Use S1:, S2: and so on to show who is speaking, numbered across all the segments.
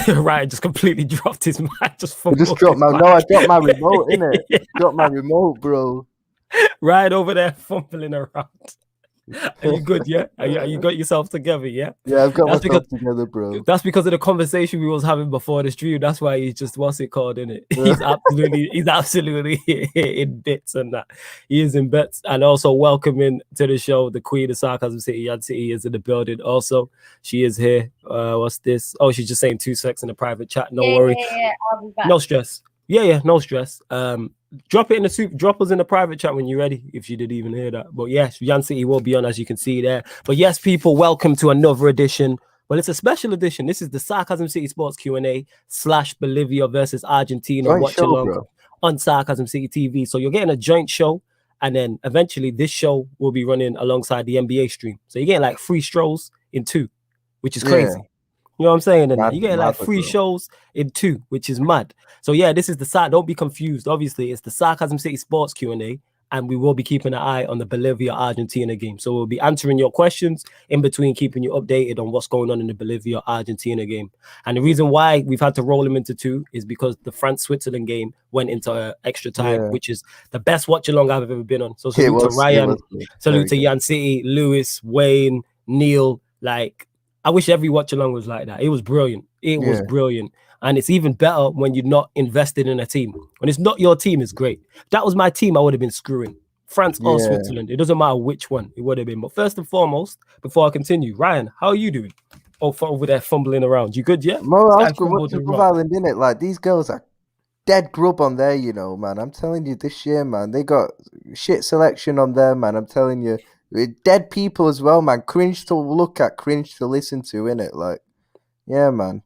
S1: Ryan just completely dropped his mic.
S2: I dropped my remote, innit? Dropped my remote, bro.
S1: Right over there fumbling around. Are you good? Yeah. Are you got yourself together? Yeah.
S2: Yeah, I've got myself together, bro.
S1: That's because of the conversation we was having before the stream. That's why he's just what's it called, innit? He's absolutely in bits and that. He is in bits. And also welcoming to the show the Queen of Sarcasm City, Yan City, is in the building. Also, she is here. What's this? Oh, she's just saying 2 seconds in the private chat. No worry.
S3: Yeah, I'll be back.
S1: No stress. Yeah, no stress. Drop it in the soup. Drop us in the private chat when you're ready, if you didn't even hear that. But yes, Yan City will be on, as you can see there. But yes, people, welcome to another edition. Well, it's a special edition. This is the Sarcasm City Sports Q&A / Bolivia versus Argentina watch along on Sarcasm City TV. So you're getting a joint show, and then eventually this show will be running alongside the NBA stream. So you're getting like 3 shows in 2, which is crazy. Yeah. You know what I'm saying? And you get like 3 shows in 2, which is mad. So yeah, this is the don't be confused. Obviously, it's the Sarcasm City Sports Q&A, and we will be keeping an eye on the Bolivia-Argentina game. So we'll be answering your questions in between, keeping you updated on what's going on in the Bolivia-Argentina game. And the reason why we've had to roll them into 2 is because the France-Switzerland game went into extra time, which is the best watch-along I've ever been on. So salute to Ryan, salute to Yan City, Lewis, Wayne, Neil, like, I wish every watch along was like that. It was brilliant. It was brilliant. And it's even better when you're not invested in a team. When it's not your team, it's great. If that was my team, I would have been screwing. France or Switzerland. It doesn't matter which one it would have been. But first and foremost, before I continue, Ryan, how are you doing? Over there fumbling around. You good, yeah?
S2: Mo, I was watching Love Island, innit? Like, these girls are dead grub on there, you know, man. I'm telling you, this year, man, they got shit selection on there, man. I'm telling you. Dead people as well, man. Cringe to look at, cringe to listen to, innit? Like, yeah, man.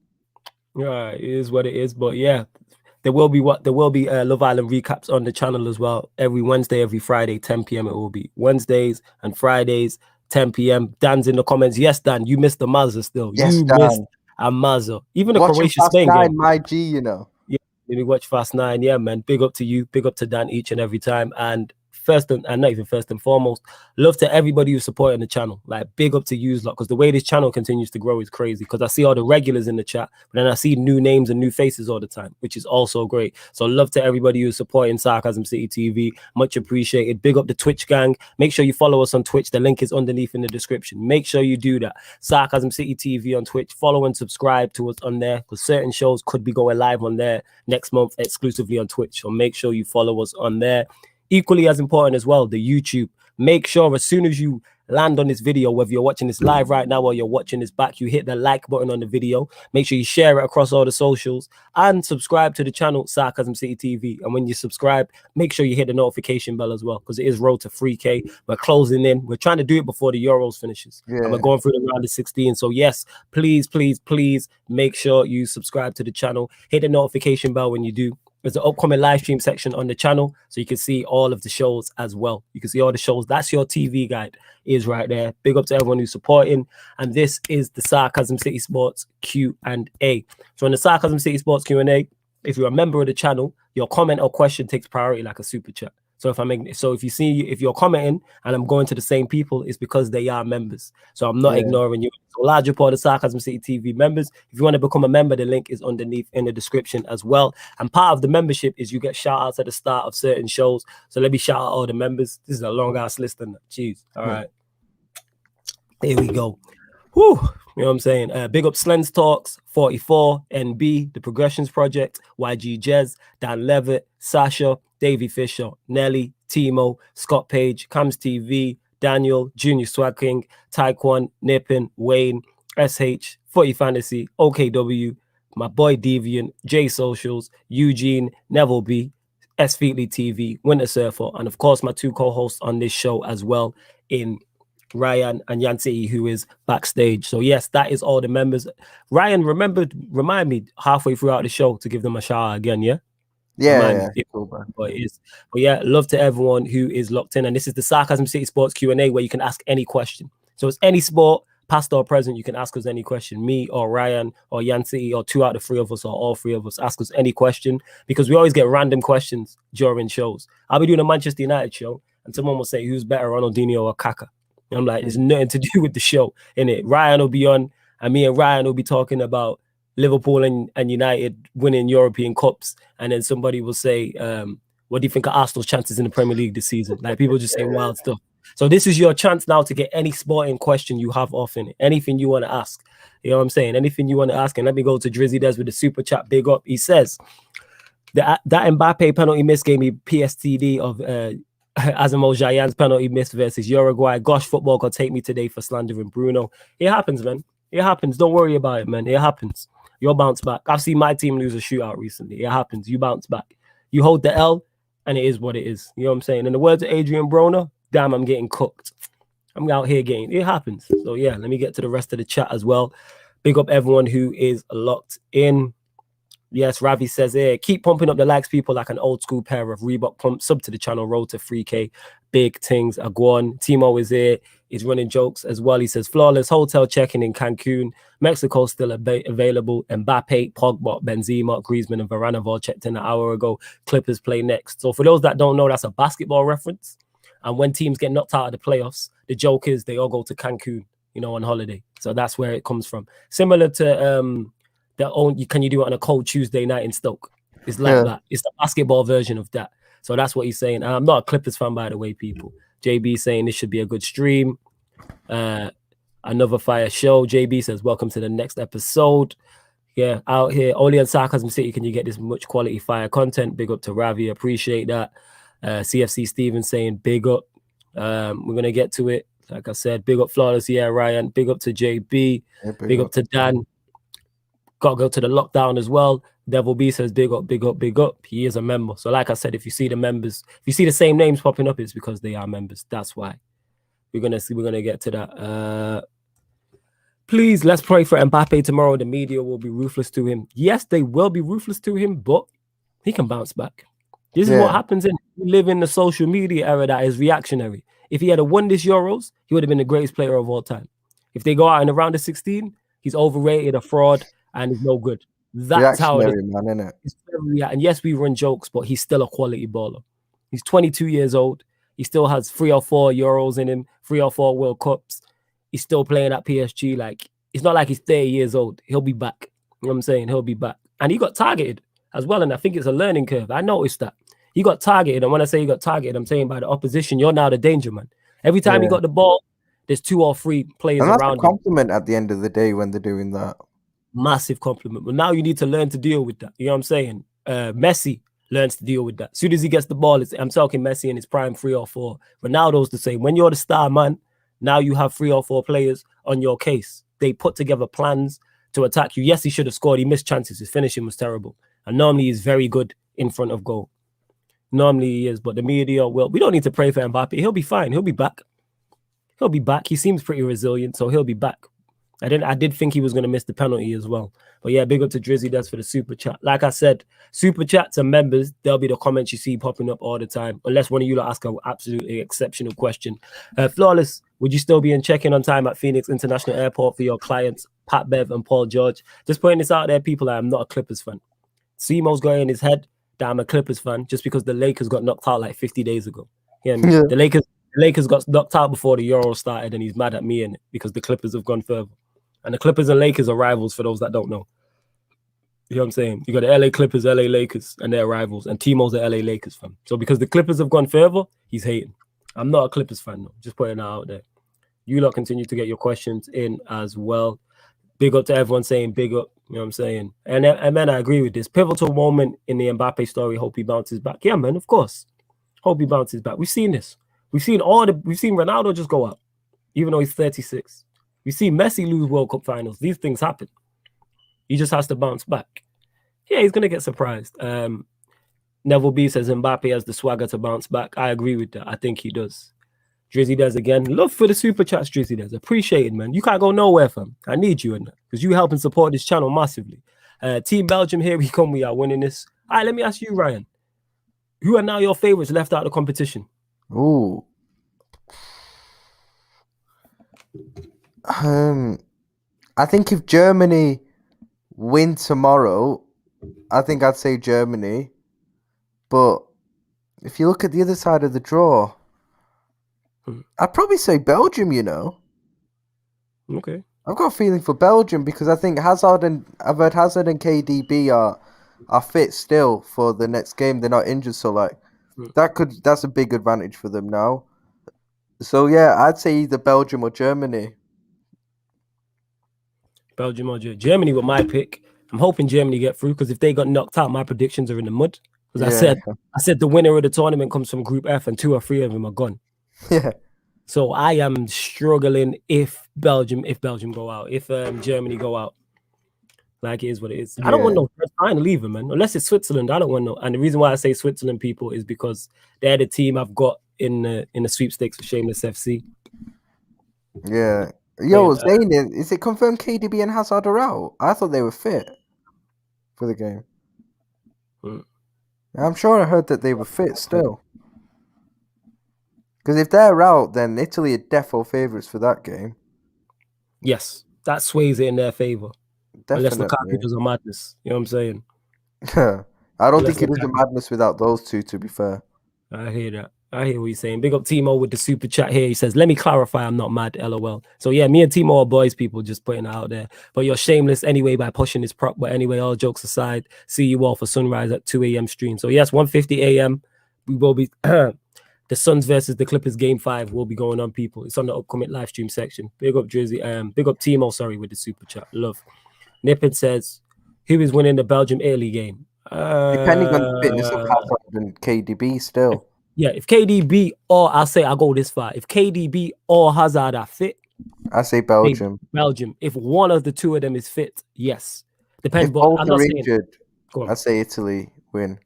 S1: Yeah, it is what it is. But yeah, there will be Love Island recaps on the channel as well. Every Wednesday, every Friday, 10 p.m. It will be Wednesdays and Fridays, 10 p.m. Dan's in the comments. Yes, Dan, you missed the Mazza still.
S2: Yes,
S1: you
S2: Dan.
S1: missed a Mazza. Even the Croatia Spain
S2: game. My G, you know.
S1: Yeah, we watch Fast 9. Yeah, man. Big up to you. Big up to Dan each and every time. And not even first and foremost, love to everybody who's supporting the channel. Like, big up to you lot, because the way this channel continues to grow is crazy. Because I see all the regulars in the chat, but then I see new names and new faces all the time, which is also great. So love to everybody who's supporting Sarcasm City TV. Much appreciated. Big up the Twitch gang. Make sure you follow us on Twitch. The link is underneath in the description. Make sure you do that. Sarcasm City TV on Twitch. Follow and subscribe to us on there, because certain shows could be going live on there next month exclusively on Twitch. So make sure you follow us on there. Equally as important as well, the YouTube. Make sure as soon as you land on this video, whether you're watching this live right now or you're watching this back, you hit the like button on the video. Make sure you share it across all the socials and subscribe to the channel Sarcasm City TV. And when you subscribe, make sure you hit the notification bell as well, because it is road to 3K. We're closing in. We're trying to do it before the Euros finishes. Yeah. And we're going through the round of 16. So yes, please make sure you subscribe to the channel. Hit the notification bell when you do. There's an upcoming live stream section on the channel, so you can see all of the shows as well. You can see all the shows. That's your TV guide is right there. Big up to everyone who's supporting. And this is the Sarcasm City Sports Q&A. So in the Sarcasm City Sports Q&A, if you're a member of the channel, your comment or question takes priority like a super chat. So if you're commenting and I'm going to the same people, it's because they are members. So I'm not ignoring you. So larger part of Sarcasm City TV members. If you want to become a member, the link is underneath in the description as well. And part of the membership is you get shout outs at the start of certain shows. So let me shout out all the members. This is a long ass list. Jeez. All right. Here we go. Whew. You know what I'm saying? Big up Slens Talks, 44, NB, The Progressions Project, YG Jez, Dan Levitt, Sasha, Davey Fisher, Nelly, Timo, Scott Page, Cams TV, Daniel, Junior Swag King, Taekwon, Nippin, Wayne, SH, Footy Fantasy, OKW, my boy Deviant, J Socials, Eugene, Neville B, S Feetly TV, Winter Surfer, and of course my 2 co-hosts on this show as well, in Ryan and Yan City, who is backstage. So yes, that is all the members. Ryan, remind me halfway throughout the show to give them a shout out again, yeah? Cool, but yeah, love to everyone who is locked in. And this is the Sarcasm City Sports Q&A, where you can ask any question. So it's any sport, past or present, you can ask us any question. Me or Ryan or Yan City or 2 out of 3 of us or all 3 of us, ask us any question, because we always get random questions during shows. I'll be doing a Manchester United show and someone will say, who's better, Ronaldinho or Kaka? And I'm like, it's nothing to do with the show, innit? Ryan will be on and me and Ryan will be talking about Liverpool and United winning European Cups, and then somebody will say, what do you think of Arsenal's chances in the Premier League this season? Like, people just saying wild stuff. So this is your chance now to get any sporting question you have off in it. Anything you want to ask. You know what I'm saying? Anything you want to ask. And let me go to Drizzy Des with the super chat. Big up. He says, that Mbappe penalty miss gave me PSTD of Asamoah Gyan's penalty miss versus Uruguay. Gosh, football could take me today for slandering Bruno. It happens, man. It happens. Don't worry about it, man. It happens. You'll bounce back. I've seen my team lose a shootout recently. It happens. You bounce back. You hold the L, and it is what it is. You know what I'm saying? In the words of Adrian Broner, damn, I'm getting cooked. I'm out here getting. It happens. So, yeah, let me get to the rest of the chat as well. Big up everyone who is locked in. Yes, Ravi says here, keep pumping up the likes, people, like an old school pair of Reebok pumps. Sub to the channel, roll to 3K. Big things are gone. Timo is here. He's running jokes as well. He says, flawless hotel check-in in Cancun. Mexico still available. Mbappe, Pogba, Benzema, Griezmann, and Varane have all checked in an hour ago. Clippers play next. So for those that don't know, that's a basketball reference. And when teams get knocked out of the playoffs, the joke is they all go to Cancun, on holiday. So that's where it comes from. Similar to can you do it on a cold Tuesday night in Stoke? It's like that. It's the basketball version of that. So that's what he's saying. I'm not a Clippers fan, by the way, people. JB saying this should be a good stream. Another fire show. JB says, welcome to the next episode. Yeah, out here. Only on Sarcasm City can you get this much quality fire content. Big up to Ravi. Appreciate that. CFC Steven saying big up. We're going to get to it. Like I said, big up Flawless. Yeah, Ryan. Big up to JB. Big up to Dan. Got to go to the lockdown as well. Devil B says big up, big up, big up. He is a member. So like I said, if you see the members, if you see the same names popping up, it's because they are members. That's why. We're gonna get to that. Please, let's pray for Mbappe tomorrow. The media will be ruthless to him. Yes, they will be ruthless to him, but he can bounce back. This is what happens we live in the social media era that is reactionary. If he had won this Euros, he would have been the greatest player of all time. If they go out in the round of 16, he's overrated, a fraud, and he's no good. That's how it is.
S2: Man, isn't
S1: it? And yes, we run jokes, but he's still a quality baller. He's 22 years old. He still has 3 or 4 Euros in him, 3 or 4 World Cups. He's still playing at PSG. Like, it's not like he's 30 years old. He'll be back. You know what I'm saying? He'll be back. And he got targeted as well, and I think it's a learning curve. I noticed that. He got targeted, and when I say he got targeted, I'm saying by the opposition, you're now the danger man. Every time he got the ball, there's 2 or 3 players around him.
S2: That's a compliment at the end of the day when they're doing that.
S1: Massive compliment. But now you need to learn to deal with that. You know what I'm saying? Messi learns to deal with that. As soon as he gets the ball, I'm talking Messi in his prime 3 or 4. Ronaldo's the same. When you're the star man, now you have 3 or 4 players on your case. They put together plans to attack you. Yes, he should have scored. He missed chances. His finishing was terrible. And normally he's very good in front of goal. Normally he is. But the media, well, we don't need to pray for Mbappe. He'll be fine. He'll be back. He'll be back. He seems pretty resilient, so he'll be back. I did think he was going to miss the penalty as well. But yeah, big up to Drizzy Des for the super chat. Like I said, super chats and members, there'll be the comments you see popping up all the time. Unless one of you ask an absolutely exceptional question. Flawless, would you still be in check-in on time at Phoenix International Airport for your clients, Pat Bev and Paul George? Just putting this out there, people, I am not a Clippers fan. Simo's going in his head that I'm a Clippers fan just because the Lakers got knocked out like 50 days ago. Yeah. The Lakers got knocked out before the Euro started, and he's mad at me in it because the Clippers have gone further. And the Clippers and Lakers are rivals for those that don't know. You know what I'm saying? You got the LA Clippers, LA Lakers, and they're rivals. And Timo's the LA Lakers fan. So because the Clippers have gone further, he's hating. I'm not a Clippers fan, though. Just putting that out there. You lot continue to get your questions in as well. Big up to everyone saying big up. You know what I'm saying? And man, I agree with this. Pivotal moment in the Mbappe story. Hope he bounces back. Yeah, man, of course. Hope he bounces back. We've seen this. We've seen Ronaldo just go up, even though he's 36. We've seen Messi lose World Cup finals. These things happen. He just has to bounce back. Yeah, he's going to get surprised. Neville B says Mbappe has the swagger to bounce back. I agree with that. I think he does. Drizzy Des again. Love for the super chats, Drizzy Des. Appreciate it, man. You can't go nowhere, fam. I need you in that because you help and support this channel massively. Team Belgium, here we come. We are winning this. All right, let me ask you, Ryan. Who are now your favorites left out of the competition?
S2: Ooh. I think if Germany win tomorrow, I think I'd say Germany. But if you look at the other side of the draw, I'd probably say Belgium, you know.
S1: Okay.
S2: I've got a feeling for Belgium because I think I've heard Hazard and KDB are fit still for the next game. They're not injured, so like that's a big advantage for them now. So yeah, I'd say either Belgium or Germany.
S1: Belgium or Germany with my pick. I'm hoping Germany get through because if they got knocked out, my predictions are in the mud. Because
S2: Yeah,
S1: I said the winner of the tournament comes from Group F, and 2 or 3 of them are gone.
S2: yeah,
S1: So I am struggling if Belgium go out, if Germany go out. Like it is what it is. I don't want no final either, man. Unless it's Switzerland, I don't want no. And the reason why I say Switzerland people is because they're the team I've got in the sweepstakes for Shameless FC.
S2: yeah. Yo, Zane, is it confirmed KDB and Hazard are out? I thought they were fit for the game. I'm sure I heard that they were fit still. Because if they're out, then Italy are defo favourites for that game.
S1: Yes, that sways it in their favour. Unless Lukaku does a madness. You know what I'm saying?
S2: I don't think it is a madness without those two, to be fair.
S1: I hear that. I hear what you're saying. Big up Timo with the super chat here. He says, let me clarify, I'm not mad, LOL. So yeah, me and Timo are boys, people, just putting it out there. But you're shameless anyway by pushing this prop. But anyway, all jokes aside, see you all for Sunrise at 2 a.m. stream. So yes, 1:50 a.m. We will be the Suns versus the Clippers game 5 will be going on, people. It's on the upcoming live stream section. Big up Drizzy, big up Timo, sorry, with the super chat. Love. Nippin says, who is winning the Belgium-Italy game?
S2: Depending on the fitness of Hazard and KDB still.
S1: If KDB or I'll go this far. If KDB or Hazard are fit,
S2: I say Belgium.
S1: Belgium. If one of the two of them is fit, yes. Depends.
S2: If both are injured, I say Italy win.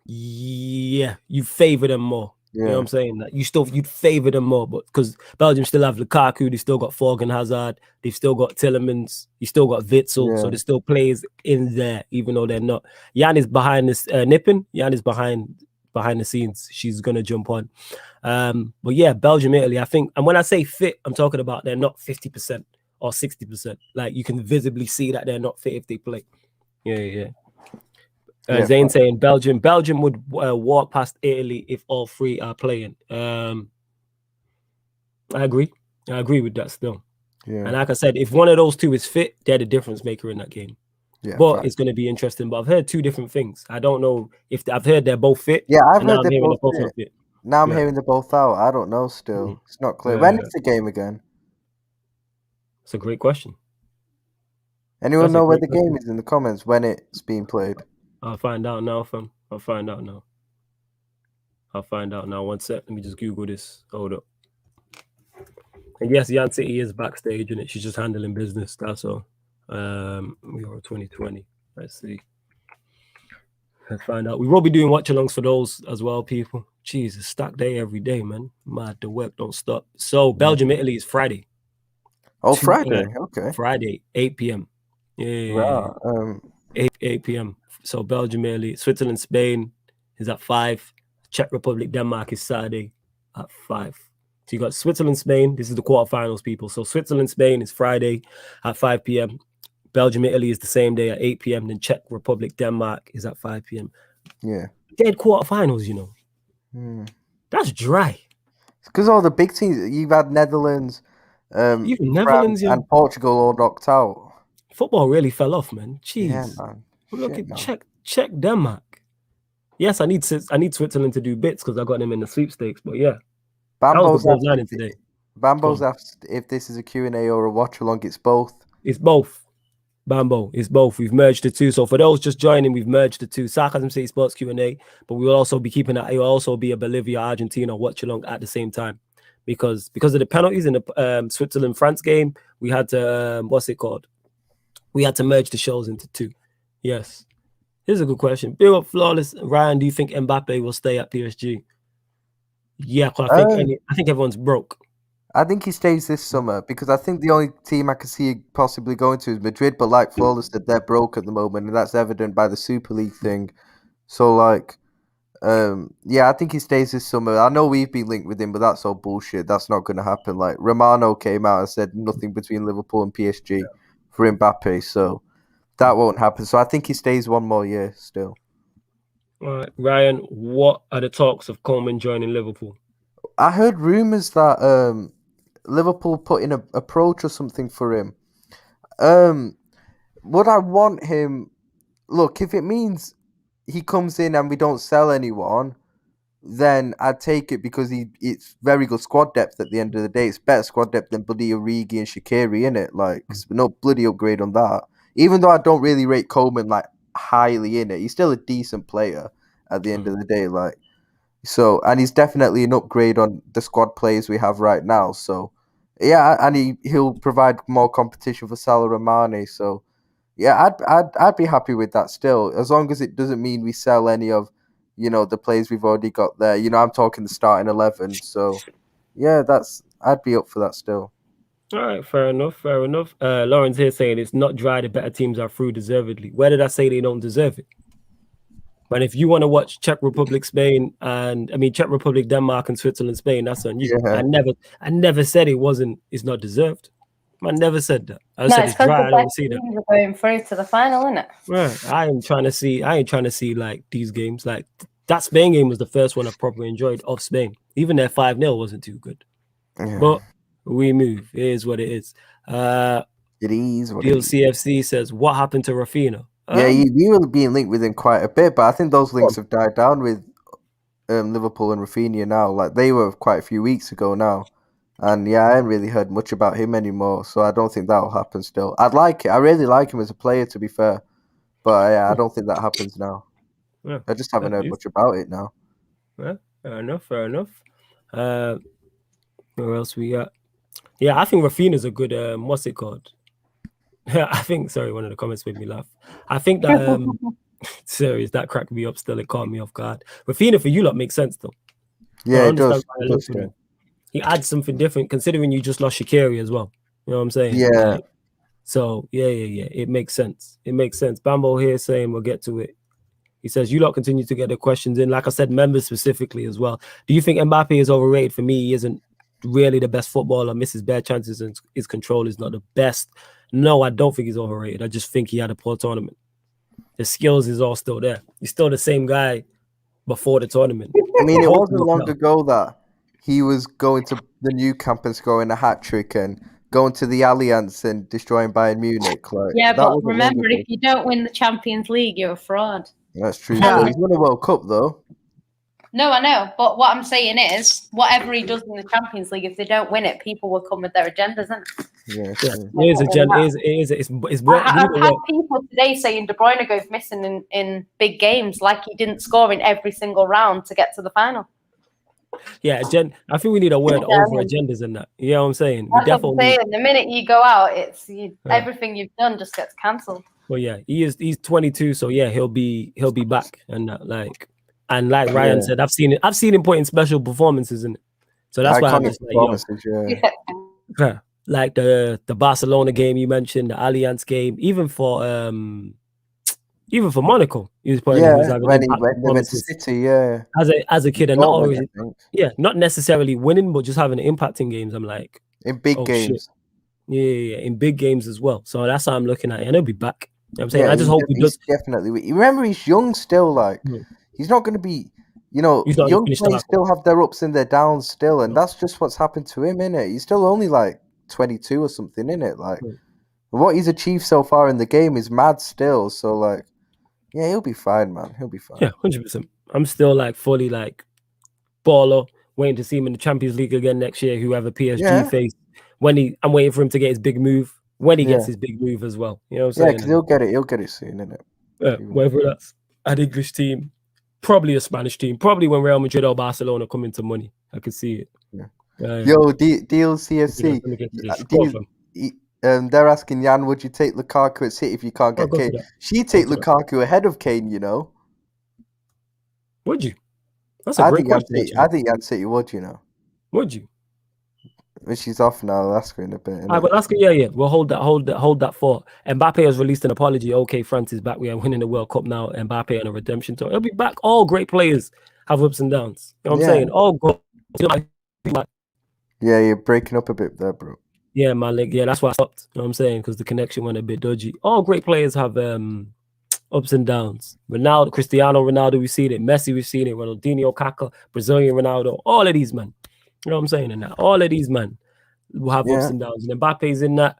S1: Yeah, you favor them more. Yeah. You know what I'm saying? That you'd favor them more, but because Belgium still have Lukaku, they still got Forgan Hazard, they've still got Tillemans, you still got Witsel, so there's still players in there, even though they're not. Jan is behind this nipping. Jan is behind the scenes. She's gonna jump on. But yeah, Belgium, Italy, I think, and when I say fit, I'm talking about they're not 50% or 60%. Like you can visibly see that they're not fit if they play. Yeah. Zane saying Belgium would walk past Italy if all 3 are playing. I agree with that still. Yeah. And like I said, if one of those 2 is fit, they're the difference maker in that game. Yeah, but it's going to be interesting. But I've heard 2 different things. I don't know if I've heard they're both fit.
S2: Yeah, I've heard they're both fit. Now I'm hearing they're both out. I don't know still. It's not clear. When is the game again?
S1: It's a great question.
S2: Anyone know where the game is in the comments when it's being played?
S1: I'll find out now, fam. I'll find out now. 1 sec. Let me just Google this. Hold up. And yes, Jan City is backstage and she's just handling business. That's all. We are 2020. Let's see. Let's find out. We will be doing watch-alongs for those as well, people. Jesus, stack day every day, man. Mad, the work don't stop. So Belgium, Italy is Friday.
S2: Oh, Friday. Okay.
S1: Friday, 8 p.m. Yeah. 8 p.m. So Belgium, Italy, Switzerland, Spain is at 5. Czech Republic, Denmark is Saturday at 5. So you got Switzerland, Spain. This is the quarterfinals, people. So Switzerland, Spain is Friday at 5 p.m. Belgium, Italy is the same day at 8 p.m. Then Czech Republic, Denmark is at 5 p.m.
S2: Yeah.
S1: Dead quarterfinals, you know. That's dry.
S2: It's because all the big teams, you've had Netherlands,
S1: even Netherlands
S2: and Portugal all knocked out.
S1: Football really fell off, man. Jeez.
S2: Yeah, man.
S1: Look at Czech Denmark. Yes, I need Switzerland to do bits because I got them in the sweepstakes. But yeah,
S2: Bambo's asked if this is a Q&A or a watch along. It's both.
S1: It's both. Bambo, it's both. We've merged the 2. So for those just joining, we've merged the 2. Sarcasm City Sports Q&A, but we will also be keeping that. It will also be a Bolivia Argentina watch along at the same time because of the penalties in the Switzerland France game. We had to we had to merge the shows into 2. Yes. Here's a good question. Big up Flawless. Ryan, do you think Mbappe will stay at PSG? Yeah, I think everyone's broke.
S2: I think he stays this summer because I think the only team I can see possibly going to is Madrid. But like Flawless said, they're broke at the moment, and that's evident by the Super League thing. So like, I think he stays this summer. I know we've been linked with him, but that's all bullshit. That's not going to happen. Like Romano came out and said nothing between Liverpool and PSG for Mbappe, so that won't happen. So I think he stays 1 more year still.
S1: All right, Ryan, what are the talks of Coleman joining Liverpool?
S2: I heard rumors that Liverpool put in a approach or something for him, would I want him? Look, if it means he comes in and we don't sell anyone, then I'd take it because it's very good squad depth at the end of the day. It's better squad depth than bloody Origi and Shaqiri, innit? Like, no bloody upgrade on that. Even though I don't really rate Coleman like highly in it, he's still a decent player at the end of the day. Like, so, and he's definitely an upgrade on the squad players we have right now. So, yeah, and he'll provide more competition for Salah and Mane. So, yeah, I'd be happy with that still, as long as it doesn't mean we sell any of, the players we've already got there. I'm talking the starting 11. So, yeah, I'd be up for that still.
S1: All right, fair enough. Lawrence here saying it's not dry. The better teams are through deservedly. Where did I say they don't deserve it? But if you want to watch Czech Republic, Spain, Czech Republic, Denmark, and Switzerland, Spain, that's on you.
S2: Yeah.
S1: I never said it's not deserved. I never said that. I said
S3: it's
S1: it's dry. I don't see that.
S3: Are going through to the final, isn't it?
S1: Right. I ain't trying to see like these games. Like that Spain game was the first one I properly enjoyed of Spain. Even their 5-0 wasn't too good.
S2: Yeah.
S1: But we move. It is what it is.
S2: It is what it is.
S1: CFC says, what happened to Rafinha?
S2: Yeah, we were being linked with him quite a bit, but I think those links have died down with Liverpool and Rafinha now. Like, they were quite a few weeks ago now. And yeah, I haven't really heard much about him anymore, so I don't think that'll happen still. I'd like it. I really like him as a player, to be fair. But yeah, I don't think that happens now.
S1: Yeah,
S2: I just haven't heard much about it now.
S1: Yeah, fair enough. Where else we got? Yeah, I think Rafinha's a good, what's it called? I think, sorry, one of the comments made me laugh. I think that, serious, that cracked me up still. It caught me off guard. Rafinha for you lot makes sense, though.
S2: Yeah, it does.
S1: He adds something different, considering you just lost Shaqiri as well. You know what I'm saying?
S2: Yeah.
S1: So, yeah. It makes sense. Bambo here saying we'll get to it. He says, you lot continue to get the questions in. Like I said, members specifically as well. Do you think Mbappe is overrated? For me, he isn't really the best footballer, misses bare chances, and his control is not the best. No, I don't think he's overrated. I just think he had a poor tournament. The skills is all still there. He's still the same guy before the tournament.
S2: I mean, it wasn't long ago that he was going to the new camp and scoring a hat-trick and going to the Allianz and destroying Bayern Munich. Like,
S3: yeah, but remember, if you don't win the Champions League, you're a fraud.
S2: That's true. Yeah. He's won a World Cup, though.
S3: No, I know. But what I'm saying is, whatever he does in the Champions League, if they don't win it, people will come with their agendas, isn't it?
S2: Yeah.
S1: It is agenda.
S3: I've had people today saying De Bruyne goes missing in big games, like he didn't score in every single round to get to the final.
S1: Yeah, I think we need a word over agendas in that. You know what I'm saying?
S3: That's what I'm saying. The minute you go out, everything you've done just gets cancelled.
S1: Well, yeah, he's 22, so yeah, he'll be back and like Ryan said, I've seen him put in special performances in it. So that's why I'm just like, like the Barcelona game you mentioned, the Allianz game, even for Monaco, he was putting
S2: when he went to City,
S1: as a kid, and not always, not necessarily winning, but just having an impact in games. I'm like,
S2: in big games,
S1: in big games as well. So that's how I'm looking at it, and he'll be back. You know what I'm saying, I just hope he does.
S2: Definitely, remember he's young still. Like he's not going to be, young players still have their ups and their downs still, and that's just what's happened to him, innit? He's still only like 22 or something, innit? Like what he's achieved so far in the game is mad still. So like. Yeah, he'll be fine, man. He'll be fine.
S1: Yeah, 100%. I'm still like fully like baller, waiting to see him in the Champions League again next year. Whoever PSG face, I'm waiting for him to get his big move. When he gets his big move as well, you know what I'm saying?
S2: Yeah, because he'll get it. He'll get it soon, innit?
S1: Yeah, whether that's an English team, probably a Spanish team, probably when Real Madrid or Barcelona come into money, I can see it.
S2: Yeah. Yo, Deal CFC. They're asking Jan, would you take Lukaku at City if you can't get Kane? She'd take Lukaku ahead of Kane,
S1: Would you? That's a great question.
S2: I think Jan City would,
S1: Would you?
S2: But she's off now. I'll ask her in a bit.
S1: But ask her, yeah. We'll hold that thought. Mbappe has released an apology. Okay, France is back. We are winning the World Cup now. Mbappe on a redemption tour. He'll be back. All great players have ups and downs. You know what I'm saying? All good.
S2: Yeah, you're breaking up a bit there, bro.
S1: Yeah, man. Like, yeah, that's why I stopped. You know what I'm saying? Because the connection went a bit dodgy. All great players have ups and downs. Ronaldo, Cristiano Ronaldo, we've seen it. Messi, we've seen it. Ronaldinho, Kaká, Brazilian Ronaldo. All of these men. You know what I'm saying? And all of these men, will have ups and downs. And Mbappe's in that,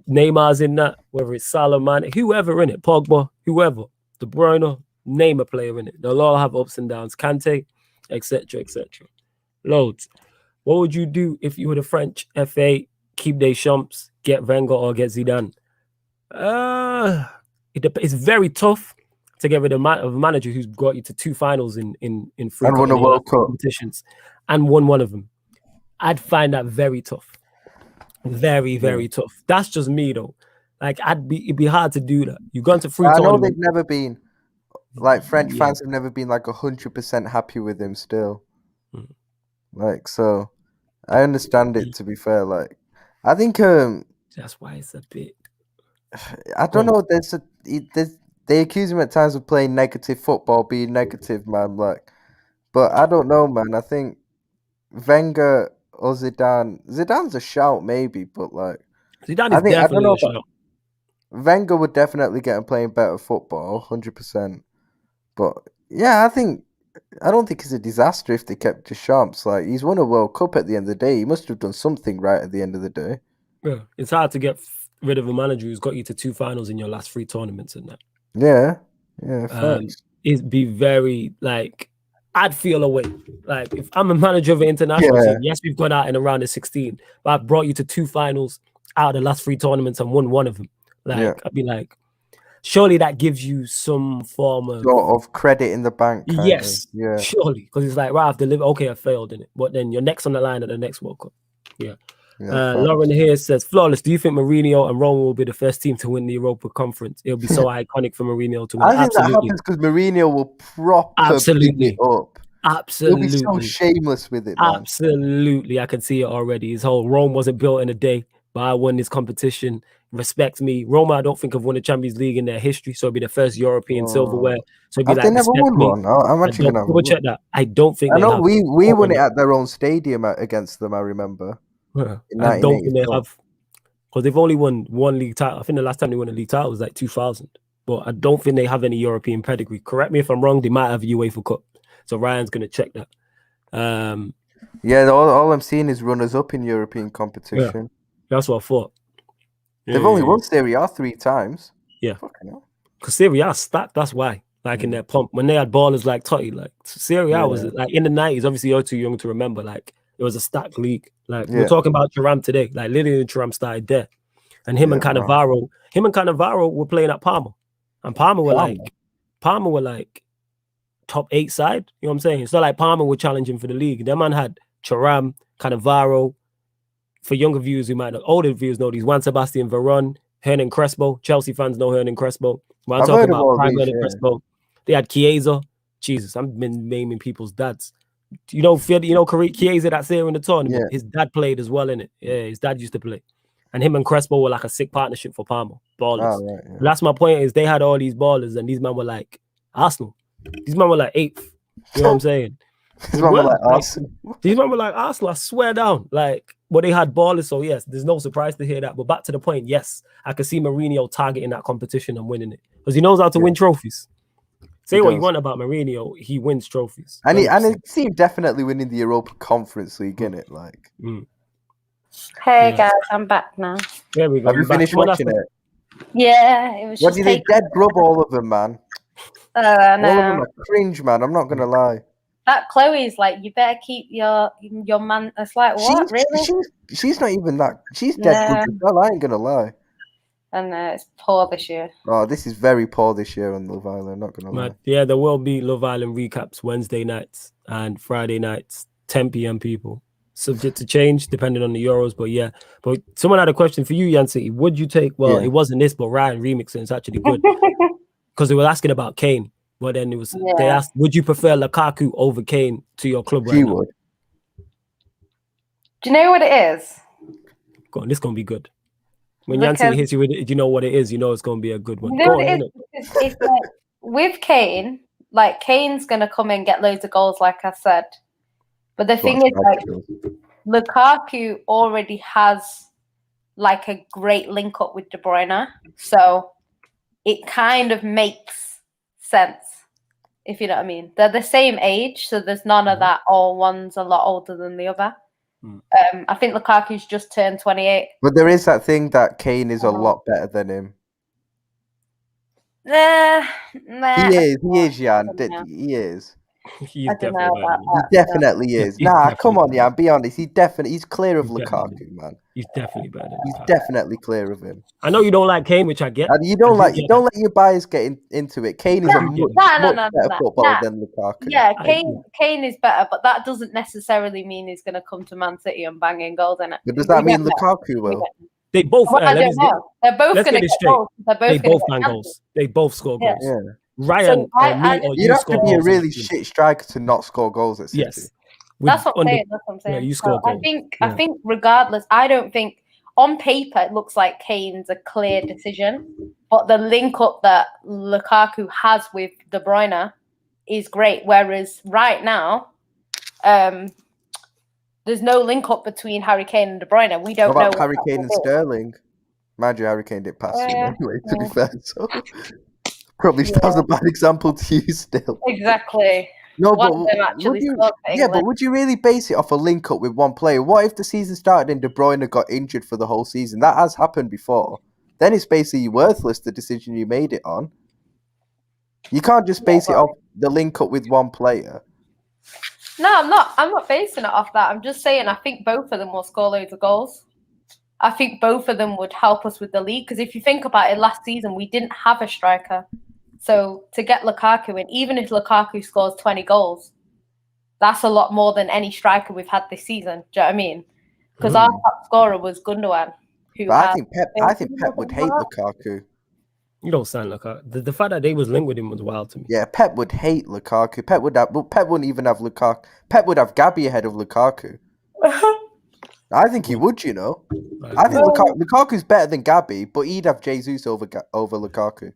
S1: Neymar's in that, whether it's Salah, Mane, whoever in it, Pogba, whoever, De Bruyne, name a player in it. They'll all have ups and downs. Kante, etc., etc. Loads. What would you do if you were the French FA? Keep Deschamps, get Wenger, or get Zidane? It's very tough to get rid of a manager who's got you to 2 finals in 3
S2: and won a World Cup
S1: competitions and won one of them. I'd find that very tough. Very, very tough. That's just me though. Like it'd be hard to do that. You've gone to 3
S2: I know
S1: tournaments.
S2: they've never been like French fans have never been like 100% happy with him still. Like, so I understand it, to be fair. Like, I think
S1: that's why it's a bit.
S2: I don't know. They accuse him at times of playing negative football, being negative, man. Like, but I don't know, man. I think Wenger or Zidane. Zidane's a shout, maybe, but like
S1: Zidane is definitely a shout.
S2: Wenger would definitely get him playing better football, 100%. But yeah, I don't think it's a disaster if they kept Deschamps. Like, he's won a World Cup at the end of the day. He must have done something right at the end of the day.
S1: Yeah, it's hard to get rid of a manager who's got you to 2 finals in your last 3 tournaments and that.
S2: Yeah.
S1: It'd be very, like, I'd feel away. Like, if I'm a manager of an international team, yes, we've gone out in a round of 16, but I've brought you to 2 finals out of the last 3 tournaments and won one of them. Like, I'd be like, surely that gives you some form of
S2: sort of credit in the bank.
S1: Yes, surely, because it's like, right, I've delivered. Okay, I failed in it, but then you're next on the line at the next World Cup. Lauren here says, Flawless, do you think Mourinho and Roma will be the first team to win the Europa Conference? It'll be so iconic for Mourinho to win.
S2: I think that happens because Mourinho will properly big it up.
S1: Absolutely.
S2: He'll be so shameless with it, man.
S1: Absolutely. I can see it already. His whole Rome wasn't built in a day, but I won this competition. Respect me. Roma, I don't think have won a Champions League in their history, so it'll be the first European silverware. So it'd be
S2: they never won one? I'm actually going to
S1: double check that. I don't think
S2: I know we won it at their own stadium against them, I remember.
S1: I don't think they have, because they've only won 1 league title. I think the last time they won a league title was like 2000. But I don't think they have any European pedigree. Correct me if I'm wrong. They might have a UEFA Cup. So Ryan's going to check that.
S2: All I'm seeing is runners up in European competition.
S1: Yeah, that's what I thought.
S2: They've only won Serie A 3 times.
S1: Yeah, because Serie A stacked. That's why. Like in their pump, when they had ballers like Totti, like Serie A was like in the 90s. Obviously, you're too young to remember. Like it was a stacked league. Like we're talking about Thuram today. Like literally, Thuram started there, and him and Cannavaro were playing at Parma, and Parma were like top 8 side. You know what I'm saying? It's not like Parma were challenging for the league. Their man had Thuram, Cannavaro. For younger viewers who might know, older viewers know these: Juan Sebastian Veron, Hernan Crespo. Chelsea fans know Hernan Crespo. When I'm talking about prime Hernan Crespo, they had Chiesa. Jesus, I've been naming people's dads. You know Chiesa that's here in the tournament. His dad played as well in it. Yeah, his dad used to play, and him and Crespo were like a sick partnership for Parma. Ballers. That's my point. Is they had all these ballers, and these men were like Arsenal. These men were like 8th. You know what I'm saying?
S2: These men were like Arsenal.
S1: These men were like Arsenal. I swear down. Like. But they had ballers, so yes, there's no surprise to hear that. But back to the point, yes, I can see Mourinho targeting that competition and winning it because he knows how to win trophies. Say what you want about Mourinho, he wins trophies.
S2: And it seemed definitely winning the Europa Conference League, innit? Like,
S3: Hey guys, I'm back now.
S1: There we go.
S2: Have you finished watching it?
S3: Yeah, it was.
S2: What did they dead grub all of them, man?
S3: No.
S2: All of them are cringe, man. I'm not gonna lie.
S3: That Chloe's like, you better keep your man. It's like, what, really?
S2: She's not even that. She's dead good as well. I ain't gonna lie.
S3: And it's poor this year.
S2: Oh, this is very poor this year on Love Island. I'm not gonna lie.
S1: Yeah, there will be Love Island recaps Wednesday nights and Friday nights, 10 p.m. people. Subject to change depending on the Euros, but yeah. But someone had a question for you, Yancy. Would you take? Well, it wasn't this, but Ryan remixed it. It's actually good because they were asking about Kane. But then it was they asked, would you prefer Lukaku over Kane to your club right now?
S2: Would.
S3: Do you know what it is?
S1: Go on, this is gonna be good. When Yancy hits you with it, you know what it is, you know it's gonna be a good one.
S3: You know what it is? It's like, with Kane, like Kane's gonna come and get loads of goals, like I said. But the thing is, like Lukaku already has like a great link up with De Bruyne. So it kind of makes sense, if you know what I mean. They're the same age, so there's none of that. One's a lot older than the other. I think Lukaku's just turned 28.
S2: But there is that thing that Kane is a lot better than him.
S3: Nah,
S2: He is, Jan. He is.
S1: He's
S3: I don't know about
S2: He
S3: that.
S2: definitely is.
S1: He's
S2: Nah,
S1: definitely
S2: come on,
S1: better.
S2: Jan. Be honest. He's clear of
S1: He's
S2: Lukaku,
S1: definitely-
S2: man.
S1: He's definitely better than
S2: He's
S1: Lukaku.
S2: definitely clear of him.
S1: I know you don't like Kane, which I get.
S2: And you don't let your bias get into it. Kane is a much better footballer than Lukaku.
S3: Yeah, Kane is better, but that doesn't necessarily mean he's going to come to Man City and bang in goals in it.
S2: But does that mean Lukaku will?
S1: They both.
S3: I don't know. They're both going to get goals.
S1: They both bang goals. They both score goals.
S2: Yeah.
S1: Ryan or me or
S2: you'd have to be a
S1: goals
S2: really shit striker to not score goals at City.
S1: Yes.
S3: That's what I'm saying.
S1: Yeah, you score goals.
S3: I think regardless, I don't think on paper it looks like Kane's a clear decision, but the link up that Lukaku has with De Bruyne is great. Whereas right now, there's no link up between Harry Kane and De Bruyne. We don't know
S2: Harry Kane and Sterling. Mind you, Harry Kane didn't pass him anyway, to be fair. So probably that was a bad example to use still.
S3: Exactly.
S2: No, but would you really base it off a link up with one player? What if the season started and De Bruyne got injured for the whole season? That has happened before. Then it's basically worthless, the decision you made it on. You can't just base it off the link up with one player.
S3: No, I'm not basing it off that. I'm just saying I think both of them will score loads of goals. I think both of them would help us with the league, because if you think about it, last season we didn't have a striker. So to get Lukaku in, even if Lukaku scores 20 goals, that's a lot more than any striker we've had this season. Do you know what I mean? Because our top scorer was Gundogan.
S2: I think Pep would hate Lukaku.
S1: You don't sound Lukaku. The fact that they was linked with him was wild to me.
S2: Yeah, Pep would hate Lukaku. Pep wouldn't even have Lukaku. Pep would have Gabby ahead of Lukaku. I think he would, you know. I think Lukaku's better than Gabby, but he'd have Jesus over Lukaku.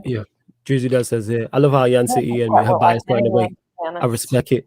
S1: Yeah. Drizzy does says here, I love how Jan City and her bias got in the way. I respect it.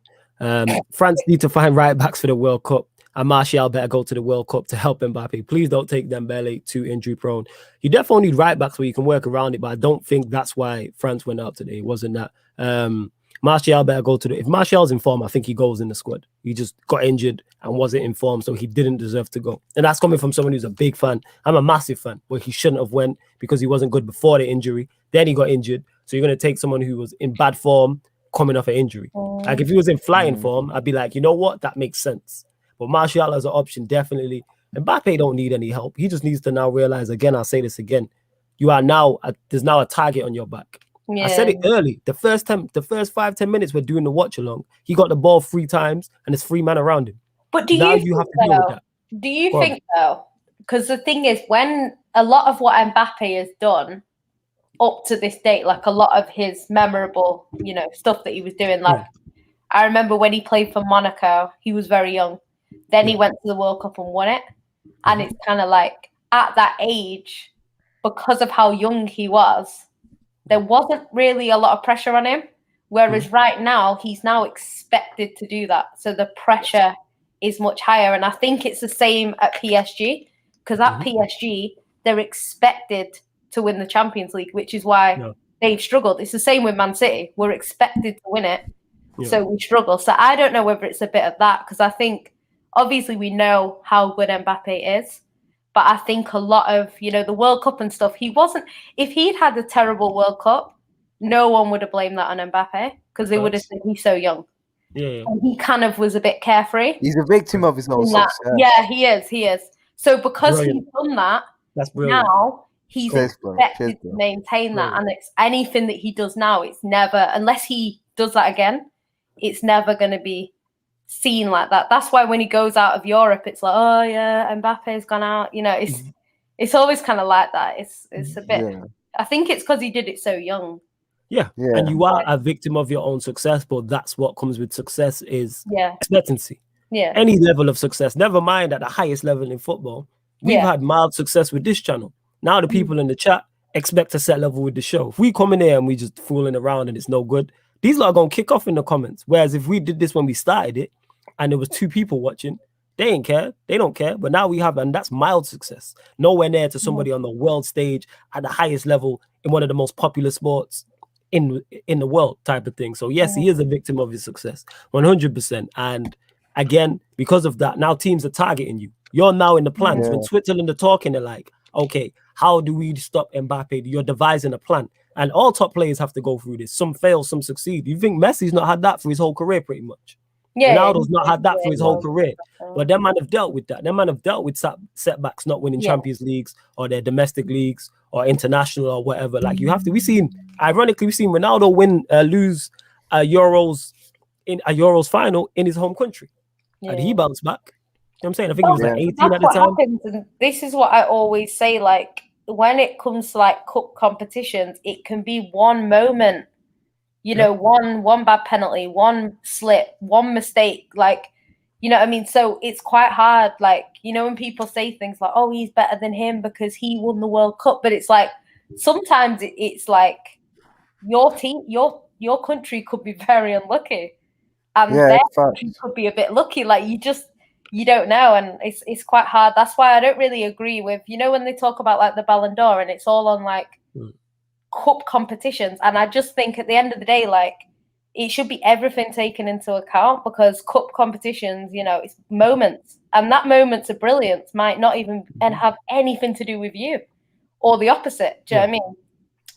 S1: France need to find right backs for the World Cup, and Martial better go to the World Cup to help Mbappe. Please don't take Dembele too injury prone. You definitely need right backs where you can work around it, but I don't think that's why France went out today. It wasn't that. Martial better go to the. If Martial's in form, I think he goes in the squad. He just got injured and wasn't in form, so he didn't deserve to go. And that's coming from someone who's a big fan. I'm a massive fan, but he shouldn't have went because he wasn't good before the injury. Then he got injured. So you're going to take someone who was in bad form coming off an injury. Like if he was in flying form, I'd be like, you know what? That makes sense. But Martial as an option, definitely. Mbappe don't need any help. He just needs to now realize, again, I'll say this again, you are now, there's now a target on your back. Yeah. I said it early. The first 5-10 minutes we're doing the watch along, he got the ball 3 times and there's 3 men around him.
S3: But do
S1: now
S3: you
S1: have to deal with that.
S3: Do you think though? Because the thing is, when a lot of what Mbappe has done up to this date, like a lot of his memorable, stuff that he was doing, like I remember when he played for Monaco, he was very young. Then he went to the World Cup and won it. And it's kind of like at that age, because of how young he was, there wasn't really a lot of pressure on him. Whereas right now, he's now expected to do that. So the pressure is much higher. And I think it's the same at PSG, because at PSG, they're expected to win the Champions League, which is why they've struggled. It's the same with Man City. We're expected to win it, so we struggle. So I don't know whether it's a bit of that, because I think obviously we know how good Mbappe is, but I think a lot of, the World Cup and stuff, if he'd had a terrible World Cup, no one would have blamed that on Mbappe, because they would have said he's so young.
S1: Yeah.
S3: And he kind of was a bit carefree.
S2: He's a victim of his own success.
S3: Yeah, he is. So because he's done that,
S1: that's brilliant.
S3: Now he's expected to maintain that. And it's anything that he does now, it's never, unless he does that again, it's never going to be seen like that. That's why when he goes out of Europe, it's like, oh yeah, Mbappe's gone out. It's always kind of like that. It's a bit. Yeah. I think it's because he did it so young.
S1: Yeah, and you are a victim of your own success, but that's what comes with success is expectancy.
S3: Yeah,
S1: any level of success. Never mind at the highest level in football. We've had mild success with this channel. Now the people in the chat expect a set level with the show. If we come in here and we just fooling around and it's no good, these lot are going to kick off in the comments. Whereas if we did this when we started it and there was 2 people watching, they ain't care. They don't care. But now we have, and that's mild success. Nowhere near to somebody on the world stage at the highest level in one of the most popular sports in the world type of thing. So yes, he is a victim of his success, 100%. And again, because of that, now teams are targeting you. You're now in the plans.
S2: Yeah.
S1: When Switzerland are talking, they're like, okay, how do we stop Mbappe? You're devising a plan. And all top players have to go through this. Some fail, some succeed. You think Messi's not had that for his whole career, pretty much? Ronaldo's not had that for his whole career. But them man have dealt with that. Them man have dealt with setbacks, not winning Champions Leagues or their domestic leagues or international or whatever. Like, you have to. Ironically, we've seen Ronaldo lose Euros in a Euros final in his home country. And he bounced back. You know what I'm saying? I think he was like 18 at the time.
S3: Happens, and this is what I always say, like, when it comes to like cup competitions, it can be one moment, you know, one bad penalty, one slip, one mistake, like, you know what I mean? So it's quite hard, like, you know, when people say things like, oh, he's better than him because he won the World Cup, but it's like, sometimes it's like your team, your country could be very unlucky, and their country could be a bit lucky. Like, you don't know, and it's quite hard. That's why I don't really agree with, you know, when they talk about like the Ballon d'Or and it's all on like cup competitions, and I just think at the end of the day, like, it should be everything taken into account, because cup competitions, you know, it's moments, and that moments of brilliance might not even and have anything to do with you, or the opposite. Do you know what I mean?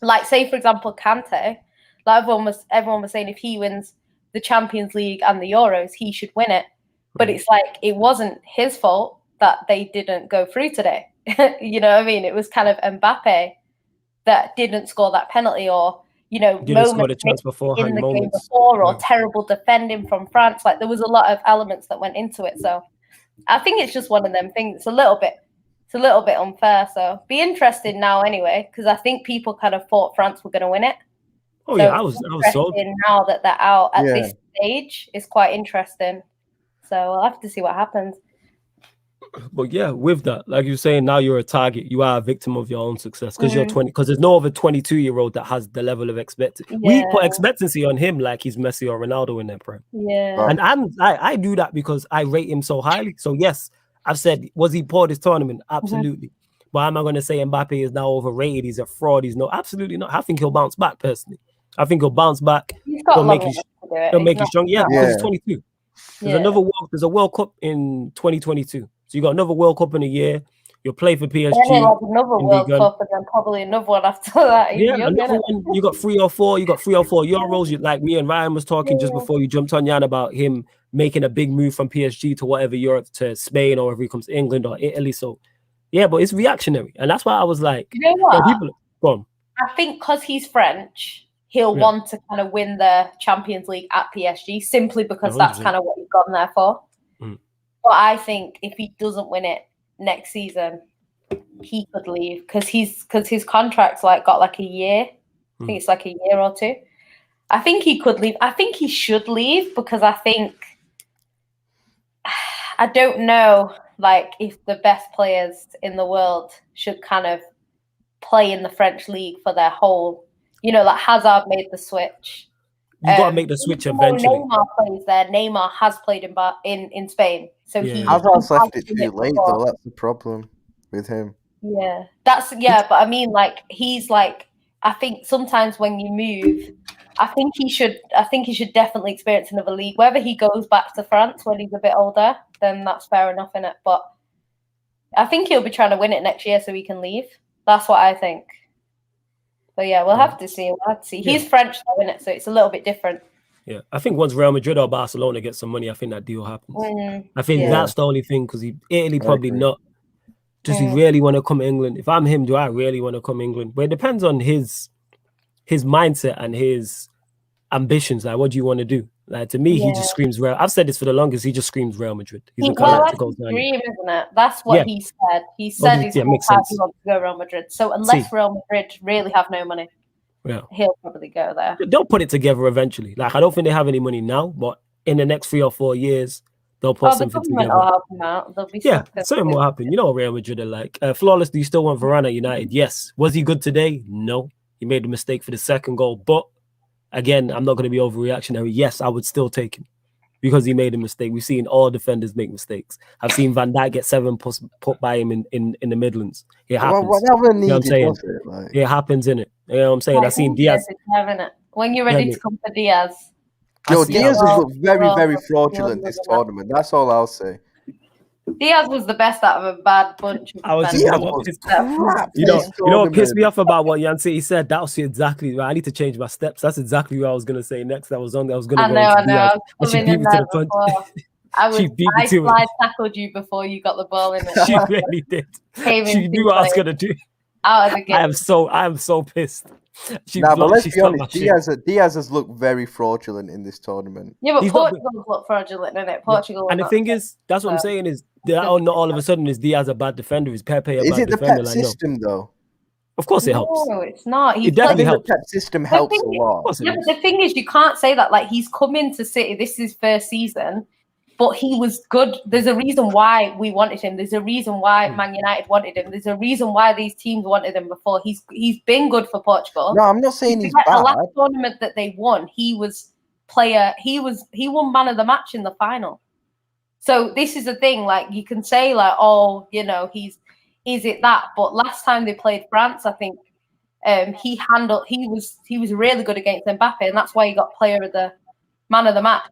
S3: Like, say for example, Kante, like everyone was saying if he wins the Champions League and the Euros, he should win it. But it's like, it wasn't his fault that they didn't go through today. You know what I mean? It was kind of Mbappe that didn't score that penalty, or, you know, moments in the game before, or terrible defending from France. Like, there was a lot of elements that went into it. So I think it's just one of them things. It's a little bit unfair. So be interested now anyway, because I think people kind of thought France were going to win it.
S1: Oh so yeah, I was sold.
S3: Now that they're out at this stage, is quite interesting. So I'll have to see what happens.
S1: But yeah, with that, like you're saying, now you're a target. You are a victim of your own success, because you're 20. Because there's no other 22-year-old that has the level of expectancy. We put expectancy on him like he's Messi or Ronaldo in their prime.
S3: Yeah.
S1: And I do that because I rate him so highly. So yes, I've said, was he poor this tournament? Absolutely. But am I going to say Mbappe is now overrated? He's a fraud. He's no, absolutely not. I think he'll bounce back personally. I think he'll bounce back. He'll make you strong. Yeah, because he's 22. There's a World Cup in 2022. So you got another World Cup in a year. You'll play for PSG.
S3: Another World Cup, and then probably another one after that.
S1: Another one. You got 3 or 4. You got 3 or 4 Euros. Like me and Ryan was talking just before you jumped on, Jan, about him making a big move from PSG to whatever Europe, to Spain, or if he comes to England or Italy. So yeah, but it's reactionary, and that's why I was like,
S3: you know what?
S1: Go on.
S3: I think because he's French, he'll want to kind of win the Champions League at PSG, simply because that's kind of what he's gone there for. But I think if he doesn't win it next season, he could leave, because his contract's like got like a year. I think it's like a year or 2. I think he could leave. I think he should leave, because I think, I don't know, like, if the best players in the world should kind of play in the French league for their whole, you know, like Hazard made the switch.
S1: You got to make the switch eventually.
S3: Neymar plays there. Neymar has played in Spain, so he
S2: Hazard's left it too late, though. That's the problem with him.
S3: Yeah, but I mean, like, he's like, I think sometimes when you move, I think he should definitely experience another league. Whether he goes back to France when he's a bit older, then that's fair enough, innit? But I think he'll be trying to win it next year so he can leave. That's what I think. But yeah, we'll have to see. He's French, though, innit? So it's a little bit different.
S1: Yeah, I think once Real Madrid or Barcelona get some money, I think that deal happens. I think that's the only thing, because Italy probably not. Does he really want to come to England? If I'm him, do I really want to come to England? But it depends on his mindset and his ambitions. Like, what do you want to do? Like, to me, he just screams Real. I've said this for the longest. He just screams Real Madrid. He's
S3: that's his dream, isn't it? That's what he said. He said he wants to go Real Madrid. So unless Real Madrid really have no money, he'll probably go there.
S1: They'll put it together eventually. Like, I don't think they have any money now, but in the next 3 or 4 years, they'll put something together.
S3: Will help them out. There'll be
S1: something will happen. You know what Real Madrid are like. Flawless, do you still want Varane at United? Yes. Was he good today? No. He made a mistake for the second goal, but again, I'm not going to be overreactionary. Yes, I would still take him because he made a mistake. We've seen all defenders make mistakes. I've seen Van Dijk get 7 put by him in the Midlands. It happens.
S2: Whatever needed,
S1: you know what I'm saying?
S2: Like...
S1: It happens, innit? You know what I'm saying? I've seen Diaz.
S3: When you're ready to come for Diaz.
S2: Yo,
S1: see
S2: Diaz
S1: how-
S2: has looked very,
S3: Well,
S2: very
S3: he
S2: fraudulent
S3: was
S2: this
S3: the best.
S2: tournament. That's all I'll say.
S3: Diaz was the best out of a bad bunch of
S1: I was just
S3: defenders.
S2: Diaz
S1: gonna
S2: was
S1: pissed-
S2: crap
S1: You know,
S2: this
S1: you know what pissed me
S2: tournament.
S1: off about what Jan City said? That was exactly right. I need to change my steps. That's exactly what I was gonna say next. I was gonna
S3: I
S1: go
S3: know,
S1: into
S3: I know.
S1: Diaz,
S3: I was
S1: and she
S3: coming
S1: beat
S3: in
S1: me to
S3: there
S1: the punch.
S3: before.
S1: She beat me
S3: I
S1: to it.
S3: slide tackled you before you got the ball in it.
S1: She really did.
S3: Came
S1: She
S3: in
S1: knew
S3: too
S1: what I was
S3: late.
S1: gonna do.
S3: Out of the game.
S1: I am so pissed. She
S2: Nah, but
S1: blocked.
S2: let's
S1: She
S2: be
S1: stopped my
S2: honest.
S1: shit.
S2: Diaz has looked very fraudulent in this tournament.
S3: Yeah, but
S1: He's not
S3: Portugal's look fraudulent, isn't it?
S1: Yeah.
S3: Portugal.
S1: And the thing is, that's what I'm saying is that not all of a sudden is Diaz a bad defender, is Pepe a
S2: Is
S1: bad
S2: it the
S1: defender?
S2: Pep
S1: Like, no.
S2: system though?
S1: Of course it helps.
S3: No, it's not.
S1: It
S3: He's
S2: I
S1: definitely
S2: think
S1: helps.
S2: the Pep system helps a lot.
S1: Of course it
S3: Yeah,
S1: does.
S3: but the thing is, you can't say that. Like, he's come into City. This is his first season, but he was good. There's a reason why we wanted him. There's a reason why Man United wanted him. There's a reason why these teams wanted him before. He's been good for Portugal.
S2: No, I'm not saying he's
S3: The
S2: bad.
S3: last tournament that they won, he won man of the match in the final. So this is the thing. Like, you can say like, oh, you know, is it that? But last time they played France, I think he was really good against Mbappe, and that's why he got man of the match.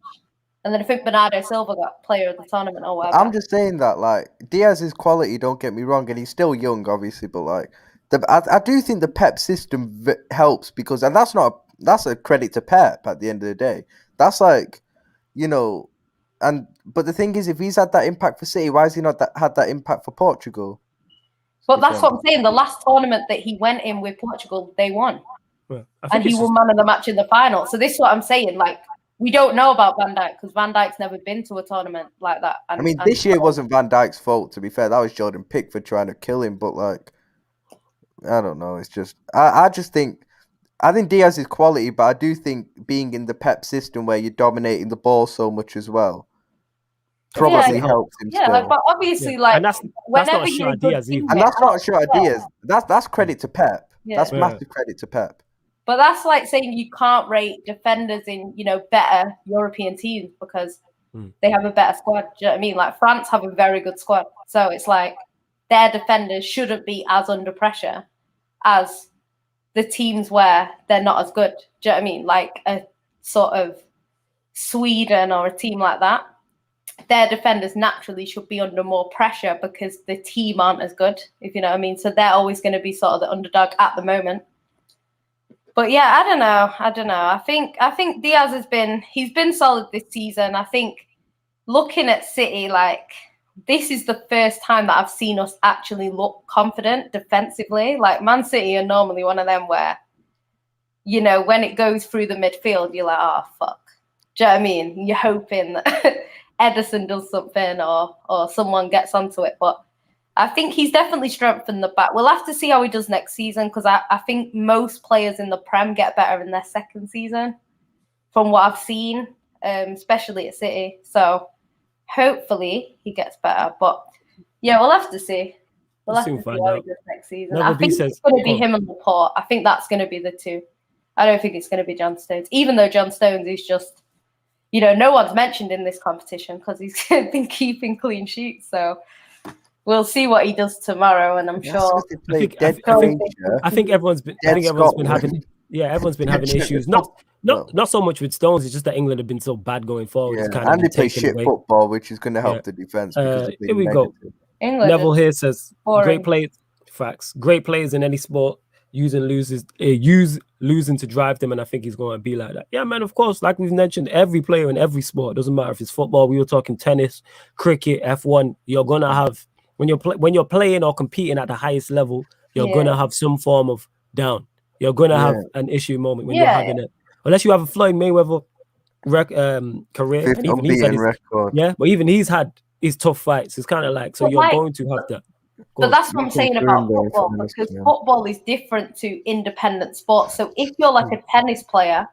S3: And then I think Bernardo Silva got player of the tournament or whatever.
S2: I'm just saying that, like, Diaz's quality, don't get me wrong, and he's still young, obviously, but like, I do think the Pep system helps because, and that's a credit to Pep at the end of the day. That's like, you know, but the thing is, if he's had that impact for City, why has he not had that impact for Portugal?
S3: But that's what I'm saying. The last tournament that he went in with Portugal, they won.
S1: Well,
S3: And he won man of the match in the final. So this is what I'm saying. Like, we don't know about Van Dijk because Van Dijk's never been to a tournament like that.
S2: I mean, this year wasn't Van Dijk's fault, to be fair. That was Jordan Pickford trying to kill him. But, like, I don't know. It's just, I think Diaz is quality, but I do think being in the Pep system where you're dominating the ball so much as well probably helps him still.
S3: Like, but obviously, like,
S1: and that's
S3: whenever
S1: not a
S3: you're
S1: shot
S3: a good
S1: Diaz either.
S2: And that's not a shot at Diaz. That's credit to Pep.
S3: Yeah.
S2: That's massive credit to Pep.
S3: But that's like saying you can't rate defenders in, you know, better European teams because they have a better squad. Do you know what I mean? Like, France have a very good squad. So it's like their defenders shouldn't be as under pressure as the teams where they're not as good. Do you know what I mean? Like a sort of Sweden or a team like that. Their defenders naturally should be under more pressure because the team aren't as good, if you know what I mean. So they're always going to be sort of the underdog at the moment. But yeah, I don't know. I think Diaz he's been solid this season. I think looking at City, like, this is the first time that I've seen us actually look confident defensively. Like, Man City are normally one of them where, you know, when it goes through the midfield, you're like, oh, fuck. Do you know what I mean? You're hoping that Edison does something or someone gets onto it. But I think he's definitely strengthened the back. We'll have to see how he does next season because I think most players in the Prem get better in their second season from what I've seen, especially at City. So hopefully he gets better. But yeah, we'll have to see. We'll have to see how he does next season. I think it's going to be him and Laporte. I think that's going to be the two. I don't think it's going to be John Stones, even though John Stones is just, you know, no one's mentioned in this competition because he's been keeping clean sheets. So we'll see what he does tomorrow, and I'm sure.
S1: I think everyone's been having issues. Not so much with Stones. It's just that England have been so bad going forward.
S2: Yeah, and they play shit football, which is going to help the defense.
S1: Here we go.
S3: England
S1: Neville here says,
S3: boring.
S1: "Great players, facts. Great players in any sport. Use losing to drive them, and I think he's going to be like that. Yeah, man. Of course, like we've mentioned, every player in every sport, doesn't matter if it's football. We were talking tennis, cricket, F1. You're gonna have when you're playing or competing at the highest level, you're gonna have some form of down. You're gonna have an issue moment when you're having it, unless you have a Floyd Mayweather career. But even he's had his tough fights. It's kind of like you're going to have that.
S3: But that's what I'm saying about football, because football is different to independent sports. So if you're like a tennis player,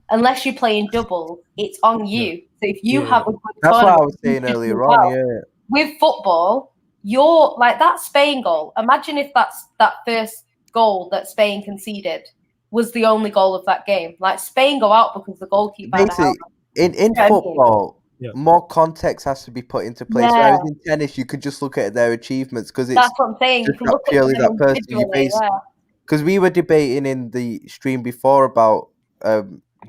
S3: unless you play in doubles, it's on you. So if you have a good
S2: that's what I was saying earlier on.
S3: With football, you're like that Spain goal. Imagine if that first goal that Spain conceded was the only goal of that game. Like, Spain go out because the goalkeeper.
S2: Basically, in football. More context has to be put into place. Whereas in tennis, you could just look at their achievements because it's
S3: that's what I'm saying. You can look
S2: purely
S3: at
S2: that person. Because we were debating in the stream before about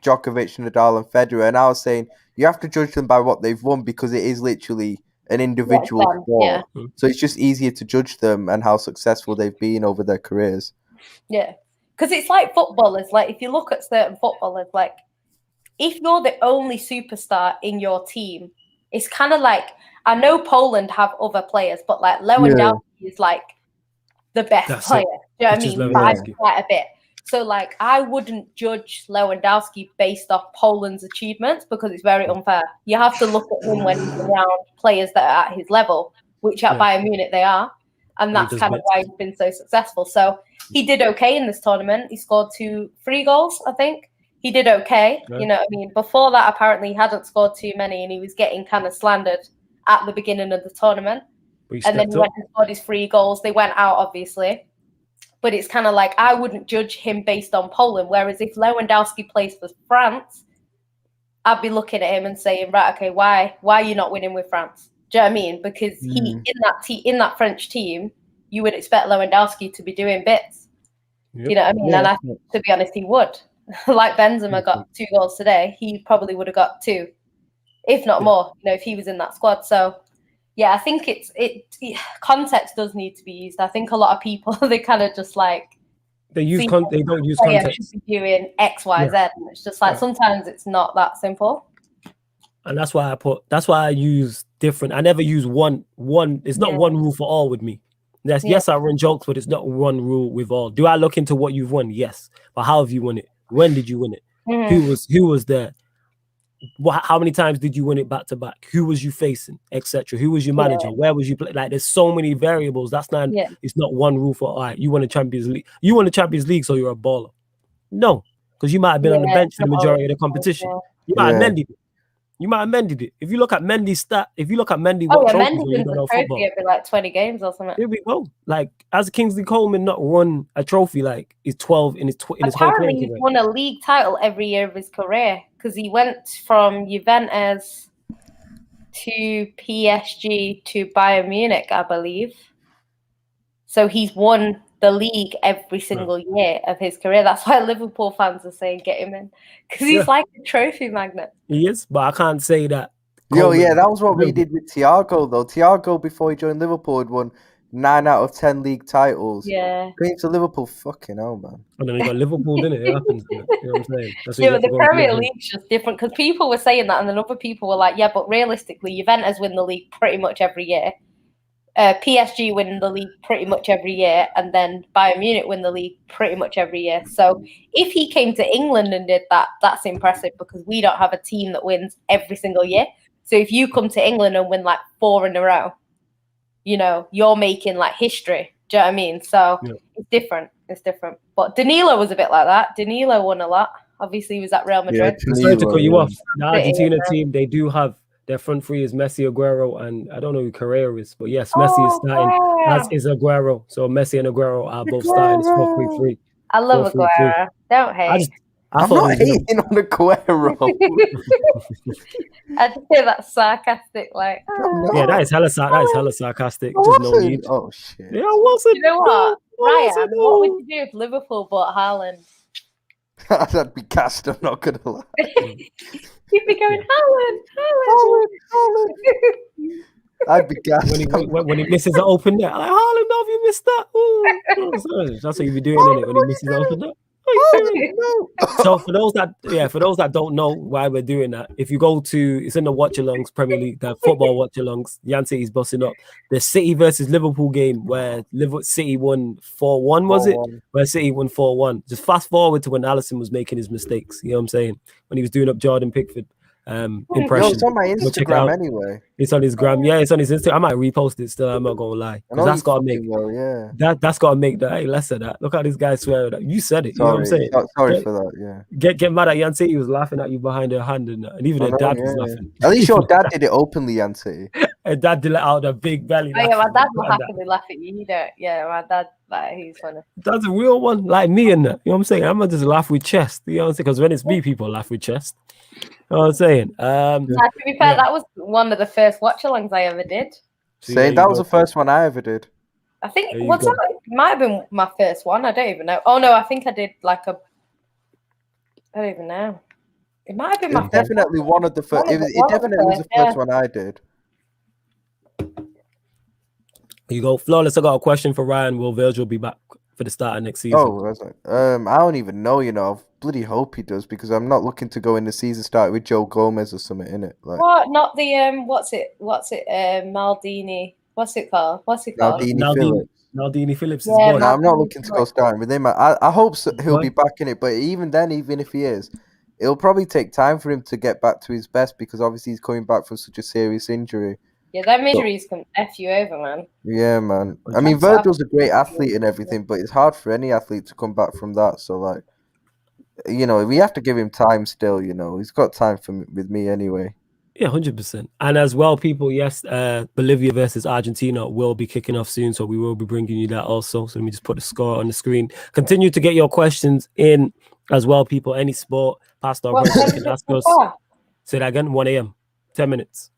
S2: Djokovic, Nadal, and Federer, and I was saying you have to judge them by what they've won because it is literally an individual sport.
S3: Yeah.
S2: So it's just easier to judge them and how successful they've been over their careers.
S3: Yeah, because it's like footballers. Like if you look at certain footballers, like if you're the only superstar in your team, it's kind of like, I know Poland have other players, but like Lewandowski is like the best player. Do you know what I mean? By quite a bit. So like I wouldn't judge Lewandowski based off Poland's achievements because it's very unfair. You have to look at him when he's around players that are at his level, which at Bayern Munich they are. And that's kind of why he's been so successful. So he did okay in this tournament. He scored 3 goals, I think. He did okay. Yeah. You know what I mean? Before that, apparently he hadn't scored too many and he was getting kind of slandered at the beginning of the tournament. And then he went and scored his 3 goals. They went out, obviously. But it's kind of like I wouldn't judge him based on Poland. Whereas if Lewandowski plays for France, I'd be looking at him and saying, right, okay, why are you not winning with France? Do you know what I mean? Because he in that French team, you would expect Lewandowski to be doing bits. Yep. You know what I mean? Yeah. And I think, to be honest, he would. Like Benzema got 2 goals today, he probably would have got 2, if not more. You know, if he was in that squad. So. Yeah, I think context does need to be used. I think a lot of people they kind of just like
S1: they don't use context.
S3: Should be doing X, Y, Z. And it's just like sometimes it's not that simple.
S1: And that's why I use different. I never use one. It's not one rule for all with me. Yes, I run jokes, but it's not one rule with all. Do I look into what you've won? Yes, but how have you won it? When did you win it? Mm-hmm. Who was there? How many times did you win it back to back? Who was you facing, etc.? Who was your manager? Where was you play? Like, there's so many variables. That's not. It's not one rule for all right. You won the Champions League. You won the Champions League, so you're a baller. No, because you might have been on the bench for the majority of the competition. You might have amended it. You might have amended it. If you look at Mendy's stat, what trophies you done on football?
S3: It'd be like 20 games or something.
S1: Here we go. Like, as Kingsley Coleman not won a trophy like he's 12 in his whole career.
S3: Apparently, he's won a league title every year of his career. Because he went from Juventus to PSG to Bayern Munich, I believe. So he's won the league every single year of his career. That's why Liverpool fans are saying get him in. Because he's like a trophy magnet.
S1: He is, but I can't say that.
S2: That was what we did with Thiago, though. Thiago, before he joined Liverpool, had won 9 out of 10 league titles.
S3: Yeah.
S2: Going to Liverpool, fucking hell, man.
S1: And then he got Liverpool, didn't it? It happens. You know what I'm saying?
S3: But the Premier League's just different because people were saying that, and then other people were like, yeah, but realistically, Juventus win the league pretty much every year. PSG win the league pretty much every year, and then Bayern Munich win the league pretty much every year. So if he came to England and did that, that's impressive because we don't have a team that wins every single year. So if you come to England and win like 4 in a row, you know, you're making like history. Do you know what I mean? So it's different. It's different. But Danilo was a bit like that. Danilo won a lot. Obviously, he was at Real Madrid.
S1: Yeah, sorry to cut you off. The Argentina team, they do have their front three is Messi, Aguero, and I don't know who Carrera is, but yes, Messi is starting, as is Aguero. So Messi and Aguero are both starting. It's 4-3-3.
S3: I love Aguero. Don't hate.
S2: I'm not hating on Aguero.
S3: I just say that's sarcastic, like.
S1: Yeah, that is hella sarcastic. Just no need.
S2: Oh shit.
S1: Yeah, I wasn't.
S3: You know what, Ryan? What would you do if Liverpool bought Haaland?
S2: I'd be gassed. I'm not gonna lie.
S3: You'd be going Haaland.
S2: I'd be gassed
S1: when he misses an open net. Like, Haaland, have you missed that? Ooh. That's what you'd be doing, isn't it? When he misses an open net. So for those that don't know why we're doing that, if you go to, it's in the watchalongs Premier League, the football watchalongs, Yan City's busting up the City versus Liverpool game where City won 4-1, was it? Where City won 4-1. Just fast forward to when Alisson was making his mistakes. You know what I'm saying? When he was doing up Jordan Pickford. Impression.
S2: It's on my Instagram anyway.
S1: It's on his gram. Yeah, it's on his Instagram. I might repost it still. I'm not gonna lie. That's gotta make that's gotta make that. Hey, less of that. Look how this guy swear that. You said it. You know what I'm saying?
S2: Sorry for that. Yeah.
S1: Get mad at Yancy. He was laughing at you behind her hand, and even her dad was laughing.
S2: At least your dad did it openly, Yancy.
S1: Her dad did let out a big belly.
S3: Oh, yeah, my dad will happily laugh at you. He don't. Yeah, my dad. Like, he's funny.
S1: That's a real one, like me and that. You know what I'm saying? I'm gonna just laugh with chest. You know what I'm saying? Because when it's me, people laugh with chest. You know what I'm saying?
S3: To be fair, that was one of the first watch-alongs I ever did.
S2: Saying that was the first one I ever did.
S3: I think it might have been my first one. I don't even know. Oh no, I think I did like I don't even know. It might have been
S2: It
S3: my
S2: was
S3: first.
S2: definitely one of the first. It
S3: One of the
S2: definitely was the
S3: first,
S2: first one I did.
S1: Here you go, Flawless. I got a question for Ryan. Will Virgil be back for the start of next season?
S2: Oh, was it? I don't even know. You know, I bloody hope he does because I'm not looking to go in the season start with Joe Gomez or something in it. Like
S3: What? Not the what's it? Maldini. What's it called?
S2: Maldini
S1: Phillips.
S2: Phillips.
S1: Phillips is
S3: Yeah,
S1: gone.
S2: No, I'm not
S3: Maldini
S2: looking to go
S3: Phillips.
S2: starting with him. I hope he'll be
S1: What?
S2: back in it, but even then, even if he is, it'll probably take time for him to get back to his best because obviously he's coming back from such a serious injury.
S3: Yeah, them injuries can F you over, man.
S2: Yeah, man. I mean, Virgil's a great athlete and everything, but it's hard for any athlete to come back from that. So, like, you know, we have to give him time still. You know, he's got time with me anyway.
S1: Yeah, 100%. And as well, people, yes, Bolivia versus Argentina will be kicking off soon, so we will be bringing you that also. So let me just put the score on the screen. Continue to get your questions in as well, people. Any sport, past or present, you can ask us. Say that again, 1 a.m., 10 minutes.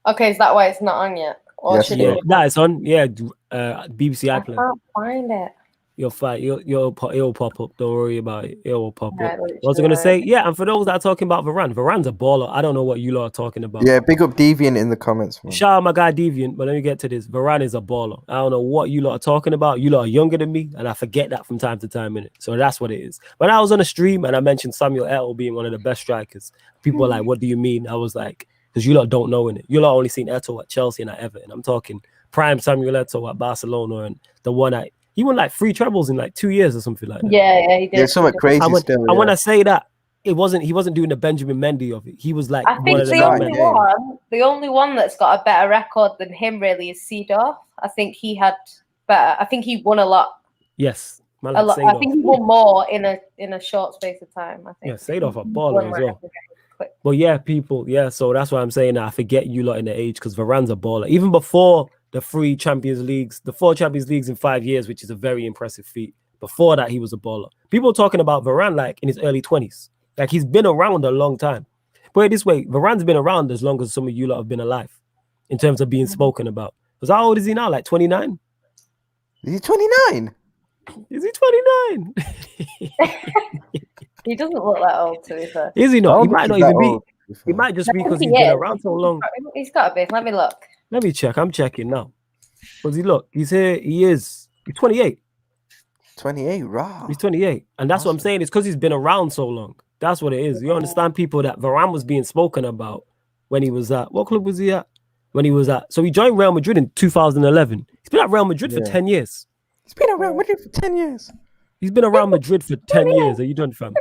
S3: Okay, is that why it's not on yet? Or
S2: Yes,
S3: should
S1: Yeah,
S3: it?
S1: that is on. Yeah, BBC
S3: I
S1: iPlayer.
S3: can't find it.
S1: You'll find it'll pop up. Don't worry about it. It will pop
S3: Right,
S1: up. What was I gonna
S3: literally.
S1: say? Yeah, and for those that are talking about Varane's a baller. I don't know what you lot are talking about.
S2: Yeah, big up Deviant in the comments, man.
S1: Shout out my guy Deviant, but let me get to this. Varane is a baller. I don't know what you lot are talking about. You lot are younger than me, and I forget that from time to time, innit? So that's what it is. When I was on a stream and I mentioned Samuel Eto'o being one of the best strikers, people were like, "What do you mean?" I was like, "Because you lot don't know, innit? You lot only seen Eto'o at Chelsea and at Everton. I'm talking prime Samuel Eto'o at Barcelona and the one at he won like 3 trebles in like 2 years or something like that.
S3: Yeah, he did.
S2: Yeah, something crazy
S1: And when,
S2: still.
S1: and when
S2: Yeah.
S1: I say that, he wasn't doing the Benjamin Mendy of it. He was like
S3: I
S1: one
S3: think
S1: of the
S3: the only one that's got a better record than him really is Seedorf. I think he had better. I think he won a lot.
S1: Yes, man,
S3: A
S1: like
S3: lot. I think he won more in a short space of time. I think.
S1: Yeah, Seedorf a baller as well.
S3: Quick.
S1: But yeah, people, yeah, so that's why I'm saying that I forget you lot in the age because Varane's a baller. Even before the 4 Champions Leagues in 5 years, which is a very impressive feat. Before that, he was a baller. People talking about Varane like in his early 20s. Like he's been around a long time. Put it this way, Varane's been around as long as some of you lot have been alive in terms of being spoken about. Because how old is he now? Like 29?
S2: Is he 29?
S1: Is he 29?
S3: He doesn't look that old, to be fair.
S1: Is he not? He might not even be. He might just be because he's been
S3: is.
S1: around so long.
S3: He's got to be. Let me look.
S1: Let me check. I'm checking now. Does he look? He's here. He's 28.
S2: 28, raw.
S1: He's 28. And that's what I'm saying. It's because he's been around so long. That's what it is. You understand, people, that Varane was being spoken about when he was at, what club was he at? When he was at, so he joined Real Madrid in 2011. He's been at Real Madrid for 10 years.
S2: He's been at Real Madrid for 10 years.
S1: He's been around Madrid for 10 years. Are you done, fam?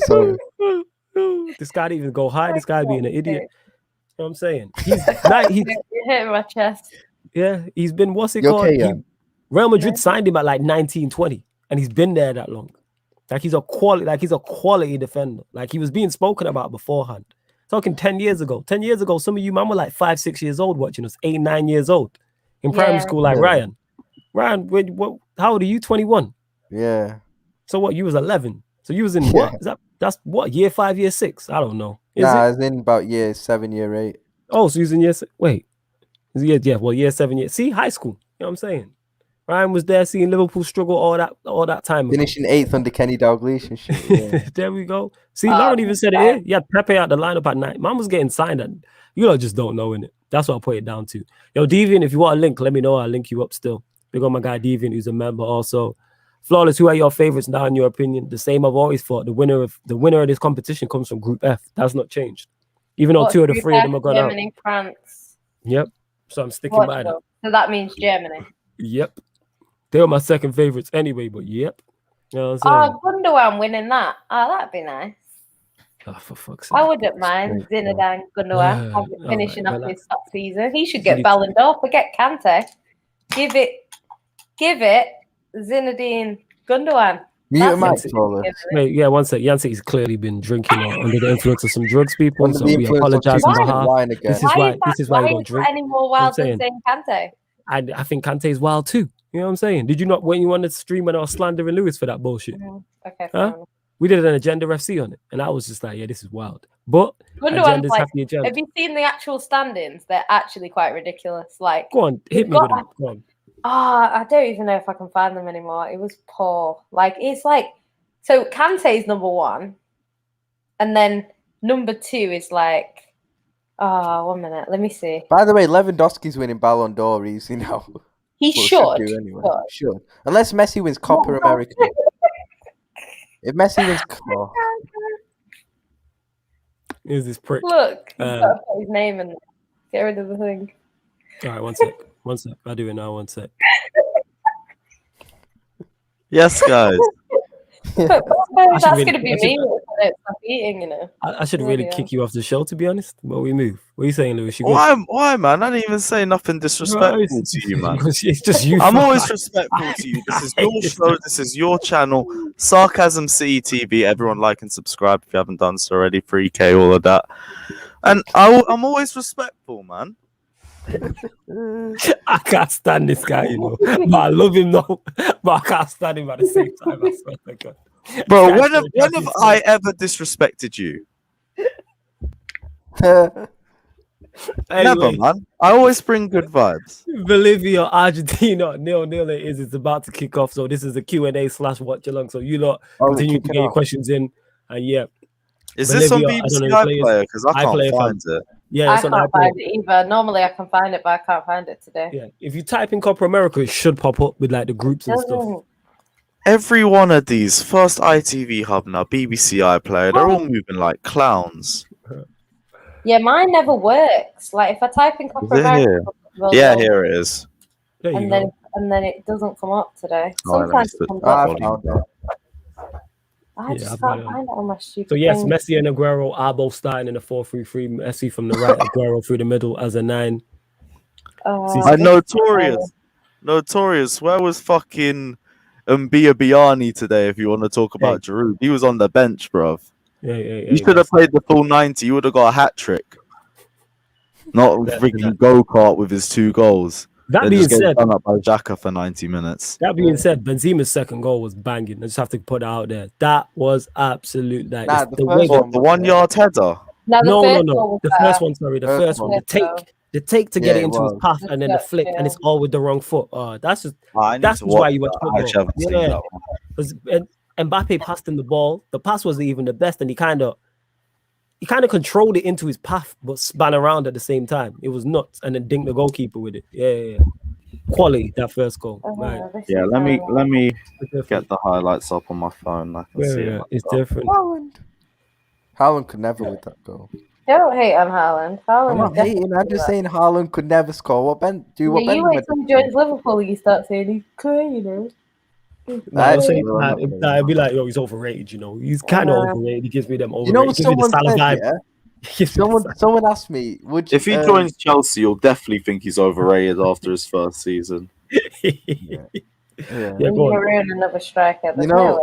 S2: Sorry.
S1: This guy didn't even go high. This guy being an idiot. You know what I'm saying?
S3: You're hitting my chest.
S1: Yeah, he's been, what's it
S2: You
S1: called?
S2: okay, yeah?
S1: Real Madrid signed him at like 19, 20, and he's been there that long. Like he's a quality defender. Like he was being spoken about beforehand. Talking 10 years ago. 10 years ago, some of you man were like 5, 6 years old watching us, 8, 9 years old in primary school, like Ryan. Ryan, how old are you? 21.
S2: Yeah.
S1: So what? You was 11. So you was in what? That's what, year 5, year 6? I don't know.
S2: I was in about year 7, year 8.
S1: Oh, so you was in year 6. Wait. Year 7, year. See, high school. You know what I'm saying? Ryan was there seeing Liverpool struggle all that time ago.
S2: Finishing 8th under Kenny Dalglish and shit. Yeah.
S1: There we go. See, Lauren even said it here. You had Pepe out the lineup at night. Man was getting signed, and you lot just don't know, innit? That's what I'll put it down to. Yo, Deviant, if you want a link, let me know. I'll link you up still. Big on my guy Deviant, who's a member also. Flawless, who are your favorites now in your opinion? The same I've always thought. The winner of this competition comes from Group F. That's not changed. Even though 2 of the 3 of them are gone out.
S3: Germany, France.
S1: Yep. So I'm sticking by that.
S3: So that means Germany.
S1: Yep. They were my second favorites anyway, but yep. You know what I'm saying?
S3: Gundogan winning that. Oh, that'd be nice.
S1: Oh, for fuck's sake.
S3: I wouldn't mind Zinedine Gundogan finishing off his top season. He should get
S1: Really?
S3: Ballon d'Or. Forget Kante. Give it Zinedine Gundogan.
S2: Mute mic, Flawless.
S1: Wait, yeah, one sec. Yancey has clearly been drinking or under the influence of some drugs, people.
S2: Under
S1: So
S2: the
S1: we
S2: influence of
S1: apologize on
S2: chicken
S1: behalf.
S2: wine again.
S1: This is why you don't drink.
S3: Any more wild than saying Kante?
S1: I think Kante is wild too. You know what I'm saying? Did you not, when you wanted to stream when I was slandering Lewis for that bullshit?
S3: Okay.
S1: Huh? We did an Agenda FC on it, and I was just like, yeah, this is wild. But
S3: Gundogan's
S1: agendas have the agenda.
S3: have you seen the actual standings? They're actually quite ridiculous. Like,
S1: Go on, hit me with them. Go on.
S3: I don't even know if I can find them anymore. It was poor. Like, it's like, so Kante's number 1, and then number 2 is like, 1 minute, let me see.
S2: By the way, Lewandowski's winning Ballon d'Or easy now.
S3: He
S2: Well,
S3: should.
S2: do anyway. Should. Unless Messi wins Copa America. If Messi wins,
S1: Is this prick?
S3: Look, he's got to put his name in. Get rid of the thing.
S1: All right, one sec. I'll do it now. 1 sec.
S4: Yes, guys.
S3: That's going to be me if I don't stop eating, you know.
S1: I should really kick you off the show, to be honest. But we move. What are you saying, Lewis?
S4: Why, man? I didn't even say nothing disrespectful to you, man.
S1: It's just you.
S4: I'm always respectful to you. This is your show. This is your channel. Sarcasm City TV. Everyone like and subscribe if you haven't done so already. 3K, all of that. And I'm always respectful, man.
S1: I can't stand this guy, you know. But I love him though. But I can't stand him at the same time. I swear to God.
S4: Bro, when have I ever disrespected you?
S1: Anyway,
S4: Never, man. I always bring good vibes.
S1: Bolivia, Argentina, 0-0 it is. It's about to kick off. So this is the Q&A/watch-along. So you lot continue to get your questions in. And yeah.
S4: Is this on
S1: Bolivia,
S4: BBC iPlayer? Because I can't find it.
S1: Yeah,
S3: I can't find it either. Normally I can find it, but I can't find it today.
S1: Yeah, if you type in Copa America, it should pop up with like the groups and stuff.
S4: Every one of these, first ITV Hub now, BBC iPlayer, they're all moving like clowns.
S3: Yeah, mine never works. Like if I type in Copa America,
S4: yeah, here it is.
S3: And then it doesn't come up today.
S4: Oh,
S3: Sometimes it comes up. I just can't find it on my stupid.
S1: So yes, Messi and Aguero are both starting in a 4-3-3. Messi from the right, Aguero through the middle as a 9.
S4: Notorious. Where was fucking Biani today? If you want to talk about Giroud, he was on the bench, bruv. You should have played the full 90. You would have got a hat trick. Not freaking go-kart with his 2 goals.
S1: That being said,
S4: done up by Xhaka for 90 minutes.
S1: That being said, Benzema's second goal was banging. I just have to put that out there. That was absolute. Like,
S2: the
S4: 1 yard header.
S1: No. The first one, sorry, the first one. The take to get it into his path, and then the flick, and it's all with the wrong foot. That's why you watch football. Yeah, because Mbappe passed him the ball. The pass wasn't even the best, and he kind of controlled it into his path, but span around at the same time. It was nuts, and then dinked the goalkeeper with it. Yeah. Quality, that first goal. Right.
S4: Yeah, let me get the highlights up on my phone. I can see it.
S1: It's different.
S2: Haaland could never with that goal.
S3: Don't hate on Haaland.
S2: I'm not hating. I'm just saying Haaland could never score.
S3: You wait till he joins Liverpool, you start saying he's crazy, you know.
S1: I'd be like, he's overrated, you know. He's kind of overrated. He gives me them overrated.
S2: You know what someone said, someone asked me,
S4: if he joins Chelsea, you'll definitely think he's overrated after his first season.
S3: Ruin another striker. You know,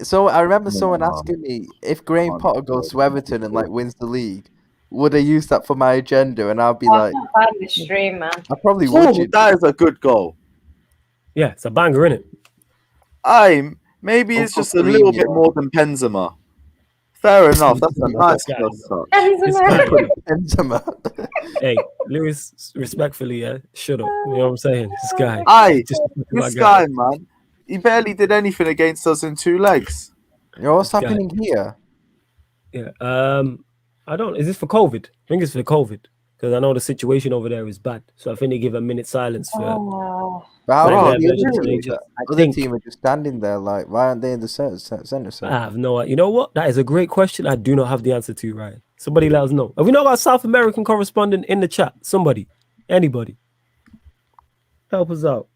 S2: so I remember someone asking me if Graham Potter goes to Everton and like wins the league, would I use that for my agenda? And I'll be like,
S3: I can't find the stream, man.
S2: I probably would.
S4: That is a good goal.
S1: Yeah, it's a banger, innit?
S4: Maybe it's just a little bit more than Benzema. Fair enough. That's a nice touch.
S2: Benzema.
S1: Hey, Lewis, respectfully, shut up. You know what I'm saying? This
S4: guy, man. He barely did anything against us in 2 legs.
S2: You know what's happening here?
S1: Yeah. I don't. Is this for COVID? I think it's for COVID because I know the situation over there is bad. So I think they give a minute silence for.
S2: The other team are just standing there like, why aren't they in the center?
S1: I have no idea. You know what? That is a great question. I do not have the answer to, Ryan. Somebody let us know. Have we not got a South American correspondent in the chat? Somebody. Anybody. Help us out.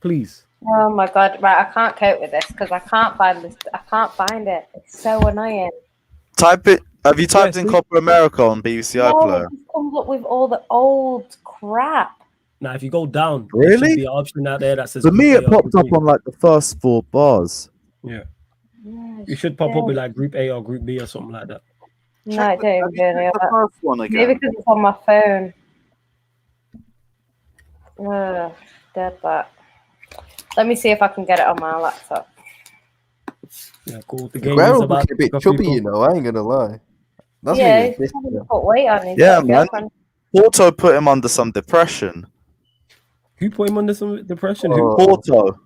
S1: Please.
S3: Oh my God. Right. I can't cope with this because I can't find this. I can't find it. It's so annoying.
S4: Type it. Have you typed in Copa America on BBC iPlayer?
S3: It just comes up with all the old crap.
S1: Now, if you go down,
S4: really?
S1: There should be an option out there that says.
S4: For me, it popped up on like the first 4 bars.
S1: Yeah. You should pop up with like Group A or Group B or something like that.
S3: No, I don't really.
S4: The first one again.
S3: Maybe because it's on my phone. Dead that. Let me see if I can get it on my laptop.
S1: Yeah, cool. The game is about
S2: a bit chubby, you know. I ain't gonna lie.
S3: That's he's having to put weight on his
S4: man. Porto put him under some depression.
S1: Who put him under some depression?
S4: Porto.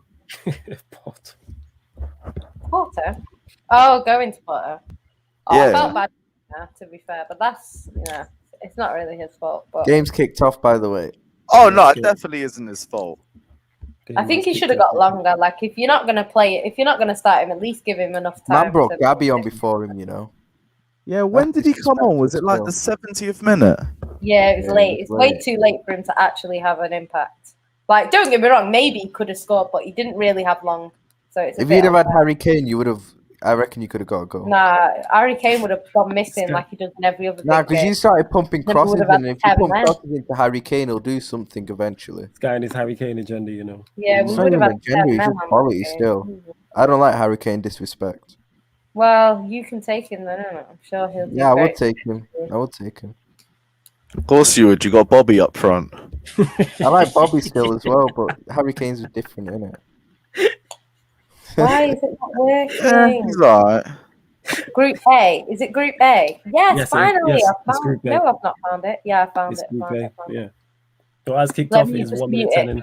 S3: Porto? Oh, going to Porto. Oh, yeah. I felt bad to be fair, but that's it's not really his fault. But
S2: Game's kicked off, by the way.
S4: Oh no, it definitely isn't his fault.
S3: I think he should have got longer. Like, if you're not gonna play it, if you're not gonna start him, at least give him enough time.
S2: Man brought Gabby on before him,
S4: Yeah, when did he come on? Was it like the 70th minute?
S3: Yeah, it was late. It's way too late for him to actually have an impact. Like, don't get me wrong, maybe he could have scored, but he didn't really have long. So it's
S2: if you'd have had Harry Kane, you would have. I reckon you could have got a goal.
S3: Nah, Harry Kane would have gone missing like he does in every other.
S2: Nah, because you started pumping crosses, and if you pump crosses into Harry Kane, he'll do something eventually.
S1: This guy and his Harry Kane agenda,
S3: Yeah, we would have had
S2: agenda. He's just quality still. I don't like Harry Kane disrespect.
S3: Well, you can take him then, I'm sure he'll do
S2: I would take him. I would take him.
S4: Of course you would. You got Bobby up front.
S2: I like Bobby still as well, but Harry Kane's different, isn't it?
S3: Why is it not working?
S4: He's alright.
S3: Group A. Is it Group A? Yes, finally.
S1: Yes,
S3: I found it. No, I've not found it. Yeah, I found it.
S1: Group A. Yeah. So as kicked off is 1 minute 10 in.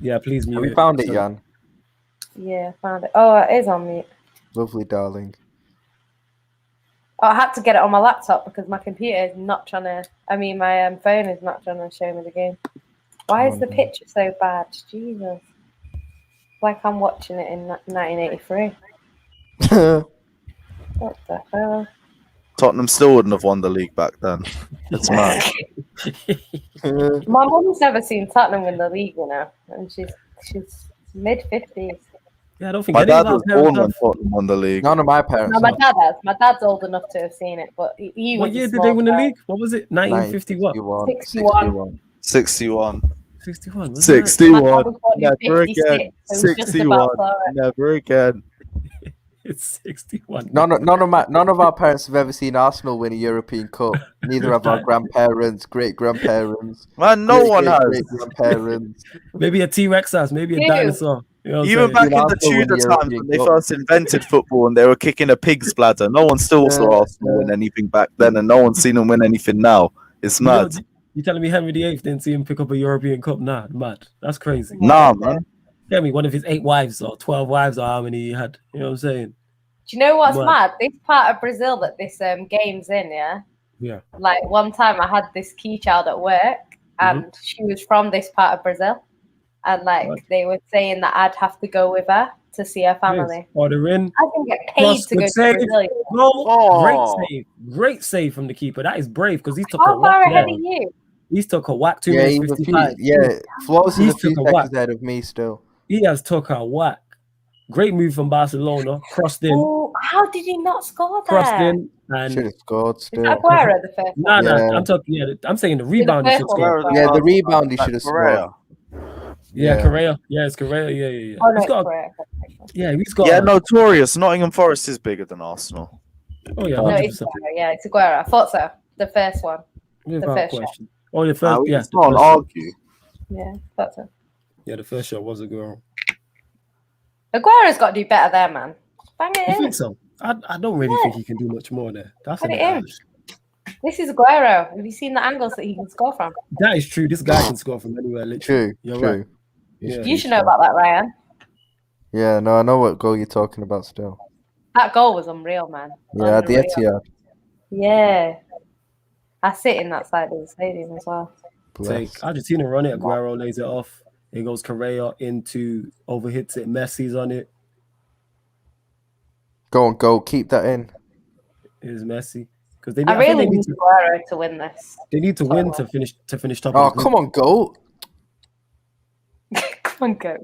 S1: Yeah, please mute it.
S2: We found it, Jan.
S3: Yeah, I found it. Oh, it is on mute.
S2: Lovely, darling.
S3: Oh, I had to get it on my laptop because my computer is not trying to. I mean, my phone is not trying to show me the game. Why is the picture so bad? Jesus. Like I'm watching it in 1983. What the hell?
S4: Tottenham still wouldn't have won the league back then. It's mad.
S3: My mum's never seen Tottenham win the league, and she's mid-50s.
S1: Yeah, I don't think
S4: my dad was born when Tottenham won the league.
S2: None of my parents.
S3: No, my dad has. My dad's old enough to have seen it, but he was.
S1: What year did they win the league? What was it? 1951.
S3: 61.
S4: 61.
S1: 61.
S4: 61. Never again. 61. Never again.
S1: It's 61.
S2: None of our parents have ever seen Arsenal win a European Cup. Neither have our grandparents, great grandparents.
S4: Man, no one has.
S2: Great grandparents.
S1: Maybe a T-Rex has. Maybe a dinosaur.
S4: Even back in the Tudor times when they first invented football and they were kicking a pig's bladder, no one still saw Arsenal win anything back then, and no one's seen them win anything now. It's mad.
S1: You telling me Henry VIII didn't see him pick up a European Cup? Nah, mad. That's crazy.
S4: Nah, man.
S1: Tell me one of his 8 wives or 12 wives or how many he had. You know what I'm saying?
S3: Do you know what's mad? This part of Brazil that this game's in,
S1: Yeah.
S3: Like one time I had this key child at work and she was from this part of Brazil. And they were saying that I'd have to go with her to see her family.
S1: Yes. Or they're in.
S3: I can get paid to go to Brazil.
S1: No, great save from the keeper. That is brave because he took
S3: How far ahead of you?
S1: He's took a whack. 2 minutes 55.
S2: Flawless is a few seconds ahead of me still.
S1: He has took a whack. Great move from Barcelona. Crossed in.
S3: Oh, how did he not score there?
S1: Crossed in and
S2: should have scored still.
S3: Is that Aguero the first?
S1: No, I'm talking. Yeah, I'm saying the rebound. He should score.
S2: Yeah, the rebound he should have scored.
S1: Yeah, Correa. Yeah, it's Correa. Yeah.
S3: Oh, no, Correa.
S1: Yeah, he's got.
S4: Yeah, notorious. Nottingham Forest is bigger than Arsenal.
S1: Oh yeah,
S3: no, it's Aguero. Yeah, it's Aguero. I thought so. The first one. The first
S1: question. Oh, the first. Yeah,
S4: it's not argue.
S3: Yeah, thought so.
S1: Yeah, the first shot was Aguero.
S3: Aguero's got to do better there, man. Bang it in.
S1: I think so. I don't really think he can do much more there. That's
S3: Put it in. This is Aguero. Have you seen the angles that he can score from?
S1: That is true. This guy can score from anywhere. Literally.
S2: True.
S1: Right. Yeah,
S3: you should know about that, Ryan.
S2: Yeah, no, I know what goal you're talking about still.
S3: That goal was unreal, man.
S2: Yeah, the Etihad.
S3: Yeah. I sit in that side of the stadium as well.
S1: Take Argentina run it. Aguero lays it off. It goes Correa into overhits it. Messi's on it.
S2: Go. Keep that in.
S1: It is Messi. Because they
S3: I really need Aguero to win this.
S1: They need to win to finish top.
S2: Oh, come on, go.
S3: Come on, go.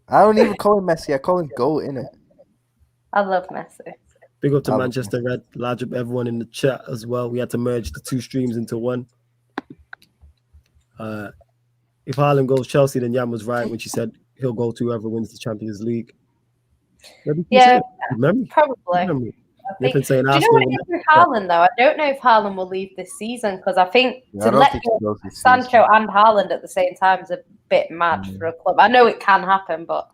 S2: I don't even call him Messi. I call him Goat, innit?
S3: I love Messi.
S1: Big up to Manchester Red. Large up everyone in the chat as well. We had to merge the 2 streams into one. If Haaland goes Chelsea, then Jan was right when she said he'll go to whoever wins the Champions League.
S3: Yeah,
S1: remember?
S3: Probably.
S1: You've been saying
S3: do you know what it is with Haaland, though? I don't know if Haaland will leave this season because I think to let go Sancho and Haaland at the same time is a bit mad for a club. I know it can happen, but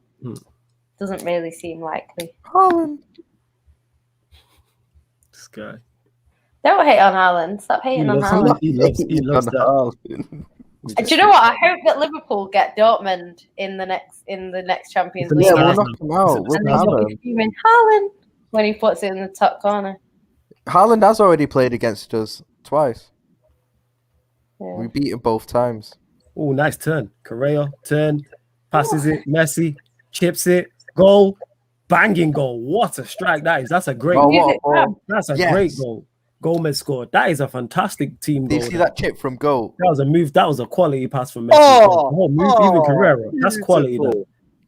S3: doesn't really seem likely.
S2: Haaland.
S1: This guy.
S3: Don't hate on Haaland. Stop hating on Haaland.
S1: He loves that.
S3: Do you know what? I hope that Liverpool get Dortmund in the next Champions League.
S2: Yeah, we'll knock them out.
S3: And they'll be screaming Haaland when he puts it in the top corner.
S2: Haaland has already played against us twice.
S3: Yeah.
S2: We beat him both times.
S1: Oh, nice turn. Correa, turn, passes it. Messi, chips it. Goal. Banging goal. What a strike that is. That's a great
S2: goal.
S1: That's a great goal. Gomez scored. That is a fantastic team goal.
S2: Did you see that chip from goal?
S1: That was a move. That was a quality pass from Messi. Even Carrera. That's quality.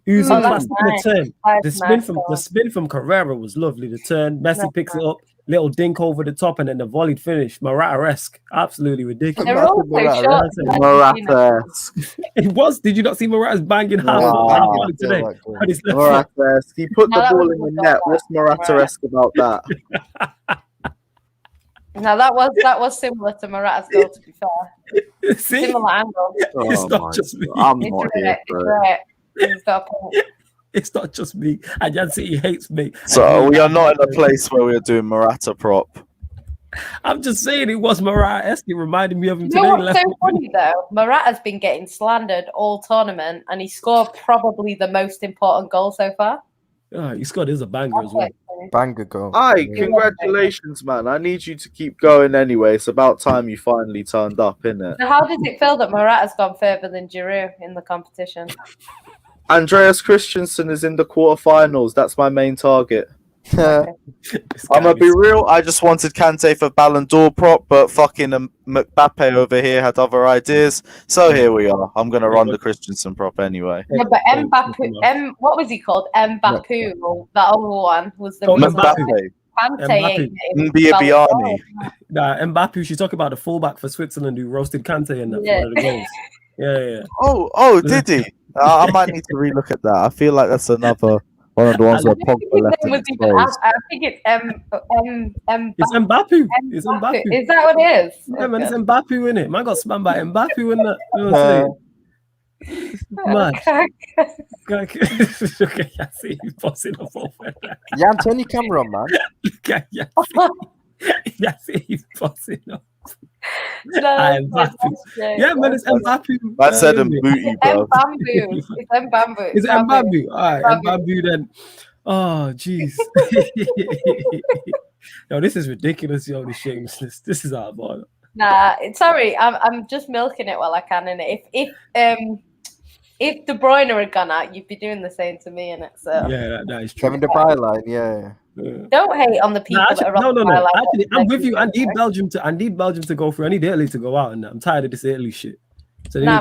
S1: Using class in the turn. The spin from Carrera was lovely. The turn. Messi picks it up. Little dink over the top, and then the volleyed finish. Morata-esque. Absolutely ridiculous.
S3: They're all so short.
S4: Morata-esque.
S1: It was. Did you not see Morata's banging half today?
S4: Morata-esque. He put the ball in the net. What's Morata-esque about that?
S3: Now that was similar to Morata's goal, to be fair. Similar angle.
S1: It's not just me.
S4: I'm not here for it.
S1: It's not just me. And Yancy, he hates me.
S4: So we are not in a place where we are doing Morata prop.
S1: I'm just saying it was Morata-esque. It reminded me of him today.
S3: You know what's so funny though? Morata's been getting slandered all tournament, and he scored probably the most important goal so far.
S1: He scored a banger as well.
S2: Banger goal.
S4: Aye, congratulations, man. I need you to keep going anyway. It's about time you finally turned up, innit?
S3: So how does it feel that Morata's gone further than Giroud in the competition?
S4: Andreas Christensen is in the quarterfinals. That's my main target. I'm gonna be real. I just wanted Kante for Ballon d'Or prop, but fucking Mbappe over here had other ideas. So here we are. I'm gonna run the Christensen prop anyway.
S3: Yeah, but Mbappe, what was he called? Mbappe, or the other one was the
S4: Mbappe.
S3: Kante.
S4: Mbappe.
S1: Nah, Mbappe. She's talking about the fullback for Switzerland who roasted Kante in that one of the goals. Yeah.
S4: Oh, did he? I might need to relook at that. I feel like that's another one of the ones where Pogba left in exposed.
S3: I think it's
S1: It's Mbappe. It's Mbappe.
S3: Is that what it is?
S1: Yeah, man, it's Mbappe in it. Man got spammed by Mbappe in that. You know what I'm saying? Okay, I see you bossing up over there.
S2: Jan, turn your camera on, man.
S1: I see you bossing up. Mbappe. Yeah, man, it's Mbappe.
S4: I said Mbappe, bro.
S3: It's Mbappe.
S1: It's Mbappe. All right, Mbappe then. Oh, jeez. Yo, this is ridiculous, yo, the shamelessness. This is out of order.
S3: Nah, sorry, I'm just milking it while I can, innit? If De Bruyne had gone out, you'd be doing the same to me, innit? So
S1: yeah, that is true.
S2: Kevin De Bruyne, yeah.
S3: Don't hate on the people that are on the
S1: No. Actually, I'm with you. I need Belgium to go through. I need Italy to go out, and I'm tired of this Italy shit. So
S3: Italy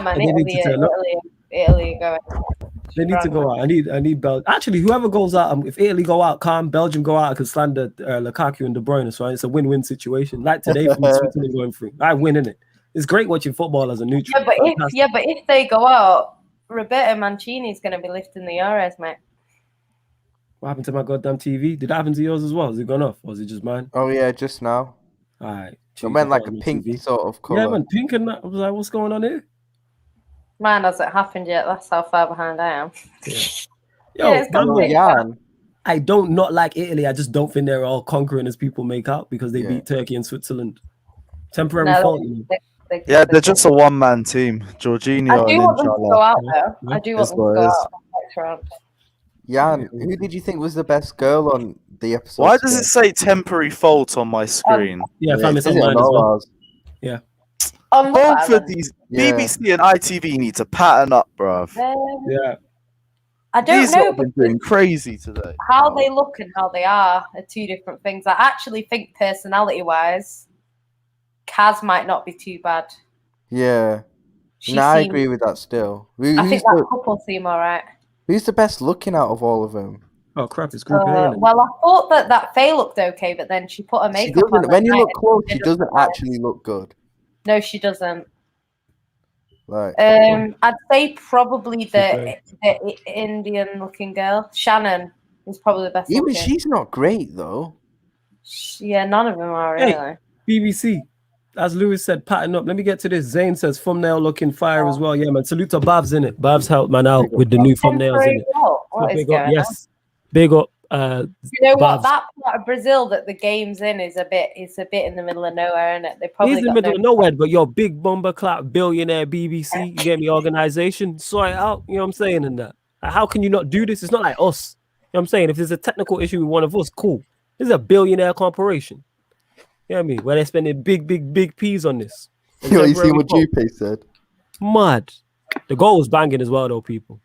S3: going.
S1: They need to go out. I need Belgium. Actually, whoever goes out, if Italy go out, Belgium go out, I can slander Lukaku and De Bruyne. So it's a win-win situation. Like today, for Switzerland going through, I win in it. It's great watching football as a neutral.
S3: Yeah, but if they go out, Roberto Mancini's going to be lifting the Euros, mate.
S1: What happened to my goddamn TV? Did that happen to yours as well? Has it gone off, or is it just mine?
S2: Oh yeah, just now.
S1: All right.
S2: It went like a pink TV. Sort of color.
S1: Yeah, man, pink and that. I was like, what's going on here?
S3: Mine hasn't happened yet. That's how far behind I am.
S1: Yeah. Yo, I don't not like Italy. I just don't think they're all conquering as people make out because they beat Turkey and Switzerland. Temporary fault.
S4: Yeah, they're just a one-man team. Jorginho.
S3: I do want them to go out though. I do want them to go out next round.
S2: Jan, who did you think was the best girl on the episode?
S4: Why does it say temporary fault on my screen?
S1: Fam, it's on mine as well. Yeah.
S4: Both of these BBC and ITV need to pattern up, bruv.
S1: Yeah.
S3: I don't know.
S4: They've been doing crazy today.
S3: How they look and how they are two different things. I actually think personality-wise, Kaz might not be too bad.
S2: Yeah. I agree with that still.
S3: I think that couple seem all right.
S2: Who's the best looking out of all of them?
S1: Oh crap! It's Group
S3: well, I thought that Faye looked okay, but then she put her makeup on.
S2: When you look close, she doesn't actually look good.
S3: No, she doesn't.
S2: Like,
S3: I'd say probably the Indian-looking girl, Shannon, is probably the best.
S2: Even she's not great though.
S3: Yeah, none of them are really.
S1: Hey, BBC. As Lewis said, pattern up. Let me get to this. Zane says thumbnail looking fire as well. Yeah, man. Salute to Babs in it. Babs helped man out with the new thumbnails in it. Big up, yes. Big up.
S3: You know what? That part of Brazil that the game's in is a bit in the middle of nowhere, isn't it? They probably
S1: in the middle of nowhere, but your big bomber clap billionaire BBC, you get me, organization, sort it out. You know what I'm saying? And that. How can you not do this? It's not like us. You know what I'm saying? If there's a technical issue with one of us, cool. This is a billionaire corporation. You know what I mean? Where they're spending big P's on this.
S2: Yo, you see what Jupe said?
S1: Mad. The goal was banging as well, though, people.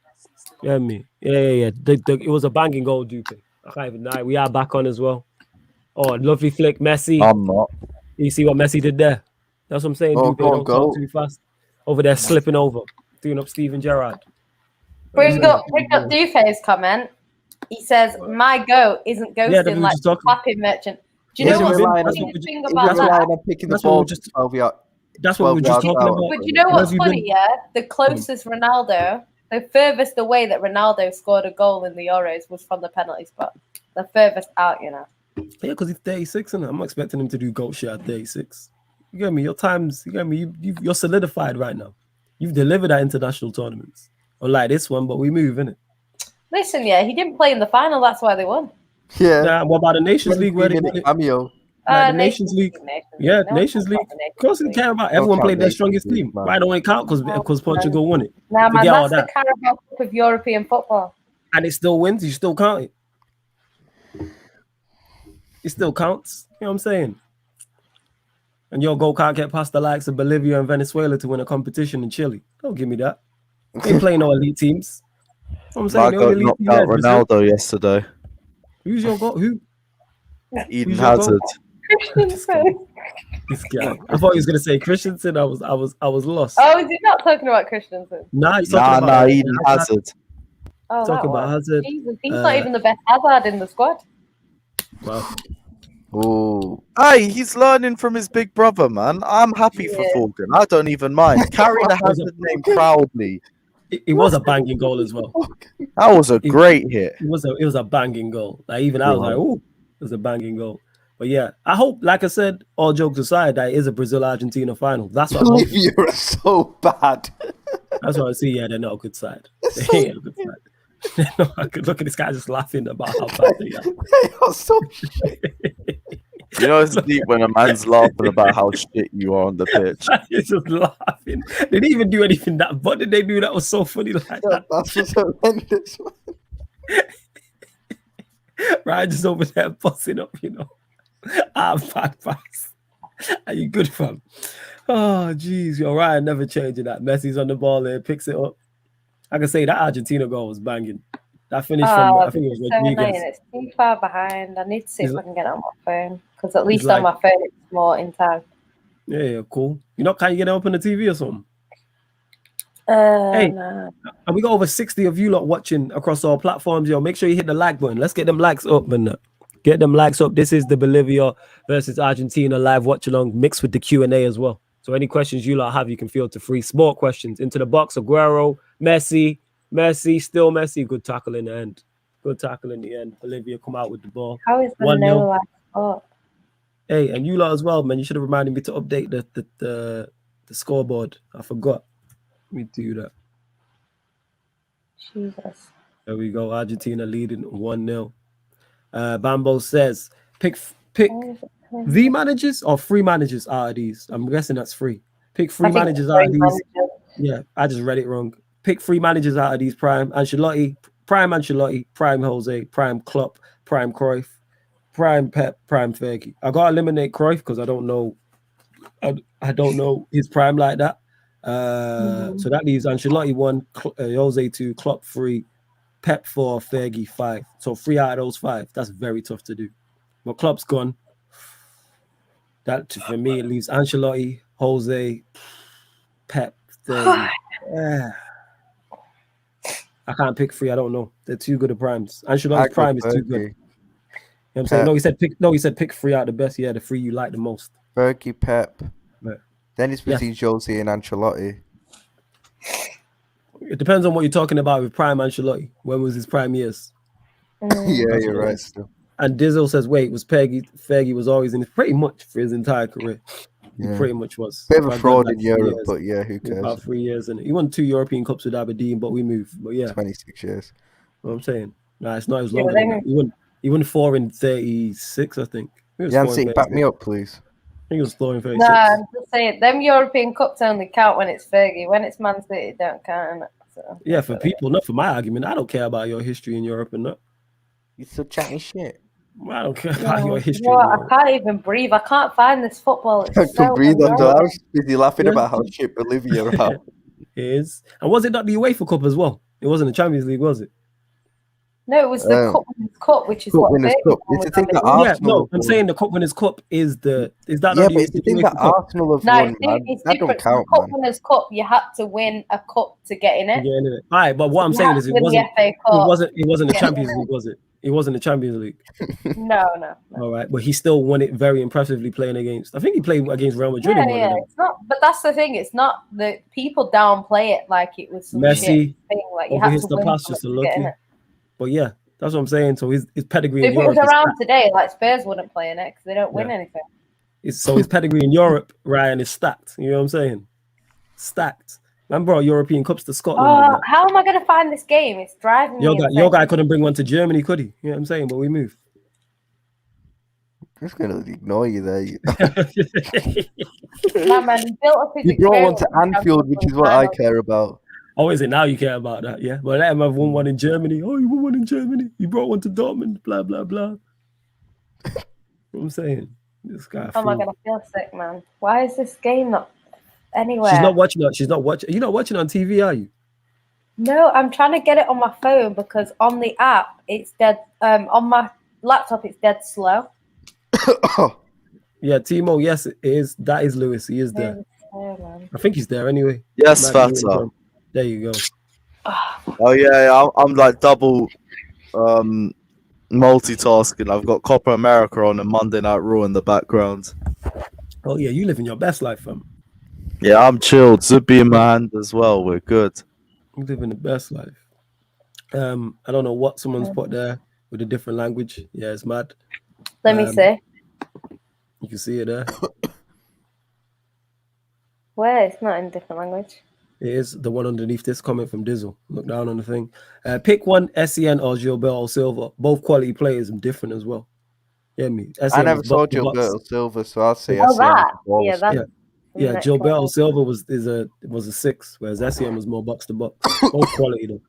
S1: You know what I mean? Yeah. It was a banging goal, Dupe. I can't even lie. We are back on as well. Oh, lovely flick, Messi.
S4: I'm not.
S1: You see what Messi did there? That's what I'm saying, Dupe. Don't talk too fast. Over there, slipping over. Doing up Steven Gerrard.
S3: Bring up Dufe's comment. He says, my goat isn't ghosting like the clapping merchant. Do you know what's the thing about that?
S1: That's what we were just talking about.
S3: But you know what's funny, yeah? The closest Ronaldo, the furthest away that Ronaldo scored a goal in the Euros was from the penalty spot. The furthest out, you know.
S1: Yeah, because he's 36, and I'm not expecting him to do goal shit at 36. You get me? Your times, you get me? You're solidified right now. You've delivered at international tournaments. Unlike this one, but we move, innit?
S3: Listen, yeah, he didn't play in the final. That's why they won.
S2: Yeah.
S1: Nah, what about the Nations League? Where they play?
S2: Cameo.
S1: The Nations League. Yeah, Nations League. Of course, we care about. Everyone played their strongest team. Why don't it count? Because Portugal won it.
S3: Nah, man, that's the Carabao Cup of European football.
S1: And it still wins. You still count it. It still counts. You know what I'm saying? And your goal can't get past the likes of Bolivia and Venezuela to win a competition in Chile. Don't give me that. They ain't playing no elite teams. I'm saying
S4: I got knocked out Ronaldo yesterday.
S1: Who's your goal? Who?
S4: Eden Hazard.
S3: Christensen.
S1: This guy. I thought he was gonna say Christensen. I was lost.
S3: Oh, is he not talking about Christensen?
S1: Nah, he's talking about
S4: Eden Hazard.
S3: Oh,
S1: talking about Hazard.
S3: Jesus, he's not even the best Hazard in the squad.
S1: Wow.
S2: Oh.
S4: Hey, he's learning from his big brother, man. I'm happy for Fulton. I don't even mind. Carrying the Hazard name proudly.
S1: It was a banging goal as well.
S4: That was a great hit.
S1: It was a banging goal. Like even I was like, oh, it was a banging goal. But yeah, I hope, like I said, all jokes aside, that it is a Brazil-Argentina final. That's what I'm
S2: Bolivia are so bad.
S1: That's what I see. Yeah, they're not a good side. They ain't a good side. They're not a good. Look at this guy just laughing about how bad they are.
S2: They are so shit.
S4: You know, it's deep when a man's laughing about how shit you are on the pitch.
S1: He's just laughing. They didn't even do anything that. What did they do that was so funny like that?
S2: That's just horrendous.
S1: Right, just over there busting up, you know. Bad pass. Are you good, fam? Oh, jeez, you're right. Never changing that. Messi's on the ball there, picks it up. I can say that Argentina goal was banging. That finished from, I think it was Rodriguez.
S3: It's too far behind. I need to see if I can get it on my phone. Because at least on my phone, it's more in time.
S1: Yeah, cool. You know, can you get it up on the TV or something? Hey,
S3: no.
S1: And we got over 60 of you lot watching across all platforms. Yo, make sure you hit the like button. Let's get them likes up, man. Get them likes up. This is the Bolivia versus Argentina live watch along mixed with the Q&A as well. So any questions you lot have, you can feel to free. Sport questions into the box. Aguero, Messi, still Messi. Good tackle in the end. Good tackle in the end. Bolivia come out with the ball.
S3: How is the no live sport?
S1: Hey, and you lot as well, man. You should have reminded me to update the scoreboard. I forgot. Let me do that.
S3: Jesus.
S1: There we go. Argentina leading 1-0. Bambo says, pick the managers or free managers out of these. I'm guessing that's free. Pick free managers out of these. Yeah, I just read it wrong. Pick free managers out of these. Prime Ancelotti, Prime Jose, Prime Klopp, Prime Cruyff, Prime Pep, Prime Fergie. I gotta eliminate Cruyff because I don't know. I don't know his prime like that. So that leaves Ancelotti 1, Jose 2, Klopp 3, Pep 4, Fergie 5. So 3 out of those 5. That's very tough to do. But Klopp's gone. That for me, it leaves Ancelotti, Jose, Pep, Fergie. I can't pick 3. I don't know. They're too good at primes. Ancelotti's prime is too good. You know what I'm saying? No, he said pick 3 out the best. Yeah, the 3 you like the most.
S2: Fergie, Pep.
S1: Yeah.
S2: Then it's between Jose and Ancelotti.
S1: It depends on what you're talking about with prime Ancelotti. When was his prime years?
S2: Yeah, you're right. Still.
S1: And Dizzle says, wait, was Fergie was always in pretty much for his entire career. He pretty much was.
S2: Bit of a fraud in Europe, but yeah, who cares?
S1: About 3 years. And he won 2 European Cups with Aberdeen, but we moved. But yeah.
S2: 26 years.
S1: What I'm saying. Nah, it's not as long. He won 4 in 36, I think.
S2: Yancy, back me up, please.
S1: I think it was 4 in 36.
S3: Nah, I'm just saying, them European Cups only count when it's Fergie. When it's Man City, it don't count. So,
S1: yeah, for people, not for my argument. I don't care about your history in Europe and that.
S2: You still chatting shit.
S1: I don't care about your history.
S3: You know what? I can't even breathe. I can't find this football. It's
S2: I can breathe
S3: annoying.
S2: under. I was busy laughing about how shit Bolivia are.
S1: It is. And was it not the UEFA Cup as well? It wasn't the Champions League, was it?
S3: No, it was the Cup Winners' Cup, which is
S2: Cup
S3: what
S2: Winners' Cup. It's the thing that Arsenal.
S1: No, I'm saying the Cup Winners' Cup is that
S2: Yeah,
S1: not
S2: but it's the thing that Arsenal have won, man.
S3: It's
S2: That
S3: different.
S2: don't count,
S3: Cup
S2: man.
S3: Winners' Cup, you had to win a cup to get in it.
S1: Yeah, anyway. All right, but what I'm saying is it wasn't the Champions League, was it? It wasn't the Champions League.
S3: No.
S1: All right, but he still won it very impressively playing against. I think he played against Real Madrid.
S3: Yeah. It's not, but that's the thing. It's not the people downplay it like it was some
S1: Messi
S3: shit thing. Like you had to win
S1: pass just lucky. But yeah, that's what I'm saying. So his pedigree
S3: if
S1: in Europe.
S3: If it was around today, like Spurs wouldn't play in it because they don't win anything.
S1: So his pedigree in Europe, Ryan, is stacked. You know what I'm saying? Stacked. Man brought European Cups to Scotland.
S3: How am I going to find this game? It's driving me insane.
S1: Your guy couldn't bring one to Germany, could he? You know what I'm saying? But we moved.
S2: I'm just going to ignore you there.
S3: Man, he built up his
S2: you brought one to Anfield, which is what I care about.
S1: Oh, is it now you care about that? Yeah. But let him have won one in Germany. Oh, you won one in Germany. You brought one to Dortmund. Blah, blah, blah. You know what I'm saying? This guy.
S3: Oh my God, I feel sick, man. Why is this game not anywhere?
S1: She's not watching it. She's not watching. You're not watching on TV, are you?
S3: No, I'm trying to get it on my phone because on the app it's dead. On my laptop it's dead slow.
S1: Yeah, Timo. Yes, it is. That is Lewis. He is there. I think he's there anyway.
S4: Yes, Fata.
S1: There you go.
S4: Oh yeah, I'm like double multitasking. I've got Copa America on and Monday Night Raw in the background.
S1: Oh yeah, you living your best life, fam.
S4: Yeah, I'm chilled. Zubi in my hand as well. We're good.
S1: You living the best life. I don't know what someone's put there with a different language. Yeah, it's mad.
S3: Let me see.
S1: You can see it there.
S3: Where? It's not in different language.
S1: It is the one underneath this comment from Dizzle. Look down on the thing. Pick one, SEN or Gilberto Silva. Both quality players and different as well. Yeah, me.
S2: I never saw Gilberto Silva, so I'll say SEN.
S1: Yeah, Gilberto Silva was a 6, whereas SEN was more box to box. Both quality though.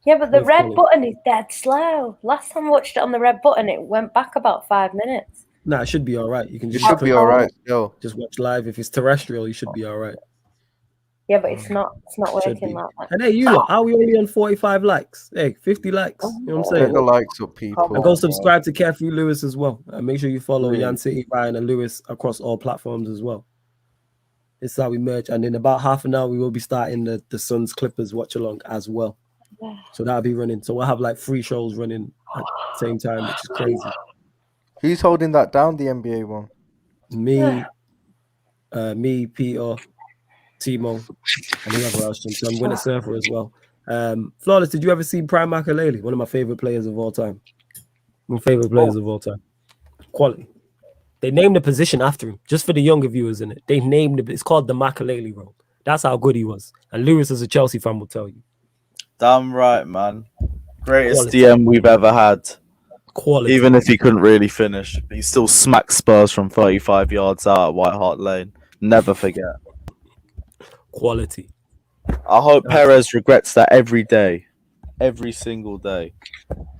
S3: Yeah, but the red button is dead slow. Last time I watched it on the red button, it went back about 5 minutes.
S1: Nah, it should be all right. You
S2: should be all right still.
S1: Just watch live. If it's terrestrial, you should be all right.
S3: Yeah, but it's not working like that.
S1: And hey, you look, how are we only on 45 likes? Hey, 50 likes. You know what I'm saying?
S2: Get the likes up, people.
S1: And go subscribe to Carefree Lewis as well. And make sure you follow Yan City, Ryan, and Lewis across all platforms as well. This is how we merge. And in about half an hour, we will be starting the Suns Clippers watch along as well. So that'll be running. So we'll have like 3 shows running at the same time, which is crazy.
S2: Who's holding that down, the NBA one?
S1: Me, Peter, Timo, and whoever else. So I'm winning surfer as well. Flawless, did you ever see Prime Makaleli? One of my favorite players of all time. My favorite players of all time. Quality. They named the position after him, just for the younger viewers in it. They named it. It's called the Makaleli role. That's how good he was. And Lewis, as a Chelsea fan, will tell you.
S4: Damn right, man. Greatest DM we've ever had.
S1: Quality.
S4: Even if he couldn't really finish, he still smacked Spurs from 35 yards out at White Hart Lane. Never forget.
S1: Quality.
S4: I hope Perez regrets that every day. Every single day.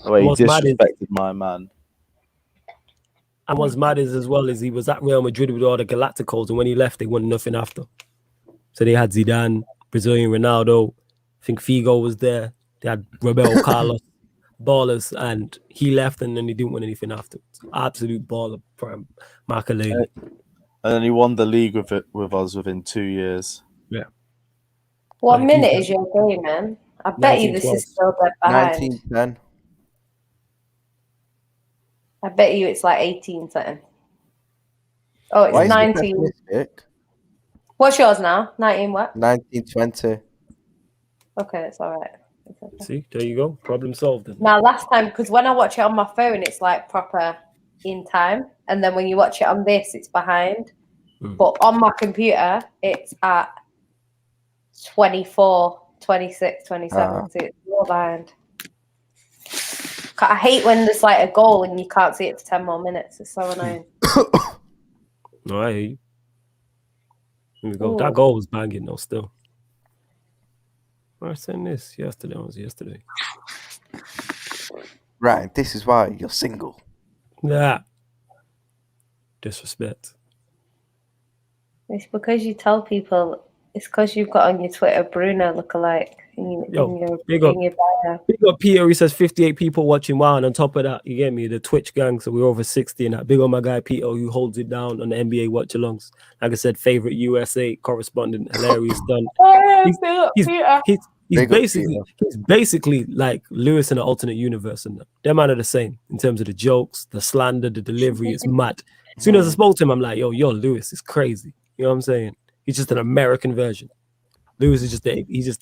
S4: The way he disrespected my man.
S1: And what's mad is as well is he was at Real Madrid with all the Galacticos, and when he left, they won nothing after. So they had Zidane, Brazilian Ronaldo, I think Figo was there. They had Roberto Carlos, ballers, and he left, and then he didn't win anything after. Absolute baller from Makaleli.
S4: And then he won the league with us within 2 years.
S1: Yeah.
S3: What minute is your game, man? I bet you this is still dead behind.
S2: 19-10.
S3: I bet you it's like 18 something. Oh, it's 19. What's yours now? 19 what?
S2: 19-20.
S3: Okay, it's all right.
S1: See, there you go. Problem solved.
S3: Now, last time, because when I watch it on my phone, it's like proper in time. And then when you watch it on this, it's behind. But on my computer, it's at 24, 26, 27. So it's more behind. I hate when there's like a goal and you can't see it for 10 more minutes. It's so annoying.
S1: No, I hear you. Here we go. That goal was banging though, still. I sent this yesterday.
S2: Right, this is why you're single.
S1: Yeah. Disrespect.
S3: It's because you tell people. It's because you've got on your Twitter Bruno lookalike in your bio.
S1: Big up Peter. He says 58 people watching. Wow, and on top of that, you get me, the Twitch gang. So we're over 60 and that. Big on my guy Peter, who holds it down on the NBA watch-alongs. Like I said, favorite USA correspondent, hilarious done. He's basically like Lewis in an alternate universe, and them man are the same in terms of the jokes, the slander, the delivery. It's mad. As soon as I spoke to him, I'm like, yo, Lewis is crazy. You know what I'm saying? He's just an American version. Lewis is just the English,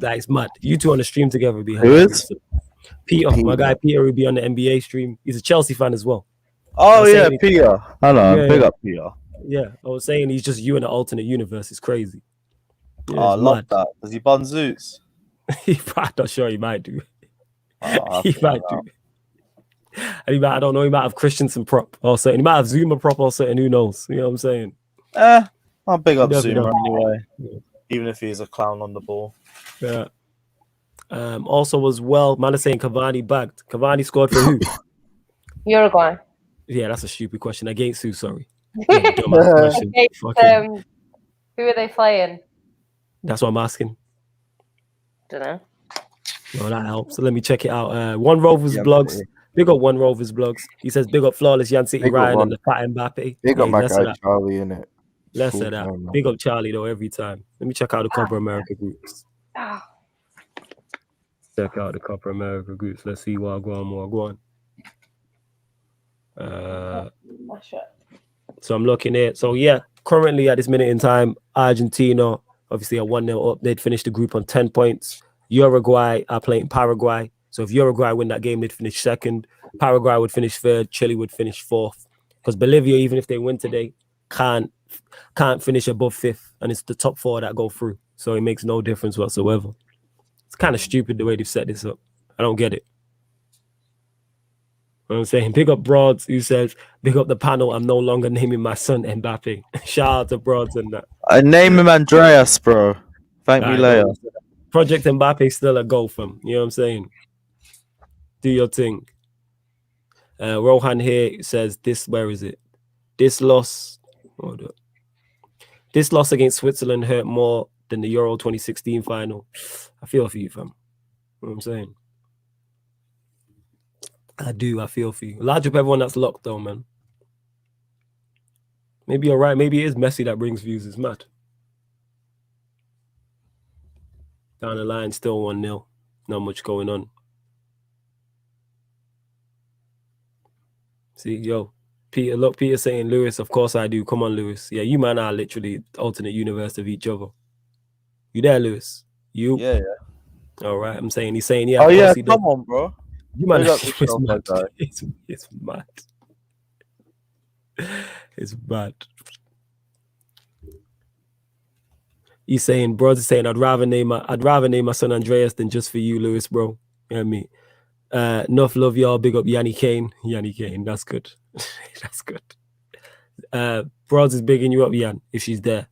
S1: like, it's mad. You two on the stream together would be hilarious. Peter, my guy Peter would be on the NBA stream. He's a Chelsea fan as well.
S4: Oh yeah, Peter. Hello, big up Peter.
S1: Yeah, I was saying he's just you in an alternate universe. It's crazy. Yeah,
S4: I love that. Does he bun Zeus?
S1: I'm not sure he might do. He might do. And I don't know, he might have Christensen prop or something. He might have Zuma prop or something. Who knows? You know what I'm saying?
S4: I'll big up Zuma anyway. Yeah. Even if he's a clown on the ball.
S1: Yeah. Also as well, man is saying Cavani bagged. Cavani scored for who?
S3: Uruguay.
S1: Yeah, that's a stupid question. Against who? Sorry. Yeah,
S3: against, who are they playing?
S1: That's what I'm asking.
S3: Don't know.
S1: Well, that helps. So let me check it out. One Rovers blogs. Big up One Rovers blogs. He says big up Flawless Yan City Ryan and the fat Mbappe.
S2: Big up my guy Charlie, innit?
S1: Less of that. Big up Charlie though every time. Let me check out the Copa America groups. Check out the Copa America groups. Let's see what go on. So I'm looking at. So yeah, currently at this minute in time, Argentina obviously a 1-0 up. They'd finish the group on 10 points. Uruguay are playing Paraguay. So if Uruguay win that game, they'd finish second. Paraguay would finish third. Chile would finish fourth. Because Bolivia, even if they win today, can't finish above fifth. And it's the top four that go through. So it makes no difference whatsoever. It's kind of stupid the way they've set this up. I don't get it. You know what I'm saying? Big up Broads, who says, big up the panel. I'm no longer naming my son Mbappe. Shout out to Broads and that.
S4: I name him Andreas, bro. Thank me later.
S1: Project Mbappe still a goal from. You know what I'm saying? Do your thing. Rohan here says where is it? This loss against Switzerland hurt more than the Euro 2016 final. I feel for you, fam. You know what I'm saying? I feel for you. Large up everyone that's locked though, man. Maybe you're right. Maybe it is Messi that brings views. It's mad. Down the line, still 1-0. Not much going on. See, yo, Peter, look, Peter saying, Lewis, of course I do. Come on, Lewis. Yeah, you man are literally alternate universe of each other. You there, Lewis? You?
S4: Yeah.
S1: All right, he's saying, yeah.
S4: Oh, yeah, come on, bro.
S1: You man, it's mad. It's mad. It's bad. He's saying, bro, I'd rather name my son Andreas than just for you, Lewis, bro. You know what I mean? Enough love, y'all. Big up Yanni Kane. That's good. That's good. Broads is bigging you up, Yan, if she's there.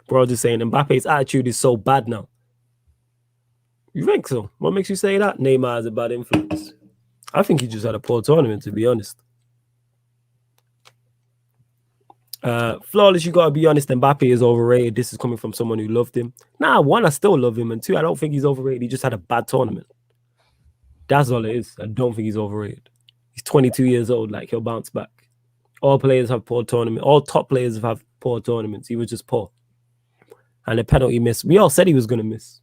S1: Broads is saying Mbappe's attitude is so bad now. You think so? What makes you say that? Neymar has a bad influence. I think he just had a poor tournament, to be honest. Flawless, you gotta be honest, Mbappe is overrated. This is coming from someone who loved him. Nah, one, I still love him, and two, I don't think he's overrated. He just had a bad tournament. That's all it is. I don't think he's overrated. He's 22 years old, like he'll bounce back. All players have poor tournaments. All top players have poor tournaments. He was just poor. And the penalty miss, we all said he was gonna miss.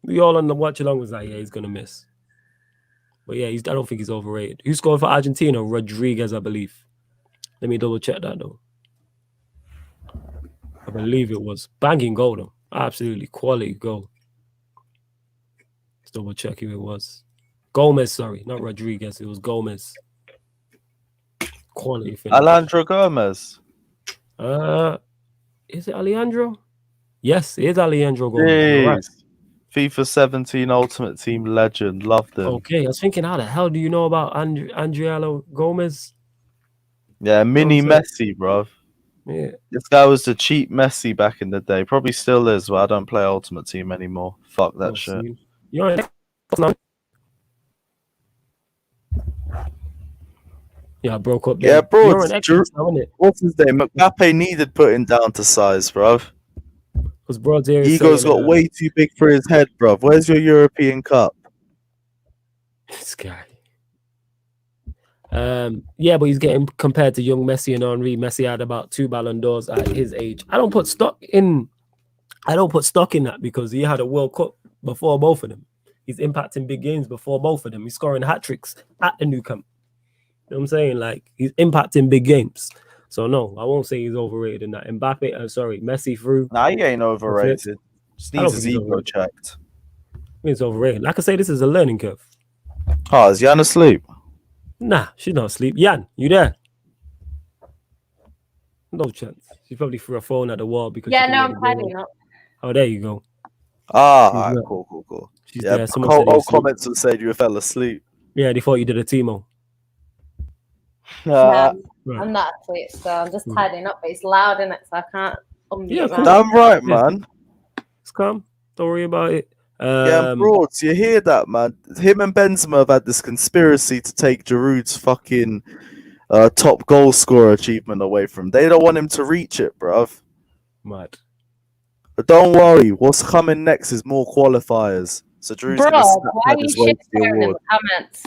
S1: We all on the watch along was like, yeah, he's gonna miss. But yeah, I don't think he's overrated. Who scored for Argentina? Rodriguez, I believe. Let me double check that though. I believe it was banging goal though. Absolutely quality goal. Let's double check who it was. Gomez, sorry, not Rodriguez. It was Gomez. Quality finish.
S4: Alejandro Gomez.
S1: Is it Alejandro? Yes, it is Alejandro Gomez. Right.
S4: FIFA 17 Ultimate Team legend. Loved him.
S1: Okay, I was thinking, how the hell do you know about Andriano Gomez?
S4: Yeah, mini Messi, bro.
S1: Yeah.
S4: This guy was the cheap Messi back in the day. Probably still is, but I don't play Ultimate Team anymore. Fuck that shit.
S1: You're Yeah, I broke up.
S4: Yeah,
S1: Then.
S4: bro.
S1: You're an extra, isn't it?
S4: What's his name? Mbappe needed putting down to size, bruv.
S1: Because Broad's here is
S4: Ego's
S1: saying,
S4: got way too big for his head, bruv. Where's your European Cup?
S1: This guy. Yeah, but he's getting compared to young Messi and Henri. Messi had about 2 Ballon d'Ors at his age. I don't put stock in that because he had a World Cup before both of them. He's impacting big games before both of them. He's scoring hat-tricks at the new camp. You know what I'm saying? Like, he's impacting big games. So no, I won't say he's overrated in that. Mbappe, Messi through.
S4: Nah, he ain't overrated. Just needs his ego checked.
S1: It's overrated. Like I say, this is a learning curve.
S4: Oh, is Jan asleep?
S1: Nah, she's not asleep. Jan, you there? No chance. She probably threw her phone at the wall because
S3: I'm tidying up.
S1: Oh, there you go.
S4: Ah, right, cool.
S1: She's
S4: yeah,
S1: there.
S4: all comments will say you fell asleep.
S1: Yeah, they thought you did a Timo.
S3: Right. I'm not asleep, so I'm just tidying up, but it's loud in it, so I can't unmute.
S1: Cool.
S4: Damn right, man.
S1: It's calm. Don't worry about it.
S4: Yeah, Broads, you hear that, man? Him and Benzema have had this conspiracy to take Giroud's fucking top goal scorer achievement away from him. They don't want him to reach it, bruv.
S1: Mad.
S4: But don't worry, what's coming next is more qualifiers. So Giroud's
S3: Bro,
S4: gonna
S3: why are you shit staring in the comments?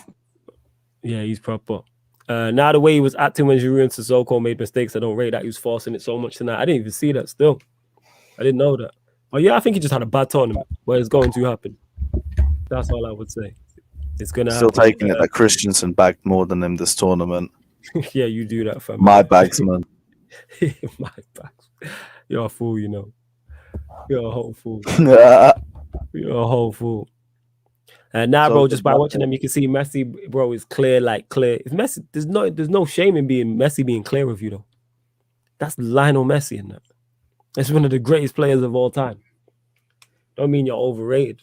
S1: Yeah, he's proper. Now the way he was acting when Giroud and Sissoko made mistakes, I don't rate that. He was forcing it so much tonight. I didn't even see that still. I didn't know that. Oh yeah, I think he just had a bad tournament where it's going to happen. That's all I would say. It's gonna
S4: still
S1: happen.
S4: Taking it that Christensen bagged more than him this tournament.
S1: Yeah, you do that, fam.
S4: My bags, man.
S1: My bags. You're a fool, you know. You're a whole fool. You're a whole fool. And now, bro, just by watching them, you can see Messi, bro, is clear. If Messi, there's no shame in Messi being clear of you, though. That's Lionel Messi in that. That's one of the greatest players of all time. Don't mean you're overrated.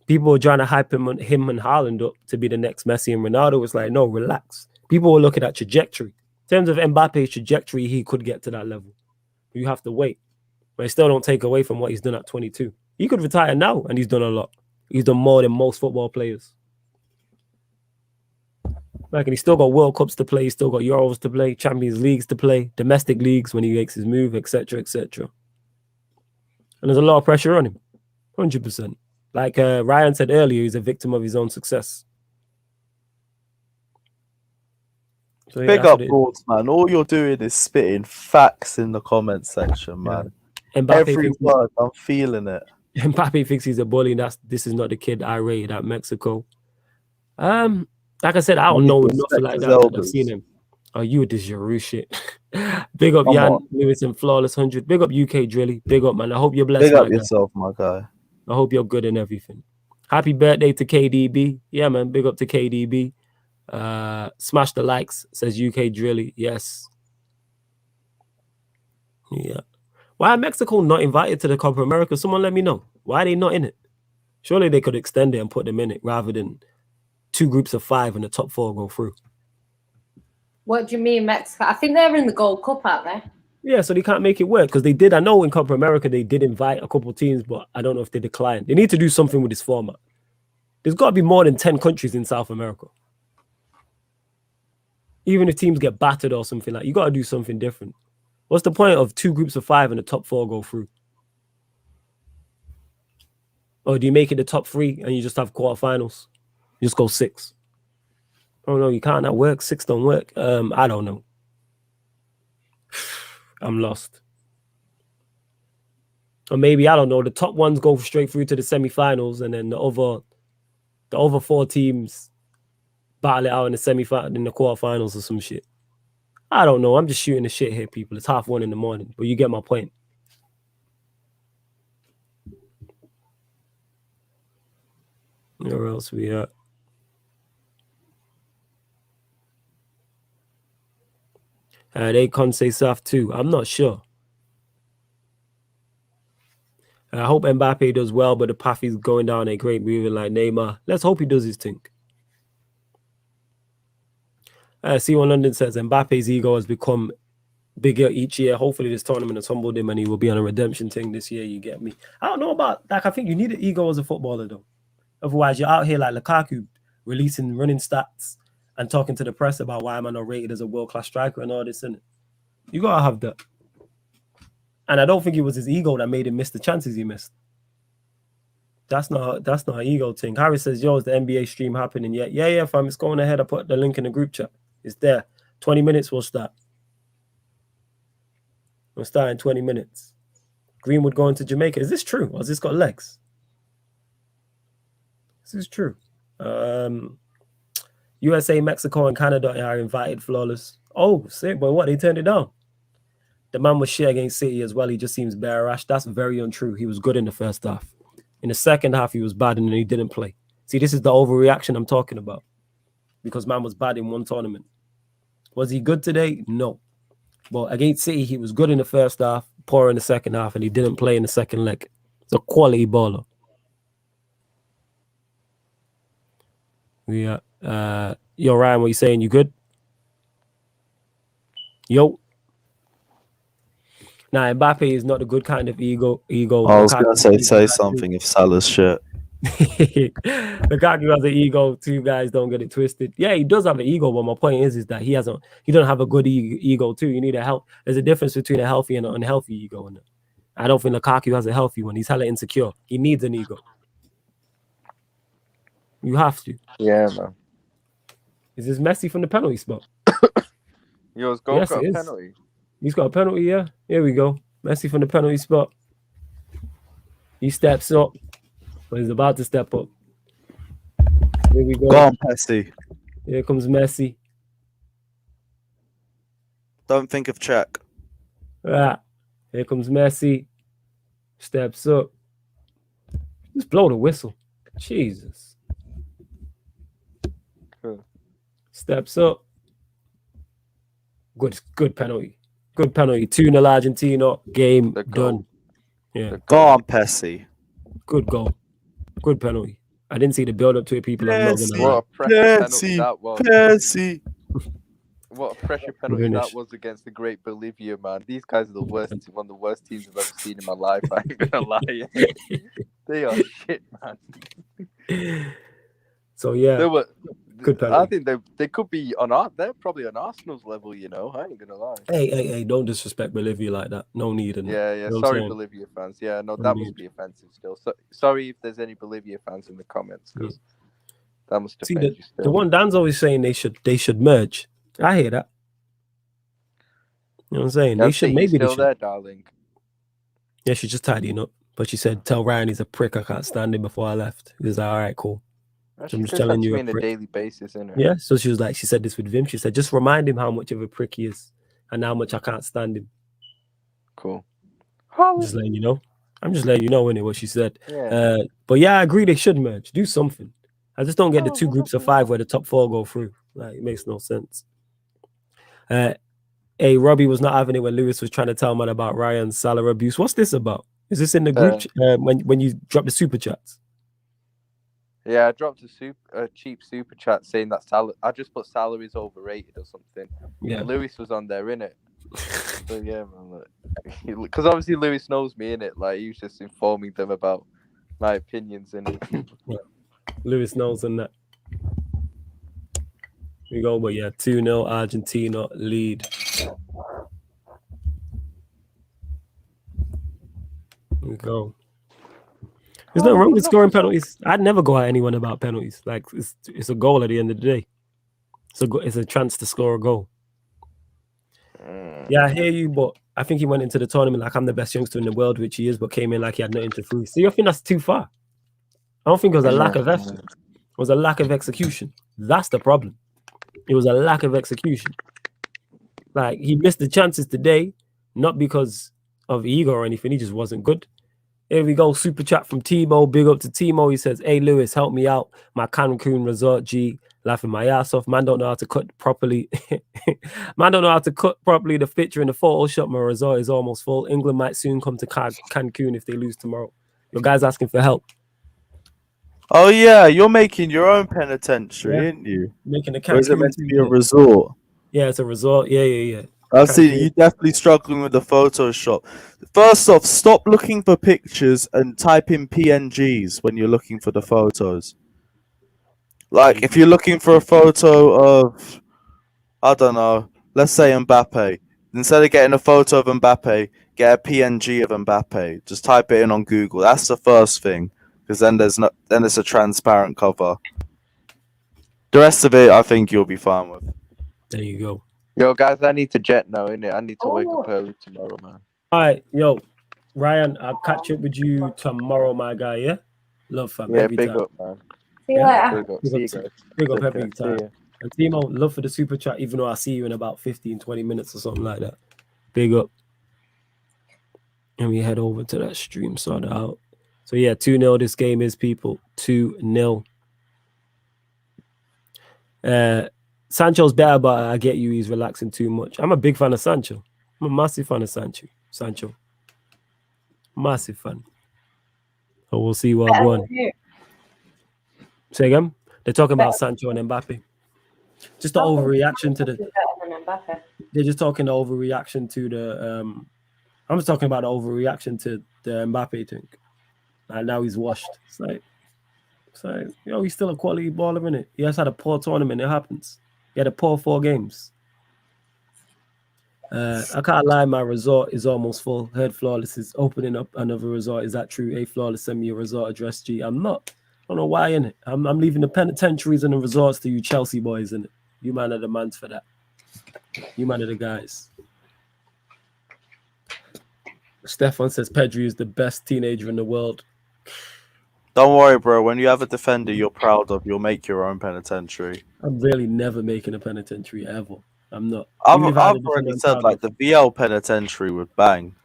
S1: People were trying to hype him and Haaland up to be the next Messi and Ronaldo. It's like, no, relax. People were looking at trajectory. In terms of Mbappe's trajectory, he could get to that level. You have to wait. But it still don't take away from what he's done at 22. He could retire now, and he's done a lot. He's done more than most football players. Like, and he's still got World Cups to play. He's still got Euros to play, Champions Leagues to play, domestic leagues when he makes his move, etc., etc. And there's a lot of pressure on him, 100%. Like Ryan said earlier, he's a victim of his own success. So, yeah,
S4: big up, Broads, man. All you're doing is spitting facts in the comment section, man.
S1: Yeah.
S4: Every word, I'm feeling it.
S1: Mbappe thinks he's a bully. This is not the kid I rated at Mexico. Like I said, I don't know nothing like that. I've seen him. Oh, you with this Giroud shit. Big up Jan Lewis and Flawless 100. Big up UK Drilly. Big up, man. I hope you're blessed.
S4: Big up yourself, my guy.
S1: I hope you're good and everything. Happy birthday to KDB. Yeah, man. Big up to KDB. Smash the likes, says UK Drilly. Yes. Yeah. Why are Mexico not invited to the Copa America? Someone let me know. Why are they not in it? Surely they could extend it and put them in it rather than 2 groups of 5 and the top 4 go through.
S3: What do you mean, Mexico? I think they're in the Gold Cup, aren't they?
S1: Yeah, so they can't make it work because they did. I know in Copa America they did invite a couple of teams, but I don't know if they declined. They need to do something with this format. There's got to be more than 10 countries in South America. Even if teams get battered or something, like, you got to do something different. What's the point of 2 groups of 5 and the top 4 go through? Or do you make it the top 3 and you just have quarterfinals? You just go 6. Oh no, you can't. That works. 6 don't work. I don't know. I'm lost. Or maybe, I don't know, the top ones go straight through to the semifinals, and then the other 4 teams battle it out in the quarterfinals or some shit. I don't know. I'm just shooting the shit here, people. It's 1:30 in the morning, but you get my point. Where else we at? They can't say South too. I'm not sure. I hope Mbappe does well, but the path he's going down ain't great moving like Neymar. Let's hope he does his thing. C1 London says Mbappe's ego has become bigger each year. Hopefully this tournament has humbled him and he will be on a redemption thing this year. You get me? I don't know about, like, I think you need an ego as a footballer though. Otherwise you're out here like Lukaku releasing running stats and talking to the press about why am I not rated as a world-class striker and all this, and you gotta have that. And I don't think it was his ego that made him miss the chances he missed. That's not an ego thing. Harry says, yo, is the NBA stream happening yet? Yeah, fam, it's going ahead. I put the link in the group chat. It's there. 20 minutes we'll start. We'll start in 20 minutes. Greenwood going to Jamaica. Is this true? Or has this got legs? This is true. USA, Mexico, and Canada are invited, flawless. Oh, sick, but what? They turned it down. The man was shit against City as well. He just seems bare rash. That's very untrue. He was good in the first half. In the second half, he was bad and he didn't play. See, this is the overreaction I'm talking about. Because man was bad in one tournament. Was he good today? No. But against City, he was good in the first half, poor in the second half, and he didn't play in the second leg. It's a quality baller. Yeah. Yo, Ryan, what you saying? You good? Yo. Nah, Mbappe is not the good kind of ego.
S4: I was going to say something if Salah's shit.
S1: Lukaku has an ego. Two guys, don't get it twisted. Yeah, he does have an ego, but my point is that he doesn't have a good ego too. You need a help. There's a difference between a healthy and an unhealthy ego. I don't think Lukaku has a healthy one. He's hella insecure. He needs an ego. You have to.
S2: Yeah, man.
S1: Is this Messi from the penalty spot?
S2: Yours got a penalty.
S1: He's got a penalty, yeah. Here we go. Messi from the penalty spot. He steps up. But he's about to step up. Here we go.
S4: Go on, Messi.
S1: Here comes Messi.
S4: Don't think of check.
S1: Ah, here comes Messi. Steps up. Just blow the whistle. Jesus.
S2: Cool.
S1: Steps up. Good penalty. Good penalty. 2-0 Argentina. Game done. Yeah.
S4: Go on, Messi.
S1: Good goal. Good penalty. I didn't see the build up to it. People are not gonna.
S2: What a pressure penalty that was.
S4: Messi.
S2: What a pressure penalty that was against the great Bolivia, man. These guys are the worst. One of the worst teams I've ever seen in my life. I ain't gonna lie. They are shit, man.
S1: So yeah, good penalty.
S2: I think they could be on they're probably on Arsenal's level, you know. I ain't gonna lie.
S1: Hey, don't disrespect Bolivia like that. No need.
S2: Yeah.
S1: You know
S2: sorry, Bolivia fans. Yeah, no, that must be offensive still. So, sorry if there's any Bolivia fans in the comments, because that must offend you still.
S1: The one Dan's always saying they should merge. I hear that. You know what I'm saying? They should. Maybe
S2: still
S1: they should.
S2: There, darling.
S1: Yeah, she's just tidying up. But she said, "Tell Ryan he's a prick. I can't stand him." Before I left, he was like, "All right, cool."
S2: I'm just telling you on a daily basis, isn't it?
S1: Yeah. So she said this with Vim. She said, just remind him how much of a prick he is and how much I can't stand him.
S2: Cool.
S1: I'm just letting you know. I'm just letting you know what she said.
S2: Yeah.
S1: But yeah, I agree they should merge. Do something. I just don't get the 2 groups of 5 where the top 4 go through. Like, it makes no sense. Hey, Robbie was not having it when Lewis was trying to tell man about Ryan's Salah abuse. What's this about? Is this in the group when you drop the super chats?
S2: Yeah, I dropped a cheap super chat saying that I just put Salah is overrated or something.
S1: Yeah,
S2: Lewis was on there, innit? So yeah, man. Because obviously Lewis knows me, innit? Like, he was just informing them about my opinions, innit?
S1: Yeah. Lewis knows on that. We go, but yeah, 2-0 Argentina lead. We go. There's nothing wrong with scoring penalties. I'd never go at anyone about penalties. Like, it's a goal at the end of the day. It's a chance to score a goal. Yeah, I hear you, but I think he went into the tournament like I'm the best youngster in the world, which he is, but came in like he had nothing to prove. See, I think that's too far. I don't think it was a lack of effort. It was a lack of execution. That's the problem. It was a lack of execution. Like, he missed the chances today, not because of ego or anything. He just wasn't good. Here we go. Super chat from Timo. Big up to Timo. He says, hey, Lewis, help me out. My Cancun resort G. Laughing my ass off. Man don't know how to cut properly. Man don't know how to cut properly. The picture in the Photoshop. My resort is almost full. England might soon come to Cancun if they lose tomorrow. Your guy's asking for help.
S4: Oh, yeah. You're making your own penitentiary, aren't you?
S1: Making a Cancun.
S4: Or is it meant to be a resort?
S1: Yeah, it's a resort. Yeah.
S4: I see you definitely struggling with the Photoshop. First off, stop looking for pictures and type in PNGs when you're looking for the photos. Like, if you're looking for a photo of, I don't know, let's say Mbappe, instead of getting a photo of Mbappe, get a PNG of Mbappe. Just type it in on Google. That's the first thing, because then it's a transparent cover. The rest of it, I think you'll be fine with.
S1: There you go.
S2: Yo, guys, I need to jet now, innit? I need to wake up early tomorrow, man.
S1: All right, yo, Ryan, I'll catch up with you tomorrow, my guy. Yeah, love fam.
S2: Yeah,
S1: every
S2: big
S1: time.
S2: up, man.
S3: See you later.
S2: Big up. See you guys.
S1: Big up
S2: Take
S1: every
S2: care.
S1: time.
S2: See ya.
S1: And Timo, love for the super chat, even though I see you in about 15, 20 minutes or something like that. Big up. And we head over to that stream, sort it out. So yeah, 2-0 this game is, people. 2-0. Sancho's better, but I get you, he's relaxing too much. I'm a big fan of Sancho. I'm a massive fan of Sancho. Massive fan. So we'll see what one. Say again? They're talking about Sancho and Mbappe. Just the overreaction to the. They're just talking the overreaction to the. I'm just talking about the overreaction to the Mbappe thing. And now he's washed. It's like, he's still a quality baller, innit? He has had a poor tournament. It happens. He had a poor 4 games. I can't lie, my resort is almost full. Heard Flawless is opening up another resort. Is that true? Hey, Flawless, send me a resort address, G. I'm not. I don't know why, innit? I'm leaving the penitentiaries and the resorts to you Chelsea boys, innit? You man are the mans for that. You man are the guys. Stefan says Pedri is the best teenager in the world.
S4: Don't worry, bro. When you have a defender you're proud of, you'll make your own penitentiary.
S1: I'm really never making a penitentiary ever. I'm not.
S4: I've already said like the VL penitentiary would bang.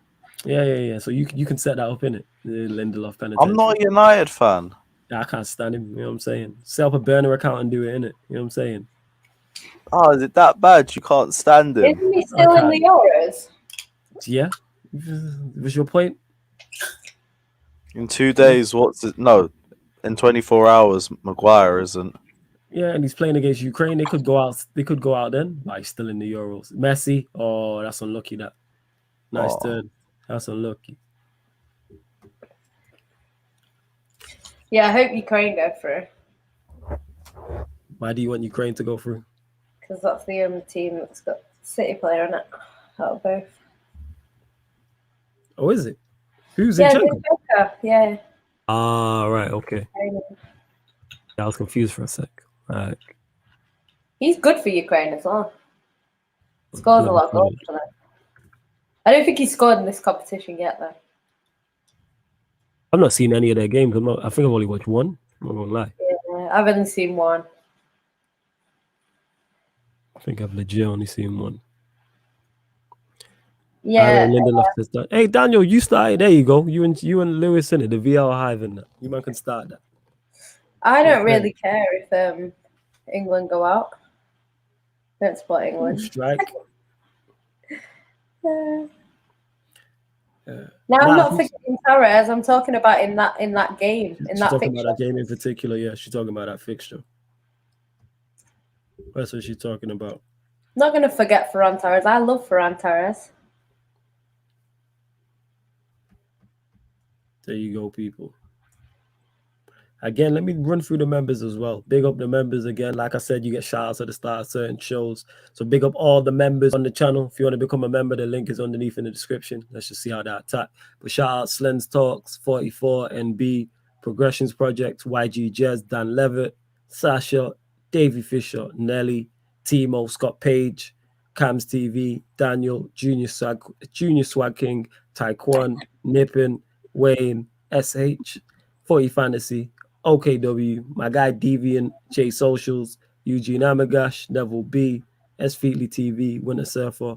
S1: Yeah. So you can set that up, innit? The Lindelof penitentiary.
S4: I'm not a United fan.
S1: I can't stand him. You know what I'm saying? Set up a burner account and do it, innit? You know what I'm saying?
S4: Oh, is it that bad? You can't stand him?
S3: Isn't he still in the Euros?
S1: Yeah. Was your point?
S4: In 2 days, in 24 hours, Maguire isn't.
S1: Yeah, and he's playing against Ukraine. They could go out. They could go out then, but he's still in the Euros. Messi, oh, that's unlucky. That nice turn. That's unlucky.
S3: Yeah, I hope Ukraine go through.
S1: Why do you want Ukraine to go through?
S3: Because that's the only team that's got City player on it. Out of both.
S1: Oh, is it? Who's in general?
S3: Yeah.
S1: Ah, right. Okay. I was confused for a sec. Right.
S3: He's good for Ukraine as well. Scores a lot of goals for them. I don't think he's scored in this competition yet, though.
S1: I've not seen any of their games. I think I've only watched one. I'm not gonna lie.
S3: Yeah, I've only seen one.
S1: I think I've legit only seen one.
S3: Yeah.
S1: Hey Daniel, you started. There you go. You and Lewis in it. The VL Hive in that. You man can start that.
S3: I don't really care if England go out. Don't support England.
S1: Strike.
S3: No, I'm not forgetting Torres. I'm talking about in that game.
S1: She's talking about that game in particular. Yeah, she's talking about that fixture. That's what she's talking about.
S3: I'm not going to forget Ferran Torres. I love Ferran Torres.
S1: There you go, people. Again, let me run through the members as well. Big up the members again. Like I said, you get shout outs at the start of certain shows. So big up all the members on the channel. If you want to become a member, the link is underneath in the description. Let's just see how that attack. But shout out Slens Talks, 44, NB, Progressions Project, YG Jez, Dan Levitt, Sasha, Davey Fisher, Nelly, Timo, Scott Page, Cams TV, Daniel, Junior Swag King, Taekwon, Nippin, Wayne, SH, 40 Fantasy, OKW, my guy Deviant, J Socials, Eugene Amagash, Neville B, S Feetly TV, Winter Surfer,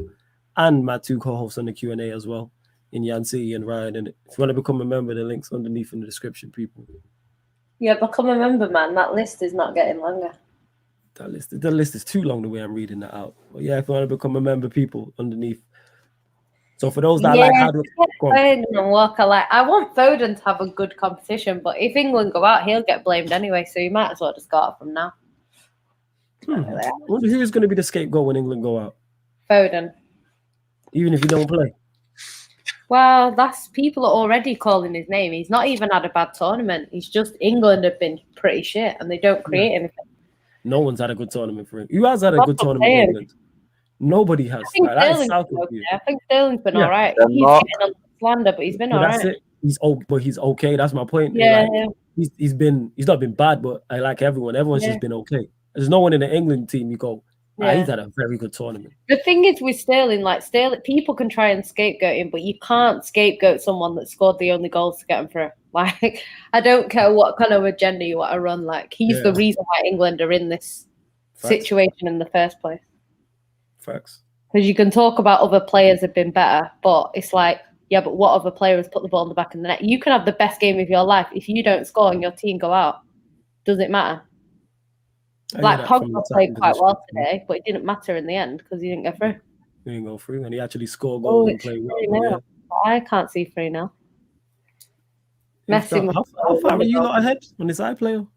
S1: and my 2 co-hosts on the Q&A as well, in Yan City and Ryan. And if you want to become a member, the link's underneath in the description, people.
S3: Yeah, become a member, man. That list is not getting longer.
S1: The list is too long the way I'm reading that out. But yeah, if you want to become a member, people, underneath. So for those that like how to
S3: Foden and Walker, I want Foden to have a good competition, but if England go out, he'll get blamed anyway, so you might as well just go out from now.
S1: I wonder who is going to be the scapegoat when England go out?
S3: Foden.
S1: Even if you don't play?
S3: Well, people are already calling his name. He's not even had a bad tournament. He's just England have been pretty shit and they don't create anything.
S1: No one's had a good tournament for England. Who has had a good tournament for England? Nobody has.
S3: I think Sterling's been all right. He's getting a slander, but he's been all right.
S1: It. He's okay. That's my point.
S3: Yeah,
S1: he's not been bad, but I like everyone. Everyone's just been okay. There's no one in the England team you go, he's had a very good tournament.
S3: The thing is with Sterling, people can try and scapegoat him, but you can't scapegoat someone that scored the only goals to get him through. Like, I don't care what kind of agenda you want to run. Like, he's the reason why England are in this situation in the first place.
S1: Facts.
S3: Because you can talk about other players have been better, but it's like, yeah, but what other player has put the ball in the back of the net? You can have the best game of your life. If you don't score and your team go out, does it matter? Like, Pogba played quite well today, but it didn't matter in the end because he didn't go through.
S1: He didn't go through, and he actually scored goals and played well.
S3: I can't see 3-0. Messi.
S1: How far are you lot ahead on this iPlayer?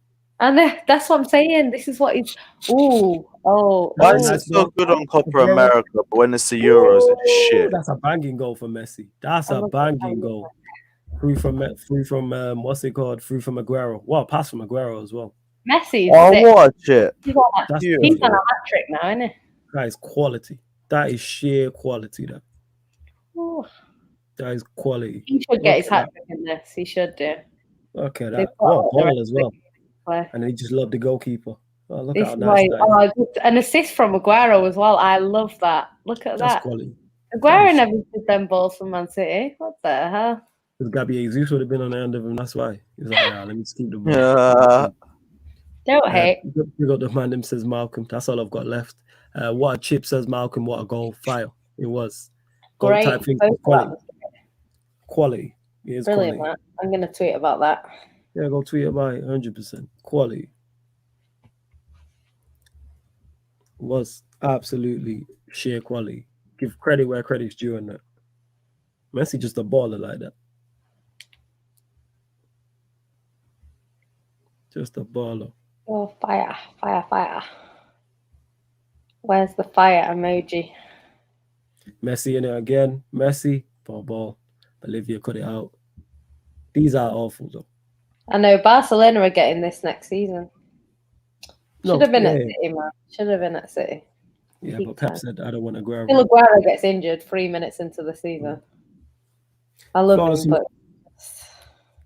S3: And that's what I'm saying. This is what is.
S4: Why is it so good on Copa America, but when it's the Euros, it's shit?
S1: That's a banging goal for Messi. That's a banging goal. Free from what's it called? Free from Aguero. Well, pass from Aguero as well.
S3: Messi.
S4: Watch it.
S3: He's on a hat trick now, isn't he?
S1: That is quality. That is sheer quality. That is quality.
S3: He should get his hat trick in this. He should do.
S1: Look at that. What ball as well. And he just loved the goalkeeper. Oh, look how nice that is.
S3: An assist from Aguero as well. I love that. Look at that.
S1: Quality.
S3: Aguero never did them balls from Man City. What the hell?
S1: Because Gabby Jesus would have been on the end of him. That's why. He was like, let me just keep the ball.
S3: Don't hate.
S1: We got the man, says Malcolm. That's all I've got left. What a chip, says Malcolm. What a goal. Fire. It was.
S3: Great.
S1: Type thing. Quality. It is
S3: brilliant,
S1: quality.
S3: Matt. I'm going to tweet about that.
S1: Yeah, go tweet about it. 100%. Quality. Was absolutely sheer quality. Give credit where credit's due on that. Messi just a baller like that. Just a baller.
S3: Oh, fire. Where's the fire emoji?
S1: Messi in it again. Messi, ball. Bolivia cut it out. These are awful though.
S3: I know Barcelona are getting this next season. Should have been at City, man. Should have been at City.
S1: Yeah, but Pep said I don't want Aguero.
S3: Aguero gets injured 3 minutes into the season. I love him, but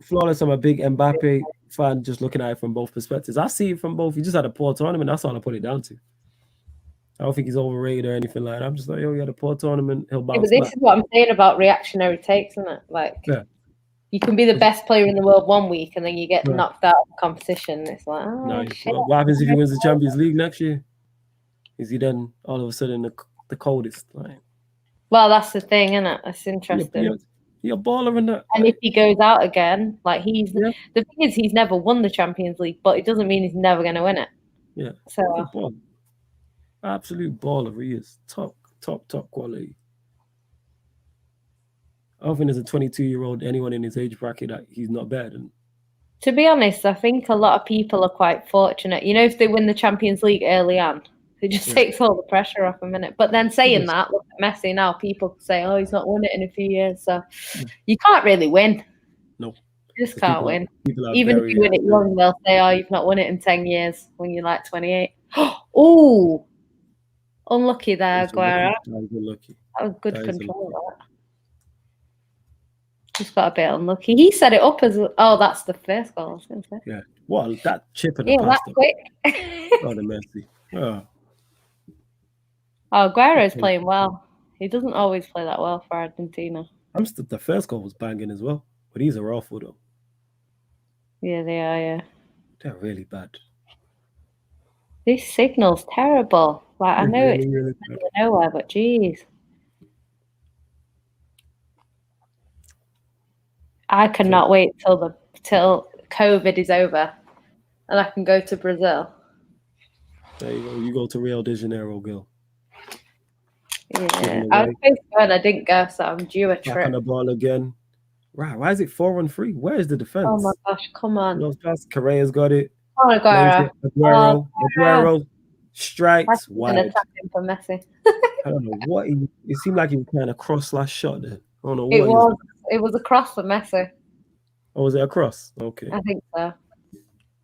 S1: flawless. I'm a big Mbappe fan. Just looking at it from both perspectives, I see it from both. He just had a poor tournament. That's all I put it down to. I don't think he's overrated or anything like that. I'm just like, he had a poor tournament. He'll bounce
S3: but this is what I'm saying about reactionary takes, isn't it? Like, you can be the best player in the world 1 week and then you get knocked out of the competition. It's like, shit.
S1: What happens if he wins the Champions League next year? Is he then all of a sudden the coldest? Like,
S3: well, that's the thing, isn't it? That's interesting.
S1: You're a baller in that.
S3: And if he goes out again, like the thing is, he's never won the Champions League, but it doesn't mean he's never going to win it.
S1: Yeah.
S3: So
S1: absolute baller. He is top quality. I don't think there's a 22-year-old anyone in his age bracket that he's not better than.
S3: To be honest, I think a lot of people are quite fortunate. You know, if they win the Champions League early on, it just takes all the pressure off a minute. But then saying that, look at Messi now, people say, he's not won it in a few years. So you can't really win.
S1: No.
S3: You just can't win. Even if you win it young, they'll say, you've not won it in 10 years when you're like 28. Oh, unlucky there, Aguero. That was good control. Just got a bit unlucky. He set it up as that's the first goal. I was going to say.
S1: Yeah. Well, that chip in the past.
S3: That's quick.
S1: The Messi.
S3: Aguero's playing well. He doesn't always play that well for Argentina.
S1: The first goal was banging as well, but these are awful though.
S3: Yeah, they are. Yeah,
S1: they're really bad.
S3: This signal's terrible. Like I know it's really nowhere, but geez. I cannot wait till COVID is over and I can go to Brazil.
S1: There you go. You go to Rio de Janeiro, girl.
S3: Yeah, I was supposed to go and I didn't go, so I'm due a trip.
S1: Back on the ball again. Right, why is it 4-on-3? Where is the defense?
S3: Oh my gosh, come on.
S1: Correa's got it.
S3: Oh,
S1: Aguero strikes wide.
S3: Attacking for Messi.
S1: I don't know what it seemed like he was kind of cross/shot there. I don't know
S3: what it was a cross for Messi.
S1: Oh, was it a cross? Okay.
S3: I think so.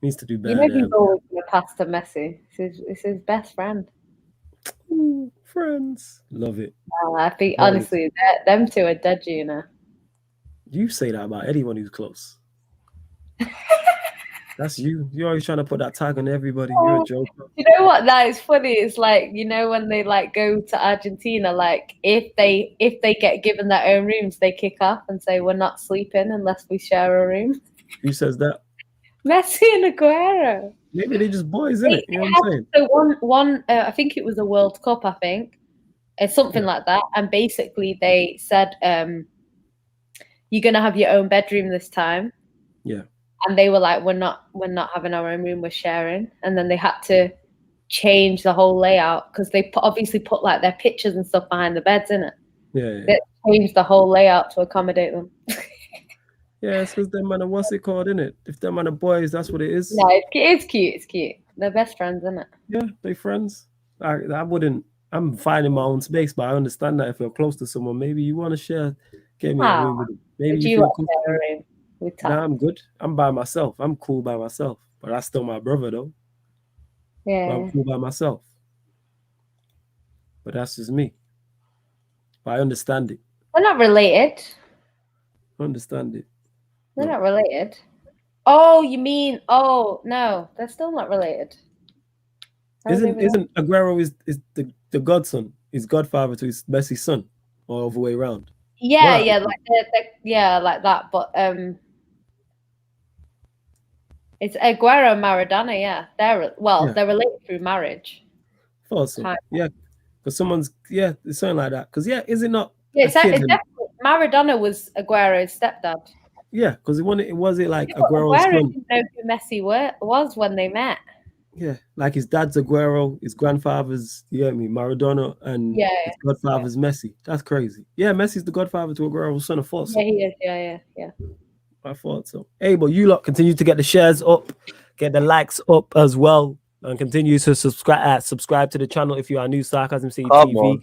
S1: Needs to do
S3: You
S1: better.
S3: know he's always going to pass to Messi. It's his best friend.
S1: Ooh, friends. Love it.
S3: I think, honestly, them two are dodgy, you know.
S1: You say that about anyone who's close. That's you. You're always trying to put that tag on everybody. You're a joker.
S3: You know what? That is funny. It's like, you know, when they like go to Argentina, like if they get given their own rooms, they kick off and say we're not sleeping unless we share a room.
S1: Who says that?
S3: Messi and Aguero.
S1: Maybe they just boys, innit? You know what I'm saying?
S3: So one, I think it was a World Cup. I think it's something like that. And basically, they said, "You're gonna have your own bedroom this time."
S1: Yeah.
S3: And they were like, we're not having our own room, we're sharing. And then they had to change the whole layout because they obviously put like their pictures and stuff behind the beds, innit?
S1: Yeah.
S3: They changed the whole layout to accommodate them.
S1: Yeah, it's because them man are, what's it called, innit? If them man are boys, that's what it is.
S3: No, it's cute. It's cute. They're best friends, isn't it?
S1: Yeah, they friends. I wouldn't. I'm finding my own space, but I understand that if you're close to someone, maybe you want to share. Get me a room with them. Maybe you feel comfortable. Nah, I'm good. I'm by myself. I'm cool by myself. But that's still my brother, though.
S3: Yeah.
S1: But I'm cool by myself. But that's just me. But I understand it.
S3: They're not related.
S1: I understand it.
S3: They're not related. Oh, you mean? Oh no, they're still not related.
S1: Isn't Aguero is the godson? Is godfather to his Messi's son, or other way around?
S3: Yeah, yeah, like that. But it's Aguero and Maradona. Yeah, they're related through marriage.
S1: Thought so. Yeah, because it's something like that. Because is it not?
S3: Yeah, it's definitely Maradona was Aguero's stepdad.
S1: Yeah, because was it like Aguero's son?
S3: Didn't know who Messi was when they met.
S1: Yeah, like his dad's Aguero, his grandfather's, Maradona, and his godfather's Messi. That's crazy. Yeah, Messi's the godfather to Aguero's son. I thought so.
S3: Yeah, he is. Yeah.
S1: I thought so. Hey, but you lot continue to get the shares up, get the likes up as well, and continue to subscribe to the channel if you are new. Sarcasm City TV.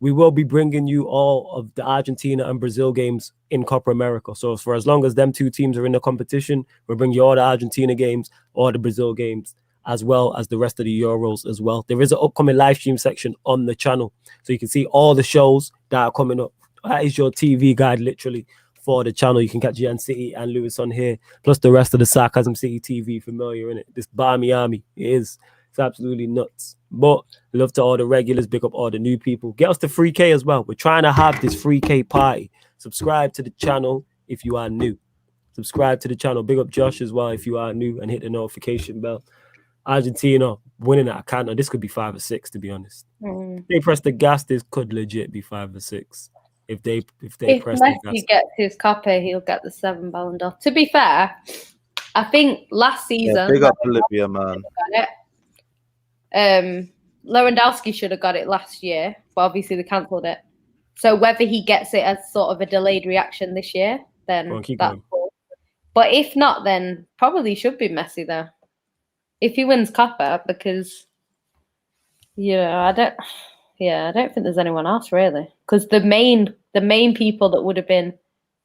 S1: We will be bringing you all of the Argentina and Brazil games in Copa America. So for as long as them two teams are in the competition, we'll bring you all the Argentina games, all the Brazil games, as well as the rest of the Euros as well. There is an upcoming live stream section on the channel, so you can see all the shows that are coming up. That is your TV guide, literally, for the channel. You can catch Jan City and Lewis on here, plus the rest of the Sarcasm City TV familiar in it. This Barmy Army, it's absolutely nuts. But love to all the regulars, big up all the new people. Get us to 3K as well. We're trying to have this 3K party. Subscribe to the channel if you are new. Subscribe to the channel. Big up Josh as well if you are new, and hit the notification bell. Argentina winning at a canter. This could be 5 or 6, to be honest. If they press the gas, this could legit be 5 or 6. If press the gas.
S3: If Messi gets his copy, he'll get the 7 Ballon d'Or. To be fair, I think last season,
S4: big up BOLIVIA, man.
S3: Lewandowski should have got it last year, but obviously they cancelled it. So whether he gets it as sort of a delayed reaction this year, then that's cool. But if not, then probably should be Messi there. If he wins Copa, because I don't think there's anyone else really. Because the main people that would have been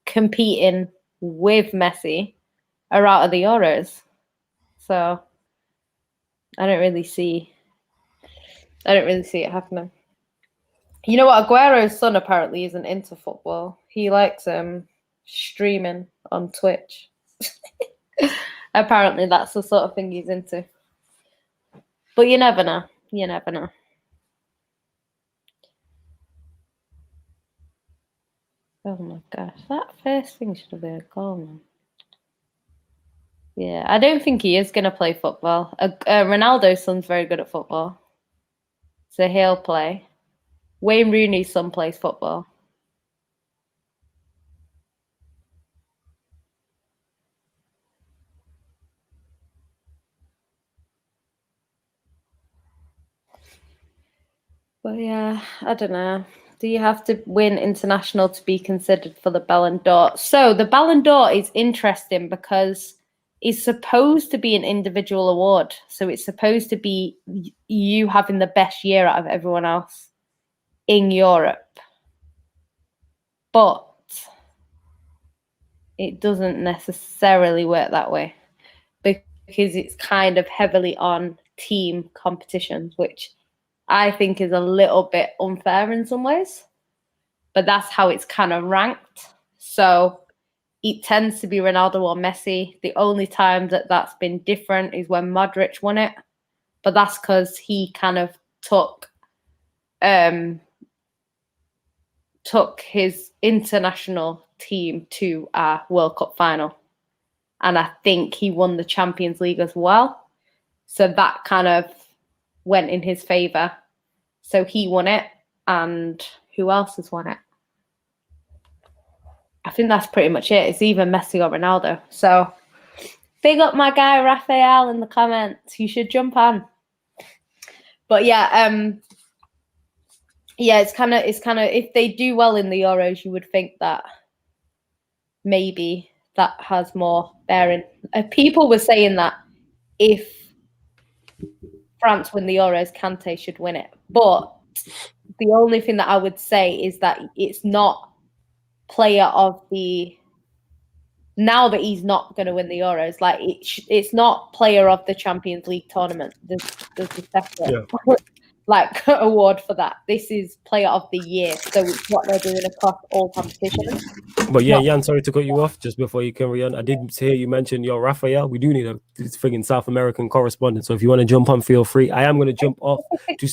S3: competing with Messi are out of the Euros. So I don't really see it happening. You know what? Aguero's son apparently isn't into football. He likes streaming on Twitch. Apparently that's the sort of thing he's into. But you never know. You never know. Oh my gosh. That first thing should have been a goal, man. Yeah, I don't think he is going to play football. Ronaldo's son's very good at football. So he'll play. Wayne Rooney's son plays football. But yeah, I don't know. Do you have to win international to be considered for the Ballon d'Or? So the Ballon d'Or is interesting because it's supposed to be an individual award. So it's supposed to be you having the best year out of everyone else in Europe. But it doesn't necessarily work that way because it's kind of heavily on team competitions, which I think is a little bit unfair in some ways. But that's how it's kind of ranked. So it tends to be Ronaldo or Messi. The only time that that's been different is when Modric won it. But that's because he kind of took his international team to a World Cup final. And I think he won the Champions League as well. So that kind of went in his favour. So he won it. And who else has won it? I think that's pretty much it. It's either Messi or Ronaldo. So big up my guy Raphael in the comments. You should jump on. But yeah, it's kind of if they do well in the Euros, you would think that maybe that has more bearing. People were saying that if France win the Euros, Kante should win it. But the only thing that I would say is that it's not player of the. Now that he's not going to win the Euros, like it's not player of the Champions League tournament. There's a separate like award for that. This is player of the year, so it's what they're doing across all competitions.
S1: But yeah, Jan, sorry to cut you off just before you carry on. I did hear you mention your Raphael. We do need a friggin' South American correspondent. So if you want to jump on, feel free. I am going to jump off to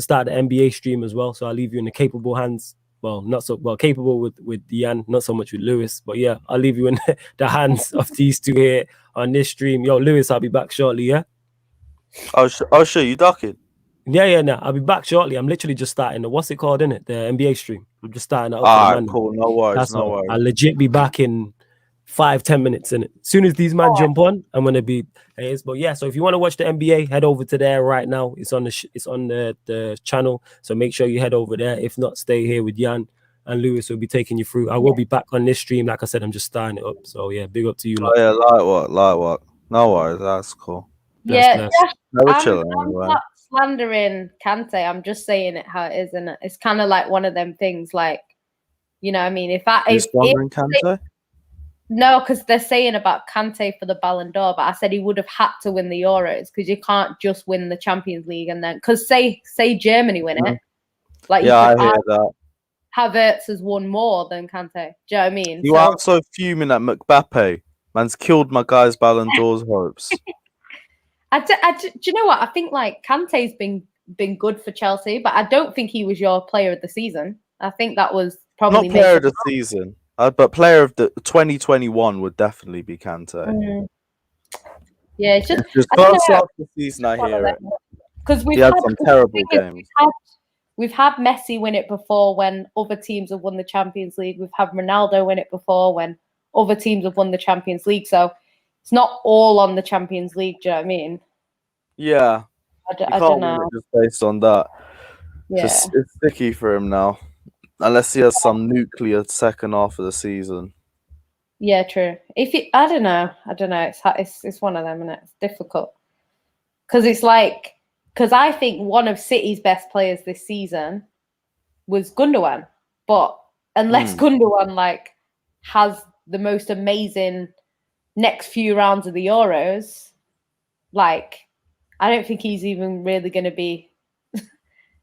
S1: start the NBA stream as well. So I'll leave you in the capable hands. Well, not so well capable with Jan, not so much with Lewis. But yeah, I'll leave you in the hands of these two here on this stream. Yo, Lewis, I'll be back shortly, yeah?
S4: I'll show you ducking.
S1: Yeah, I'll be back shortly. I'm literally just starting the, what's it called, innit? The NBA stream. I'm just starting it up.
S4: All right, cool. No worries, worries.
S1: I'll legit be back in 5-10 minutes, innit? As soon as these men jump on, I'm gonna be. But yeah, so if you want to watch the NBA, head over to there right now. It's on the channel. So make sure you head over there. If not, stay here with Jan and Lewis will be taking you through. I will be back on this stream. Like I said, I'm just starting it up. So yeah, big up to you.
S4: Oh, yeah, like what? No worries, that's cool.
S3: Bless.
S4: Chilling,
S3: I'm not slandering Kante. I'm just saying it how it is, and it's kind of like one of them things. Like, you know what I mean? If
S4: Kante?
S3: No, because they're saying about Kante for the Ballon d'Or, but I said he would have had to win the Euros because you can't just win the Champions League and then because say Germany win it, like
S4: I hear that.
S3: Havertz has won more than Kante. Do you know what I mean?
S4: You are so fuming at Mbappe. Man's killed my guy's Ballon d'Or's hopes.
S3: Do you know what? I think like Kante's been good for Chelsea, but I don't think he was your player of the season. I think that was probably
S4: not player of the season. But player of the 2021 would definitely be Kante.
S3: Yeah, it's just
S4: first half of the season I hear it.
S3: Because
S4: he had some terrible games.
S3: We've had Messi win it before when other teams have won the Champions League. We've had Ronaldo win it before when other teams have won the Champions League. So it's not all on the Champions League. Do you know what I mean?
S4: Yeah.
S3: I don't know.
S4: Just based on that.
S3: Yeah.
S4: It's sticky for him now. Unless he has some nuclear second half of the season.
S3: Yeah, true. I don't know. It's one of them, and it's difficult because I think one of City's best players this season was Gundogan, but unless Gundogan has the most amazing next few rounds of the Euros, I don't think he's even really going to be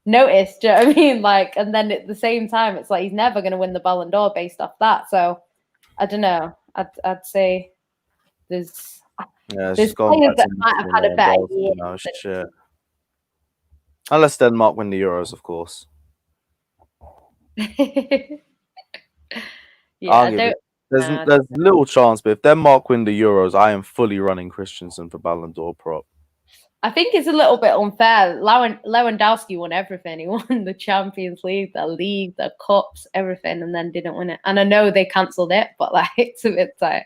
S3: noticed. Do you know what I mean? And then at the same time, it's like he's never going to win the Ballon d'Or based off that. So I don't know. I'd say there's players that might have had a better year.
S4: No, shit. Unless Denmark win the Euros, of course.
S3: Yeah,
S4: there's little chance, but if Denmark win the Euros, I am fully running Christensen for Ballon d'Or prop.
S3: I think it's a little bit unfair. Lewandowski won everything. He won the Champions League, the league, the cups, everything, and then didn't win it. And I know they cancelled it, but it's a bit tight.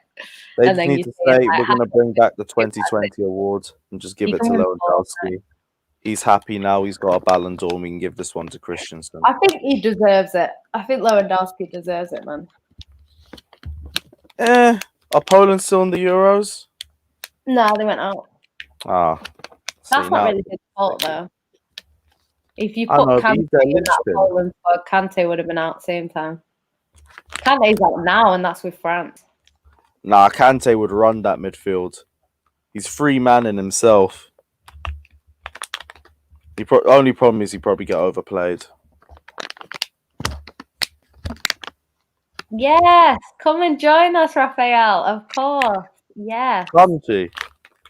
S4: They just need to say we're going to bring back the 2020 award and just give it to Lewandowski. He's happy now. He's got a Ballon d'Or. We can give this one to Christensen.
S3: I think he deserves it. I think Lewandowski deserves it, man.
S4: Are Poland still in the Euros?
S3: No, they went out. That's not really his fault, though. If you put Kante in that Poland squad, Kante would have been out at the same time. Kante's out now, and that's with France.
S4: Nah, Kante would run that midfield. He's free manning himself. Only problem is he probably get overplayed.
S3: Yes, come and join us, Raphael. Of course. Yes.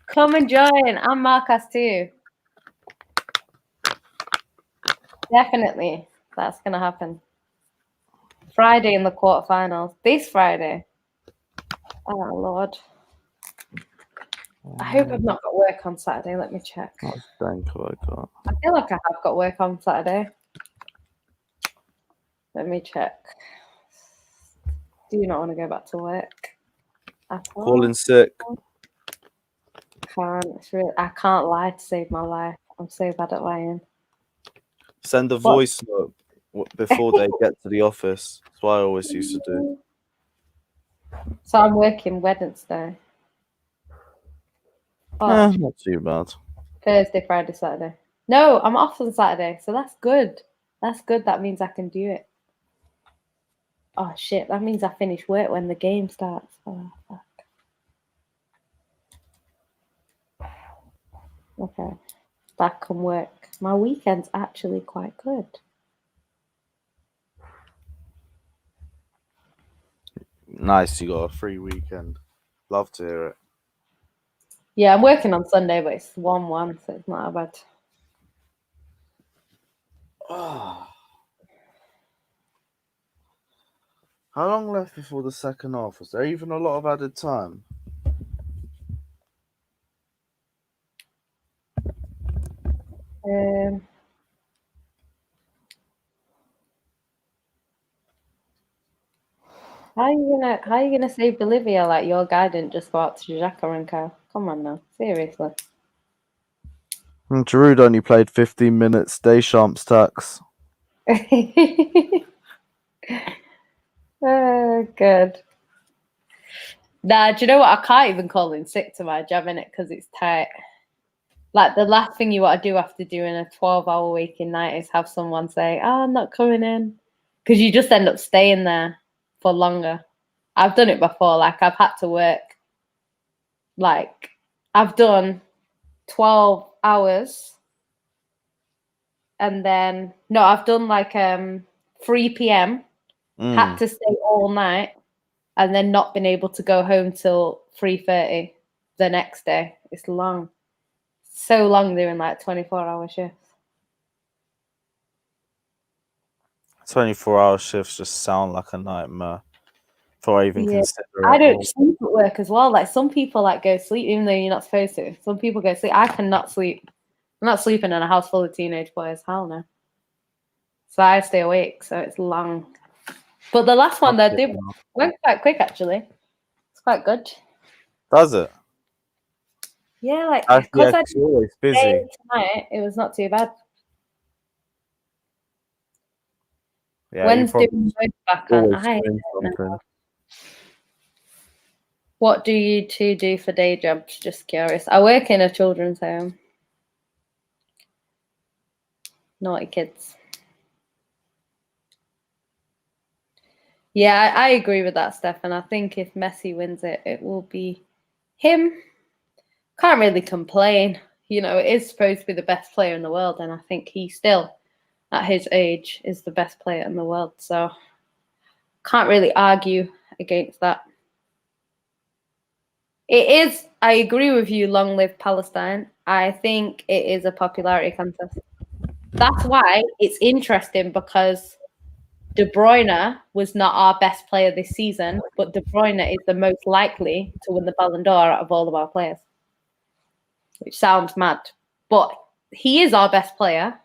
S3: Come and join. I'm Marcus too. Definitely. That's going to happen. Friday in the quarterfinals. This Friday. Oh, Lord. I hope I've not got work on Saturday. Let me check.
S4: I
S3: feel like I have got work on Saturday. Let me check. Do you not want to go back to work?
S4: Calling sick.
S3: I can't lie to save my life. I'm so bad at lying.
S4: Send a voice note before they get to the office. That's what I always used to do.
S3: So I'm working Wednesday.
S4: Not too bad.
S3: Thursday, Friday, Saturday. No, I'm off on Saturday, so that's good. That's good. That means I can do it. Oh shit! That means I finish work when the game starts. Oh fuck. Okay, that can work. My weekend's actually quite good.
S4: Nice, you got a free weekend. Love to hear it.
S3: Yeah, I'm working on Sunday, but it's 1-1, so it's not bad.
S4: How long left before the second half? Was there even a lot of added time?
S3: How are you gonna save Bolivia? Like your guy didn't just go out to Xhaka and Co. Come on now, seriously.
S4: Giroud only played 15 minutes. Deschamps tax.
S3: Oh, good. Nah, do you know what? I can't even call in sick to my job in it because it's tight. Like the last thing you want to do after doing a 12-hour waking night is have someone say, "Oh, I'm not coming in," because you just end up staying there for longer. I've done it before. Like I've had to work. Like I've done 12 hours, and then I've done like 3 p.m. Had to stay all night, and then not been able to go home till 3:30 the next day. It's long. So long doing like 24-hour shifts.
S4: 24-hour shifts just sound like a nightmare. Before I even consider it.
S3: I don't sleep at work as well. Like some people like go sleep even though you're not supposed to. Some people go sleep. I cannot sleep. I'm not sleeping in a house full of teenage boys. Hell no. So I stay awake. So it's long. But the last one that did went quite quick actually. It's quite good.
S4: Does it?
S3: Yeah, like because I
S4: did always busy
S3: tonight, it was not too bad.
S4: Yeah,
S3: Wednesday back on. What do you two do for day jobs? Just curious. I work in a children's home. Naughty kids. Yeah, I agree with that, Steph. And I think if Messi wins it, it will be him. Can't really complain. You know, it is supposed to be the best player in the world. And I think he still, at his age, is the best player in the world. So can't really argue against that. It is, I agree with you, long live Palestine. I think it is a popularity contest. That's why it's interesting because De Bruyne was not our best player this season, but De Bruyne is the most likely to win the Ballon d'Or out of all of our players, which sounds mad. But he is our best player,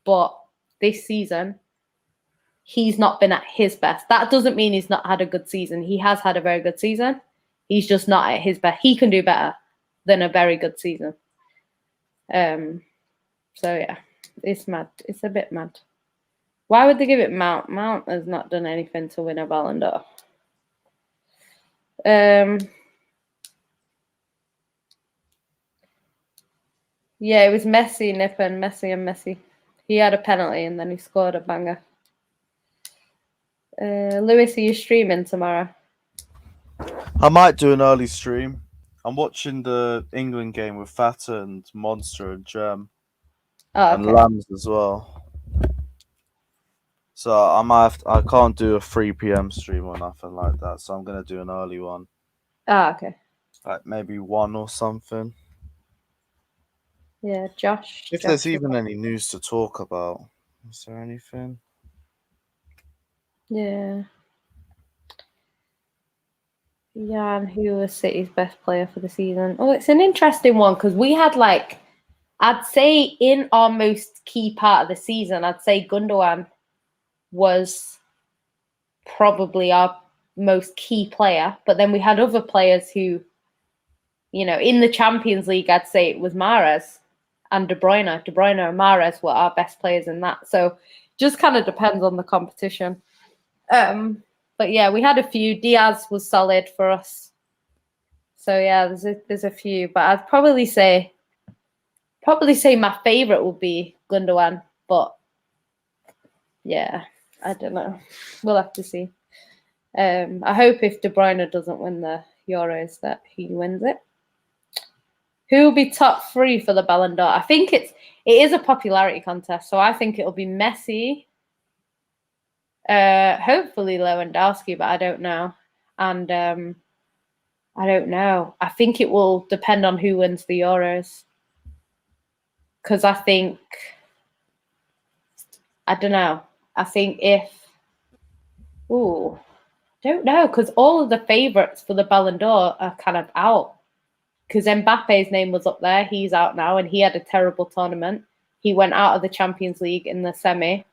S3: but this season, he's not been at his best. That doesn't mean he's not had a good season. He has had a very good season. He's just not at his best. He can do better than a very good season. So, yeah, it's mad. It's a bit mad. Why would they give it Mount? Mount has not done anything to win a Ballon d'Or. Yeah, it was Messi, Nippen, Messi and Messi. He had a penalty and then he scored a banger. Lewis, are you streaming tomorrow?
S4: I might do an early stream. I'm watching the England game with Fata and Monster and Gem.
S3: Oh,
S4: and Lambs as well. So I can't do a 3 p.m. stream or nothing like that. So I'm gonna do an early one.
S3: Ah, okay.
S4: Like maybe 1 or something.
S3: Yeah, Josh.
S4: If there's even any news to talk about. Is there anything?
S3: Yeah. Yeah, and who was City's best player for the season? Oh, it's an interesting one because we had I'd say in our most key part of the season, I'd say Gundogan was probably our most key player. But then we had other players who, in the Champions League, I'd say it was Mahrez and De Bruyne. De Bruyne and Mahrez were our best players in that. So just kind of depends on the competition. But yeah, we had a few. Diaz was solid for us. So yeah, there's a few. But I'd probably say my favorite would be Gundogan. But yeah, I don't know. We'll have to see. I hope if De Bruyne doesn't win the Euros that he wins it. Who will be top 3 for the Ballon d'Or? I think it is a popularity contest, so I think it'll be Messi. Hopefully Lewandowski, but I don't know. And I don't know. I think it will depend on who wins the Euros. Because I don't know. I think don't know, because all of the favourites for the Ballon d'Or are kind of out. Because Mbappe's name was up there. He's out now, and he had a terrible tournament. He went out of the Champions League in the semi,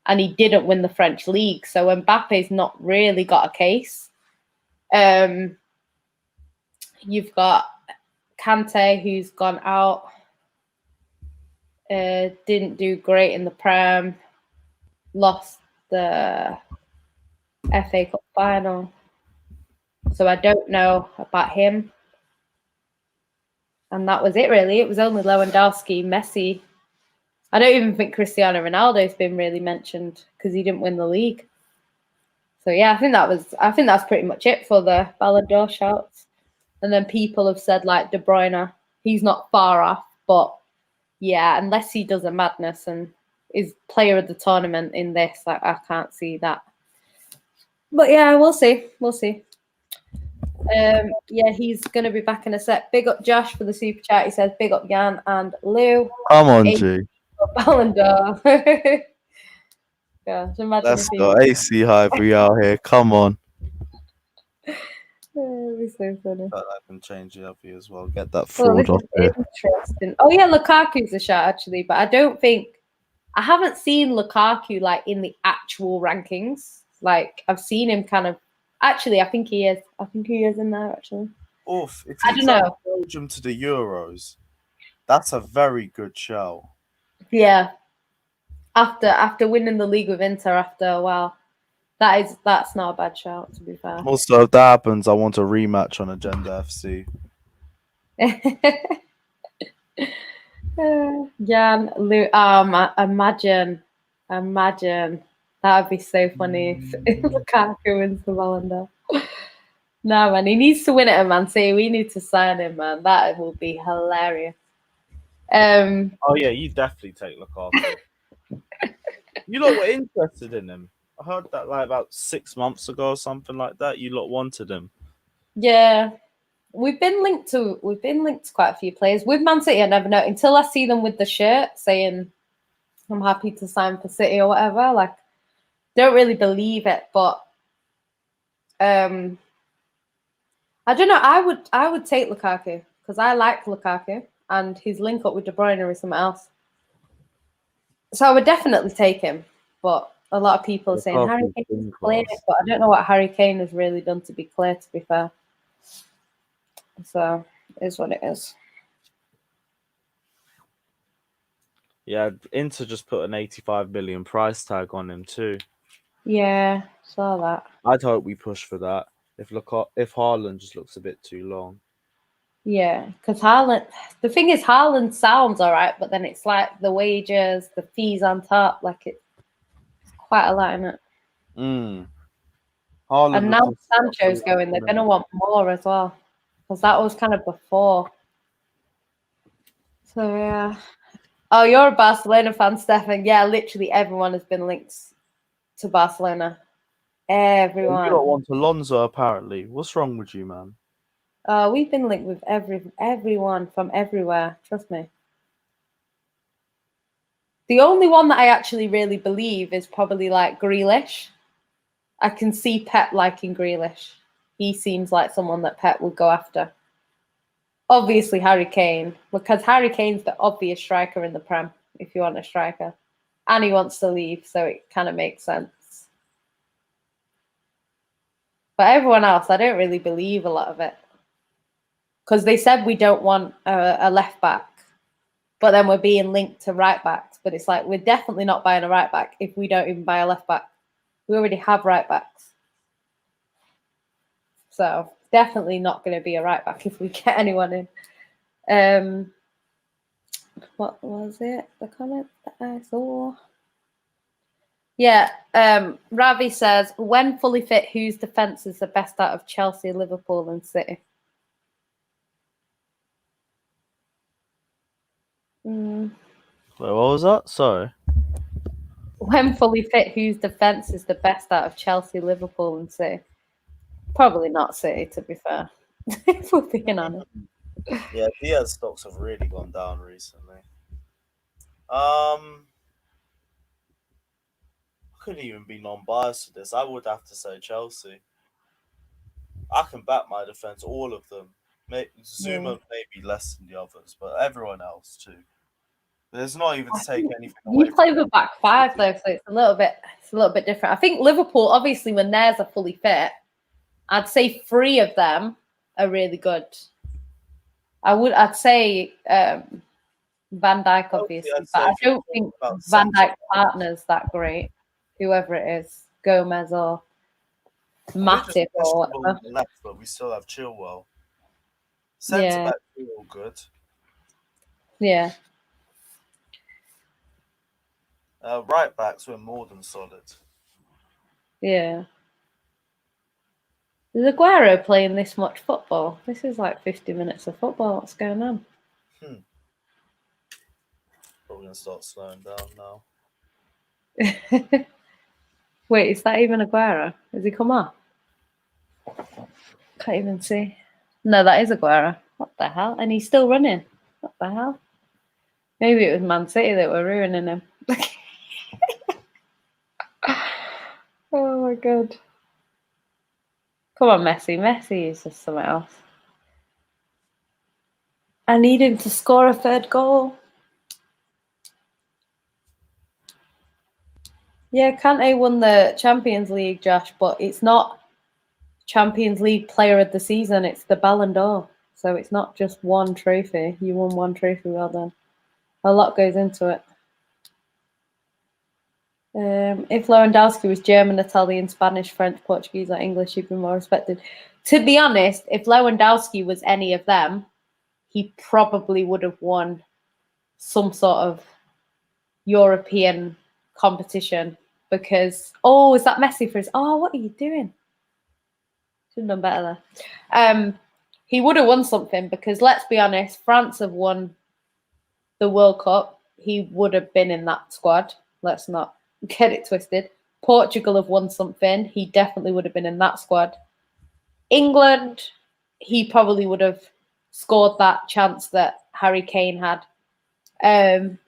S3: and he didn't win the French league. So Mbappe's not really got a case. You've got Kante, who's gone out. Didn't do great in the Prem. Lost the FA Cup final. So I don't know about him. And that was it, really. It was only Lewandowski, Messi. I don't even think Cristiano Ronaldo's been really mentioned because he didn't win the league. So yeah, I think that's pretty much it for the Ballon d'Or shouts. And then people have said De Bruyne, he's not far off, but yeah, unless he does a madness and is player of the tournament in this, I can't see that. But yeah, we'll see. We'll see. Yeah, he's going to be back in a sec. Big up Josh for the super chat. He says, big up Jan and Lou.
S4: Come on, G.
S3: Ballon d'Or. Gosh,
S4: Let's go. AC Hype, we out here. Come on.
S3: It'll be so funny.
S4: I can change it up here as well. Get that fraud off here.
S3: Interesting. Oh yeah, Lukaku's a shot actually, but I haven't seen Lukaku in the actual rankings. I've seen him kind of. Actually, I think he is. I think he is in there actually.
S4: If
S3: I don't know.
S4: Belgium to the Euros, that's a very good show.
S3: Yeah. After winning the league with Inter after a while, that's not a bad shout, to be fair.
S4: Also, if that happens, I want a rematch on Agenda FC.
S3: Jan, imagine that would be so funny if Lukaku wins the Ballon d'Or. No, man, he needs to win it at Man City. We need to sign him, man. That will be hilarious.
S4: Oh yeah, you definitely take Lukaku. You lot were interested in him. I heard that about 6 months ago or something like that. You lot wanted him.
S3: Yeah, we've been linked to quite a few players with Man City. I never know until I see them with the shirt saying I'm happy to sign for City or whatever. Don't really believe it, but I don't know. I would take Lukaku because I like Lukaku and his link up with De Bruyne is something else. So I would definitely take him, but a lot of people are saying Harry Kane is clear, but I don't know what Harry Kane has really done to be clear, to be fair. So it is what it is.
S4: Yeah, Inter just put an 85 million price tag on him too.
S3: Yeah, saw that.
S4: I'd hope we push for that. If Haaland just looks a bit too long.
S3: Yeah, because Haaland, the thing is, Haaland sounds all right, but then it's the wages, the fees on top, it's quite a lot in it.
S4: Haaland
S3: and now Sancho's going, they're going to want more as well. because that was kind of before. So yeah. Oh, you're a Barcelona fan, Stefan. Yeah, literally everyone has been linked to Barcelona. Everyone.
S4: You don't want Alonso, apparently. What's wrong with you, man?
S3: We've been linked with everyone from everywhere. Trust me. The only one that I actually really believe is probably like Grealish. I can see Pep liking Grealish. He seems like someone that Pep would go after. Obviously, Harry Kane, because Harry Kane's the obvious striker in the Prem, if you want a striker. And he wants to leave, so it kind of makes sense. But everyone else, I don't really believe a lot of it. Because they said we don't want a left back. But then we're being linked to right backs. But it's like, we're definitely not buying a right back if we don't even buy a left back. We already have right backs. So definitely not going to be a right back if we get anyone in. What was it? The comment that I saw? Yeah. Ravi says, when fully fit, whose defence is the best out of Chelsea, Liverpool and City?
S4: Wait, what was that? Sorry.
S3: When fully fit, whose defence is the best out of Chelsea, Liverpool and City? Probably not City, to be fair. If we're being honest.
S4: Yeah, Diaz stocks have really gone down recently. I couldn't even be non-biased to this. I would have to say Chelsea. I can back my defence, all of them. Zuma maybe less than the others, but everyone else too. There's not even to take anything away.
S3: You play the back five though, so it's a little bit different. I think Liverpool, obviously, when theirs are fully fit, I'd say 3 of them are really good. I'd say Van Dijk, obviously, but I don't think Van Dijk's partner's that great. Whoever it is, Gomez or Matip or whatever.
S4: Left, but we still have Chilwell. Centre back all good.
S3: Yeah.
S4: Right backs were more than solid.
S3: Yeah. Is Aguero playing this much football? This is like 50 minutes of football. What's going on?
S4: Probably gonna start slowing down now.
S3: Wait, is that even Aguero? Has he come off? Can't even see. No, that is Aguero. What the hell? And he's still running. What the hell? Maybe it was Man City that were ruining him. Oh my god. Come on, Messi. Messi is just something else. I need him to score a 3rd goal. Yeah, Kante won the Champions League, Josh, but it's not Champions League Player of the Season. It's the Ballon d'Or. So it's not just one trophy. You won one trophy, well done. A lot goes into it. If Lewandowski was German, Italian, Spanish, French, Portuguese, or English, he'd be more respected. To be honest, if Lewandowski was any of them, he probably would have won some sort of European competition because, oh, is that Messi for his? Oh, what are you doing? Should have done better there. He would have won something because, let's be honest, France have won the World Cup. He would have been in that squad. Let's not get it twisted. Portugal have won something. He definitely would have been in that squad. England, he probably would have scored that chance that Harry Kane had.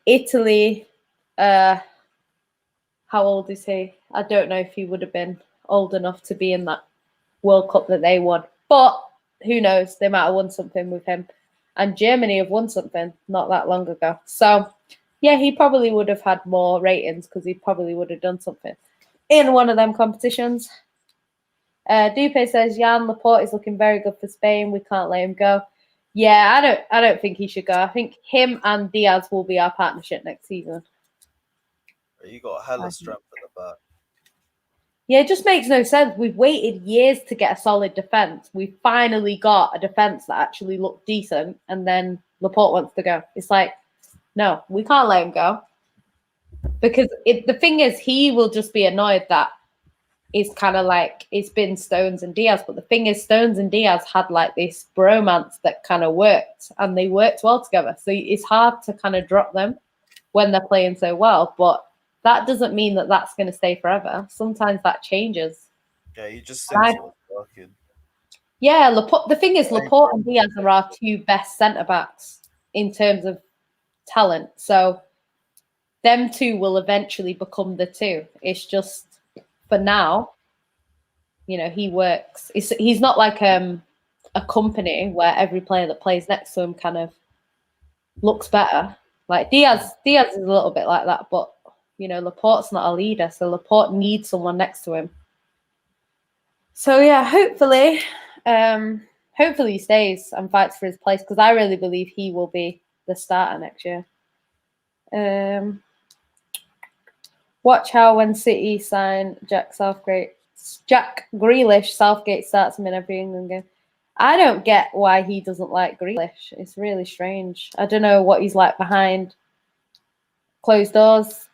S3: Italy, how old is he? I don't know if he would have been old enough to be in that World Cup that they won. But who knows? They might have won something with him. And Germany have won something not that long ago. So, yeah, he probably would have had more ratings because he probably would have done something in one of them competitions. Dupe says, Jan Laporte is looking very good for Spain. We can't let him go. Yeah, I don't think he should go. I think him and Diaz will be our partnership next season.
S4: You got hella strength at the back.
S3: Yeah, it just makes no sense. We've waited years to get a solid defence. We finally got a defence that actually looked decent, and then Laporte wants to go. It's like, no, we can't let him go. Because the thing is, he will just be annoyed that is kind of like it's been Stones and Diaz. But the thing is, Stones and Diaz had like this bromance that kind of worked, and they worked well together. So it's hard to kind of drop them when they're playing so well. But that doesn't mean that that's going to stay forever. Sometimes that changes.
S4: Yeah, you just think what's working.
S3: Yeah, Laporte. The thing is, Laporte and Diaz are our two best centre backs in terms of talent. So them two will eventually become the two. It's just for now, you know, he works. He's not like a company where every player that plays next to him kind of looks better. Like Diaz is a little bit like that, but you know, Laporte's not a leader, so Laporte needs someone next to him. So yeah, hopefully he stays and fights for his place, because I really believe he will be the starter next year. Watch how when City sign Jack Grealish, Southgate starts him in every England game. I don't get why he doesn't like Grealish. It's really strange. I don't know what he's like behind closed doors.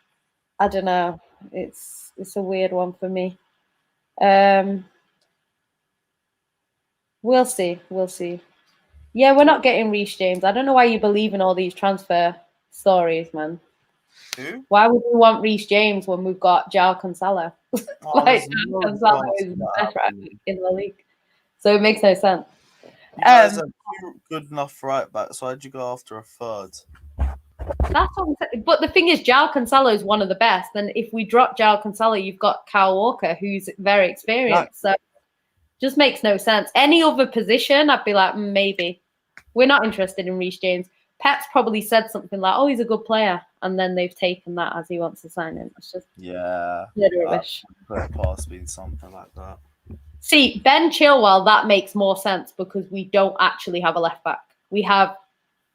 S3: I don't know. It's a weird one for me. We'll see. Yeah, we're not getting Reece James. I don't know why you believe in all these transfer stories, man.
S4: Who?
S3: Why would we want Reece James when we've got João Cancelo? Like João Cancelo is the best right in the league, so it makes no sense.
S4: You guys are two good enough right back, so why'd you go after a third?
S3: That's what I'm saying. But the thing is, João Cancelo is one of the best. And if we drop João Cancelo, you've got Kyle Walker, who's very experienced. So just makes no sense. Any other position, I'd be like, maybe. We're not interested in Reece James. Pep's probably said something like, oh, he's a good player. And then they've taken that as he wants to sign him. It's just rubbish.
S4: Past being something like that.
S3: See, Ben Chilwell, that makes more sense because we don't actually have a left back. We have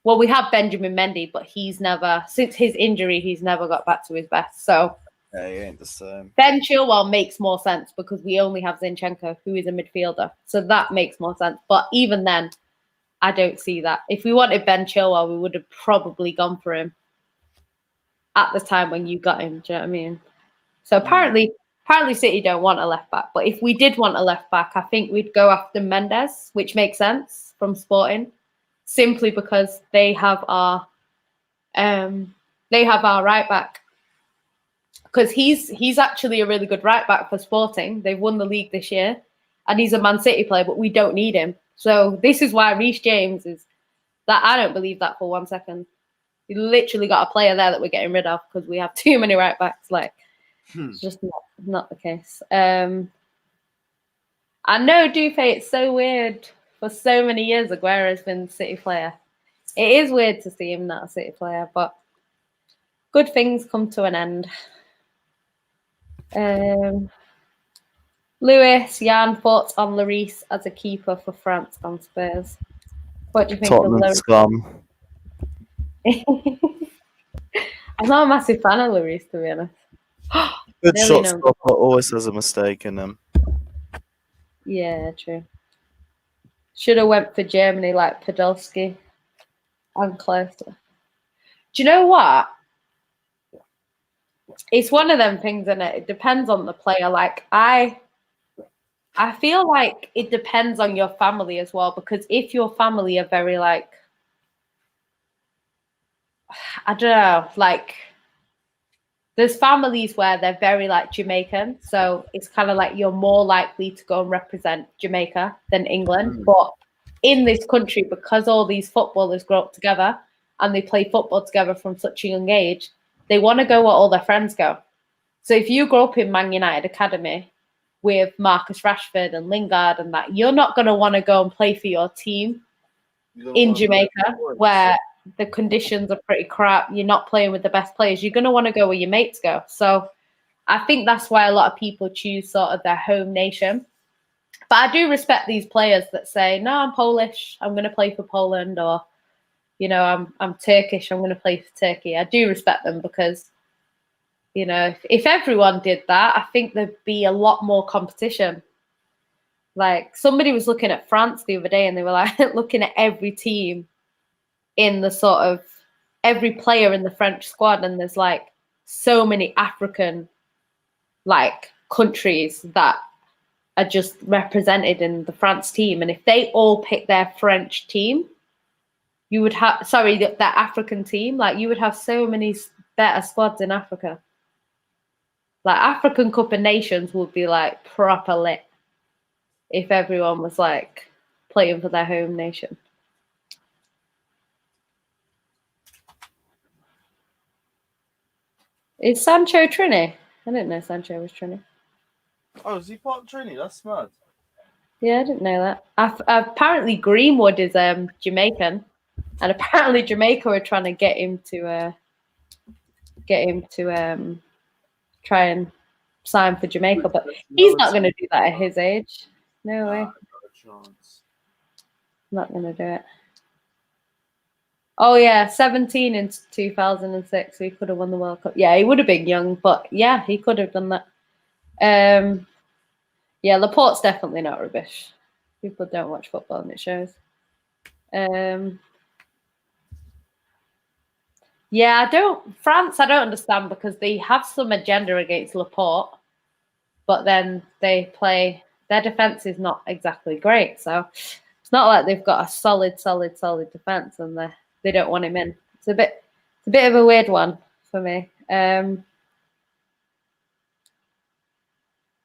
S3: Benjamin Mendy, but he's never, since his injury, he's never got back to his best. So
S4: yeah, he ain't the same.
S3: Ben Chilwell makes more sense because we only have Zinchenko, who is a midfielder. So that makes more sense. But even then, I don't see that. If we wanted Ben Chilwell, we would have probably gone for him at the time when you got him. Do you know what I mean? So apparently City don't want a left back. But if we did want a left back, I think we'd go after Mendes, which makes sense from Sporting, simply because they have our right back. Because he's actually a really good right back for Sporting. They've won the league this year, and he's a Man City player, but we don't need him. So this is why Reece James is that. I don't believe that for 1 second. You literally got a player there that we're getting rid of because we have too many right backs. Like it's just not the case. I know Dufe, it's so weird. For so many years, Aguero's been City player. It is weird to see him not a City player, but good things come to an end. Lewis, Jan, thoughts on Lloris as a keeper for France on Spurs? What do you think
S4: Tottenham
S3: of Lloris?
S4: scum.
S3: I'm not a massive fan of Lloris, to be honest.
S4: Good shot stopper always has a mistake in them.
S3: Yeah, true. Should have went for Germany like Podolski and closer. Do you know what? It's one of them things, isn't it? It depends on the player. Like I feel like it depends on your family as well, because if your family are very like, I don't know, like there's families where they're very like Jamaican, so it's kind of like you're more likely to go and represent Jamaica than England. But in this country, because all these footballers grow up together and they play football together from such a young age, they want to go where all their friends go. So if you grow up in Man United Academy with Marcus Rashford and Lingard and that, you're not going to want to go and play for your team in Jamaica where the conditions are pretty crap. You're not playing with the best players. You're going to want to go where your mates go. So I think that's why a lot of people choose sort of their home nation. But I do respect these players that say, no, I'm Polish, I'm going to play for Poland, or, you know, I'm Turkish, I'm going to play for Turkey. I do respect them because, you know, if everyone did that, I think there'd be a lot more competition. Like somebody was looking at France the other day and they were like looking at every team in the sort of every player in the French squad, and there's like so many African like countries that are just represented in the France team, and if they all pick their French team, you would have that African team, like you would have so many better squads in Africa. Like African Cup of Nations would be like proper lit if everyone was like playing for their home nation. Is Sancho Trini? I didn't know Sancho was Trini.
S4: Oh, is he part Trini? That's mad.
S3: Yeah, I didn't know that. Apparently Greenwood is Jamaican, and apparently Jamaica are trying to get him to try and sign for Jamaica, but he's not going to do that at his age. No way. Not going to do it. Oh yeah, 17 in 2006. So he could have won the World Cup. Yeah, he would have been young, but yeah, he could have done that. Yeah, Laporte's definitely not rubbish. People don't watch football and it shows. Yeah, France, I don't understand because they have some agenda against Laporte, but then their defense is not exactly great. So it's not like they've got a solid defense and they don't want him in. It's a bit of a weird one for me.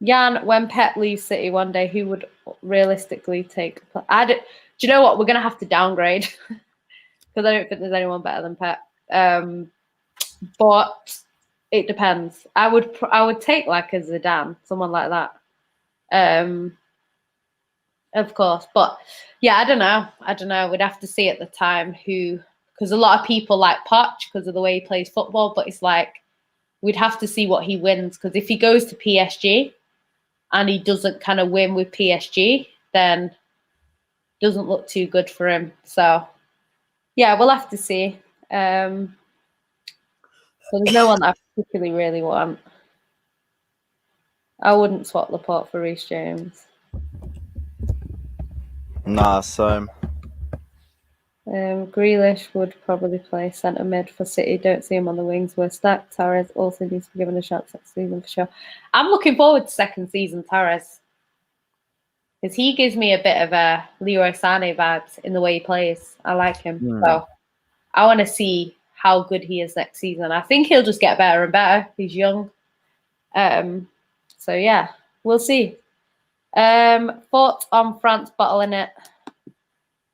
S3: Jan, when Pep leaves City one day, who would realistically take? Do you know what? We're gonna have to downgrade because I don't think there's anyone better than Pep. But it depends. I would take like a Zidane, someone like that. Of course, but yeah, I don't know. We'd have to see at the time because a lot of people like Poch because of the way he plays football, but it's like we'd have to see what he wins because if he goes to PSG and he doesn't kind of win with PSG, then it doesn't look too good for him. So yeah, we'll have to see. So there's no one that I particularly really want. I wouldn't swap Laporte for Reece James.
S4: Nah, same.
S3: Grealish would probably play centre mid for City. Don't see him on the wings. We're stacked. Torres also needs to be given a shot next season for sure. I'm looking forward to second season Torres because he gives me a bit of a Leroy Sané vibes in the way he plays. I like him. So I want to see how good he is next season. I think he'll just get better and better. He's young. So yeah, we'll see. Thoughts on France bottling it?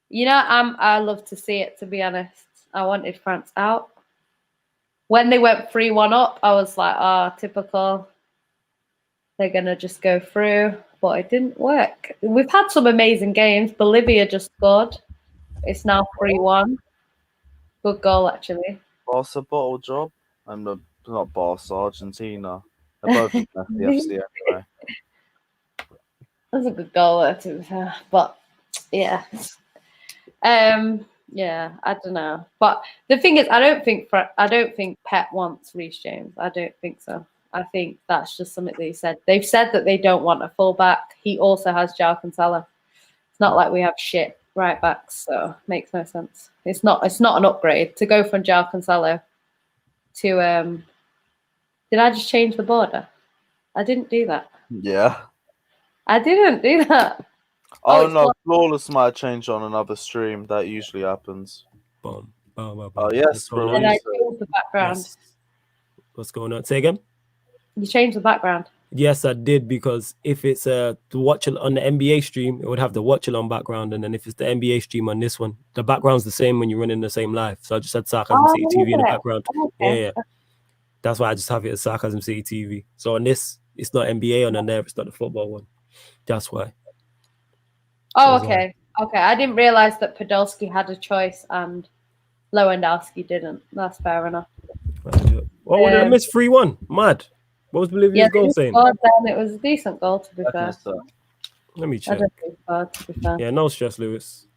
S3: You know, I love to see it, to be honest. I wanted France out. When they went 3-1 up, I was like, oh, typical. They're going to just go through. But it didn't work. We've had some amazing games. Bolivia just scored. It's now 3-1. Good goal, actually.
S4: Barca bottle job. And not Barca, Argentina. They're both in the FC anyway.
S3: That's a good goal, to be fair. But, yeah. Yeah, I don't know. But the thing is, I don't think Pep wants Reece James. I don't think so. I think that's just something that he said. They've said that they don't want a fullback. He also has João Cancelo. It's not like we have shit right backs, so it makes no sense. It's not an upgrade to go from João Cancelo to did I just change the border? I didn't do that.
S4: Yeah.
S3: I didn't do that.
S4: Oh no, Flawless might change on another stream. That usually happens.
S1: Boom.
S4: Oh yes, bro.
S3: And I changed the background.
S1: Yes. What's going on? Say again?
S3: You changed the background.
S1: Yes, I did, because if it's to watch on the NBA stream, it would have the watch along background, and then if it's the NBA stream on this one, the background's the same when you're running the same live. So I just had Sarcasm City TV in the background. Okay. Yeah. That's why I just have it as Sarcasm City TV. So on this, it's not NBA, and on there, it's not the football one. That's why.
S3: Oh, okay. Okay, I didn't realize that Podolski had a choice and Lewandowski didn't. That's fair enough.
S1: Oh, did I miss 3-1? Mad. What was Bolivia's goal saying?
S3: It was a decent goal, to be fair.
S1: Let me check.
S3: To be fair.
S1: Yeah, no stress, Lewis.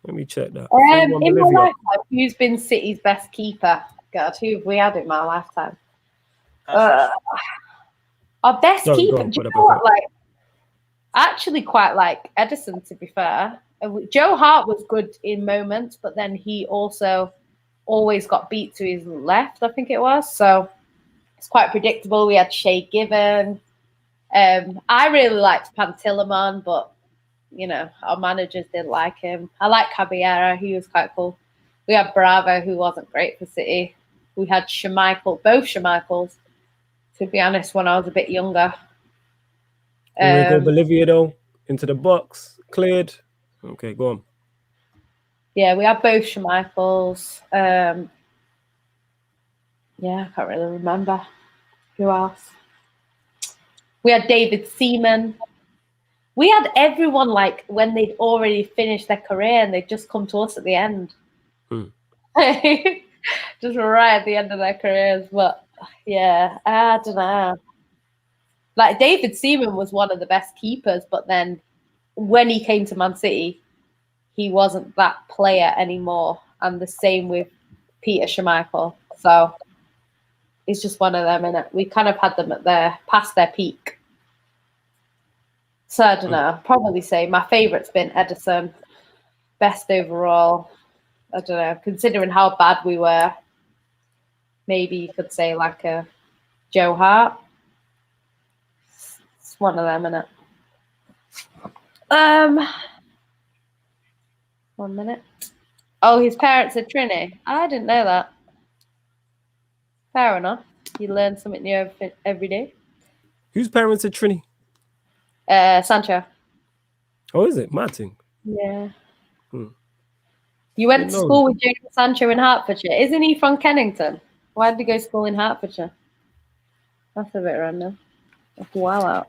S1: Let me check that.
S3: In my lifetime, who's been City's best keeper? God, who have we had in my lifetime? Our best keeper. Do you know what? Like, I actually quite like Edison, to be fair. Joe Hart was good in moments, but then he also always got beat to his left, I think it was. So It's quite predictable. We had Shay Given. I really liked Pantilimon, but you know, our managers didn't like him. I like Caballero, he was quite cool. We had Bravo, who wasn't great for City. We had Schmeichel, both Schmeichels, to be honest, when I was a bit younger.
S1: Here we go, Bolivia, though, into the box, cleared. Okay, go on.
S3: Yeah, we had both Schmeichels. Yeah, I can't really remember. Who else? We had David Seaman. We had everyone like when they'd already finished their career and they'd just come to us at the end. Just right at the end of their careers. But yeah, I don't know. Like David Seaman was one of the best keepers, but then when he came to Man City, he wasn't that player anymore. And the same with Peter Schmeichel. So it's just one of them, and we kind of had them at past their peak. So I don't know. Probably say my favourite's been Edison. Best overall. I don't know. Considering how bad we were, maybe you could say like a Joe Hart. It's one of them, isn't it? 1 minute. Oh, his parents are Trini. I didn't know that. Fair enough. You learn something new every day.
S1: Whose parents are Trini?
S3: Sancho.
S1: Oh, is it? Martin?
S3: Yeah. You went to school with James Sancho in Hertfordshire. Isn't he from Kennington? Why did he go to school in Hertfordshire? That's a bit random. That's well out.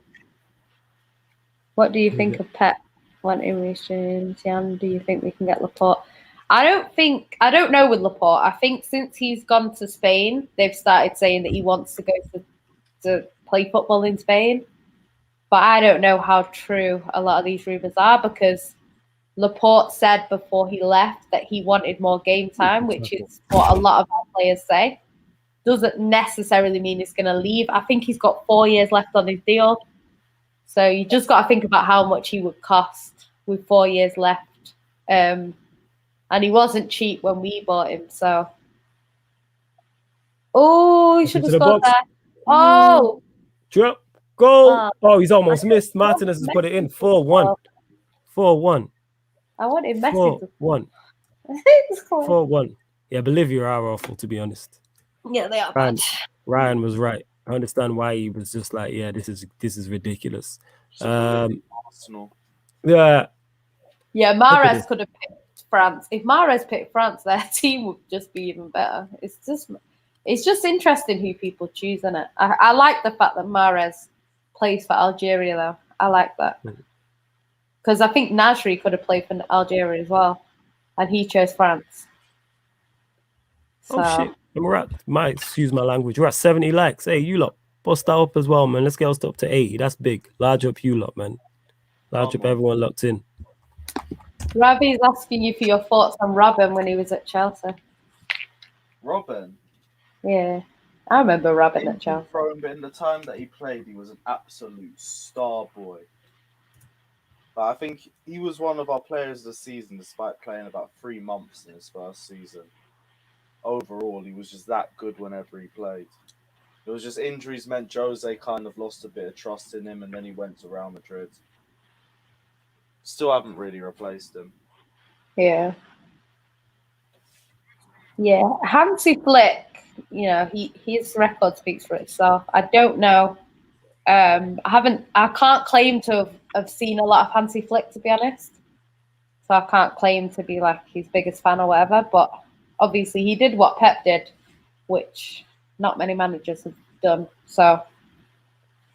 S3: What do you think of Pep? Wanting Reece James? Jan, do you think we can get Laporte? I don't know with Laporte. I think since he's gone to Spain, they've started saying that he wants to go to play football in Spain. But I don't know how true a lot of these rumours are, because Laporte said before he left that he wanted more game time, which is what a lot of our players say. Doesn't necessarily mean he's going to leave. I think he's got 4 years left on his deal. So you just got to think about how much he would cost with 4 years left. And he wasn't cheap when we bought him. So, he should have scored there. Oh,
S1: drop, goal. Oh, he's almost missed. Martinez has put it in. 4-1. 4-1.
S3: I wanted Messi to
S1: 4-1. 4-1. Yeah, Bolivia are awful, to be honest.
S3: Yeah, they are bad.
S1: Ryan was right. I understand why he was just like, yeah, this is ridiculous.
S4: Arsenal.
S1: Yeah.
S3: Yeah, Mahrez could have picked France. If Mahrez picked France, their team would just be even better. It's just interesting who people choose, isn't it? I like the fact that Mahrez plays for Algeria, though. I like that. Because I think Nasri could have played for Algeria as well. And he chose France. So.
S1: Oh, shit. And we're excuse my language, we're at 70 likes. Hey, you lot, bust that up as well, man. Let's get us up to 80. That's big. Large up you lot, man. Large up everyone locked in.
S3: Ravi's asking you for your thoughts on Robin when he was at Chelsea.
S4: Robin?
S3: Yeah. I remember Robin at Chelsea.
S4: But in the time that he played, he was an absolute star boy. But I think he was one of our players of the season, despite playing about 3 months in his first season. Overall, he was just that good whenever he played. It was just injuries meant Jose kind of lost a bit of trust in him, and then he went to Real Madrid. Still haven't really replaced him.
S3: Yeah. Yeah. Hansi Flick, you know, his record speaks for itself. I don't know. I can't claim to have seen a lot of Hansi Flick, to be honest. So I can't claim to be like his biggest fan or whatever, but obviously he did what Pep did, which not many managers have done. So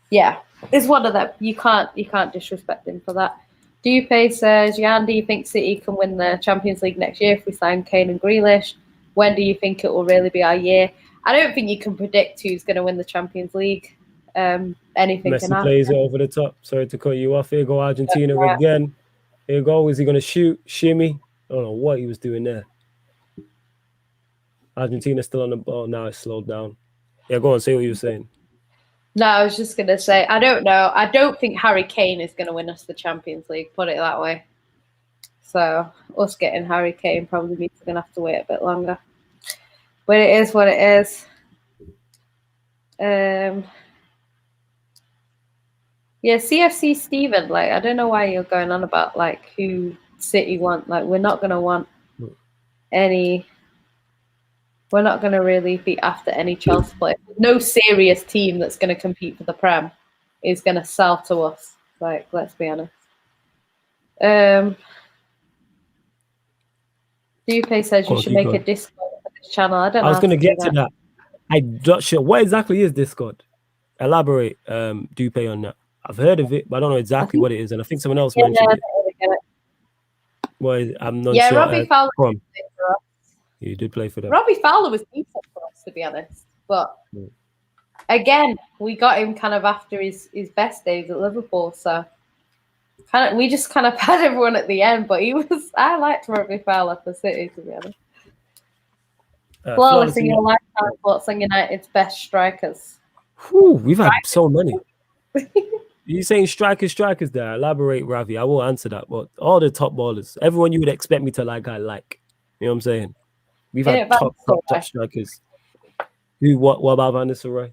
S3: yeah, it's one of them. You can't disrespect him for that. Dupe says, Jan, do you think City can win the Champions League next year if we sign Kane and Grealish? When do you think it will really be our year? I don't think you can predict who's going to win the Champions League. Anything
S1: Messi
S3: can happen.
S1: plays it over the top. Sorry to cut you off. Here go Argentina again. Here go. Is he going to shoot? Shimmy? I don't know what he was doing there. Argentina's still on the ball. Now it's slowed down. Yeah, go on. Say what you were saying.
S3: No, I was just going to say, I don't know. I don't think Harry Kane is going to win us the Champions League, put it that way. So us getting Harry Kane probably means we're going to have to wait a bit longer. But it is what it is. Yeah, CFC Steven, like, I don't know why you're going on about, like, who City want. Like, we're not going to want any... We're not going to really be after any Chelsea player. No serious team that's going to compete for the Prem is going to sell to us. Like, let's be honest. Dupe says you should make a Discord for this channel. I don't know.
S1: I was going to get to that. I'm not sure. What exactly is Discord? Elaborate, Dupe, on that. I've heard of it, but I don't know exactly what it is. And I think someone else mentioned it. Well, I'm not sure.
S3: Robbie Fowler.
S1: You did play for them.
S3: Robbie Fowler was decent for us, to be honest. But again, we got him kind of after his best days at Liverpool. So we just kind of had everyone at the end. But I liked Robbie Fowler for City, to be honest. Flawless in your lifetime, thoughts on United's best strikers.
S1: We've had so many. You saying strikers there? Elaborate, Ravi. I will answer that. But all the top ballers, everyone you would expect me to like, I like. You know what I'm saying? We've had top strikers. What about Van Nistelrooy?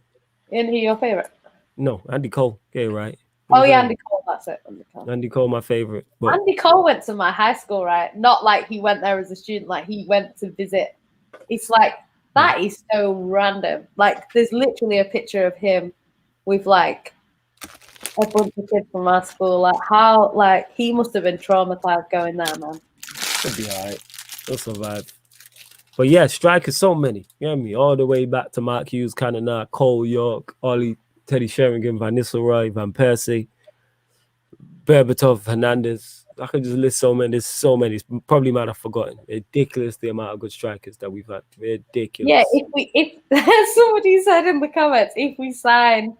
S3: Isn't he your favorite?
S1: No, Andy Cole. Yeah, right.
S3: Andy Cole. That's it.
S1: Andy Cole, my favorite. But
S3: Andy Cole went to my high school, right? Not like he went there as a student. Like he went to visit. It's like that is so random. Like there's literally a picture of him with like a bunch of kids from our school. Like how, like he must have been traumatized going there, man.
S1: It'll be alright. He'll survive. But yeah, strikers, so many. You know what I mean? All the way back to Mark Hughes, Cannona, Cole York, Ollie, Teddy Sheringham, Van Nistelrooy, Van Persie, Berbatov, Hernandez. I could just list so many. There's so many. It's probably might have forgotten. Ridiculous the amount of good strikers that we've had. Ridiculous.
S3: Yeah, if somebody said in the comments, if we sign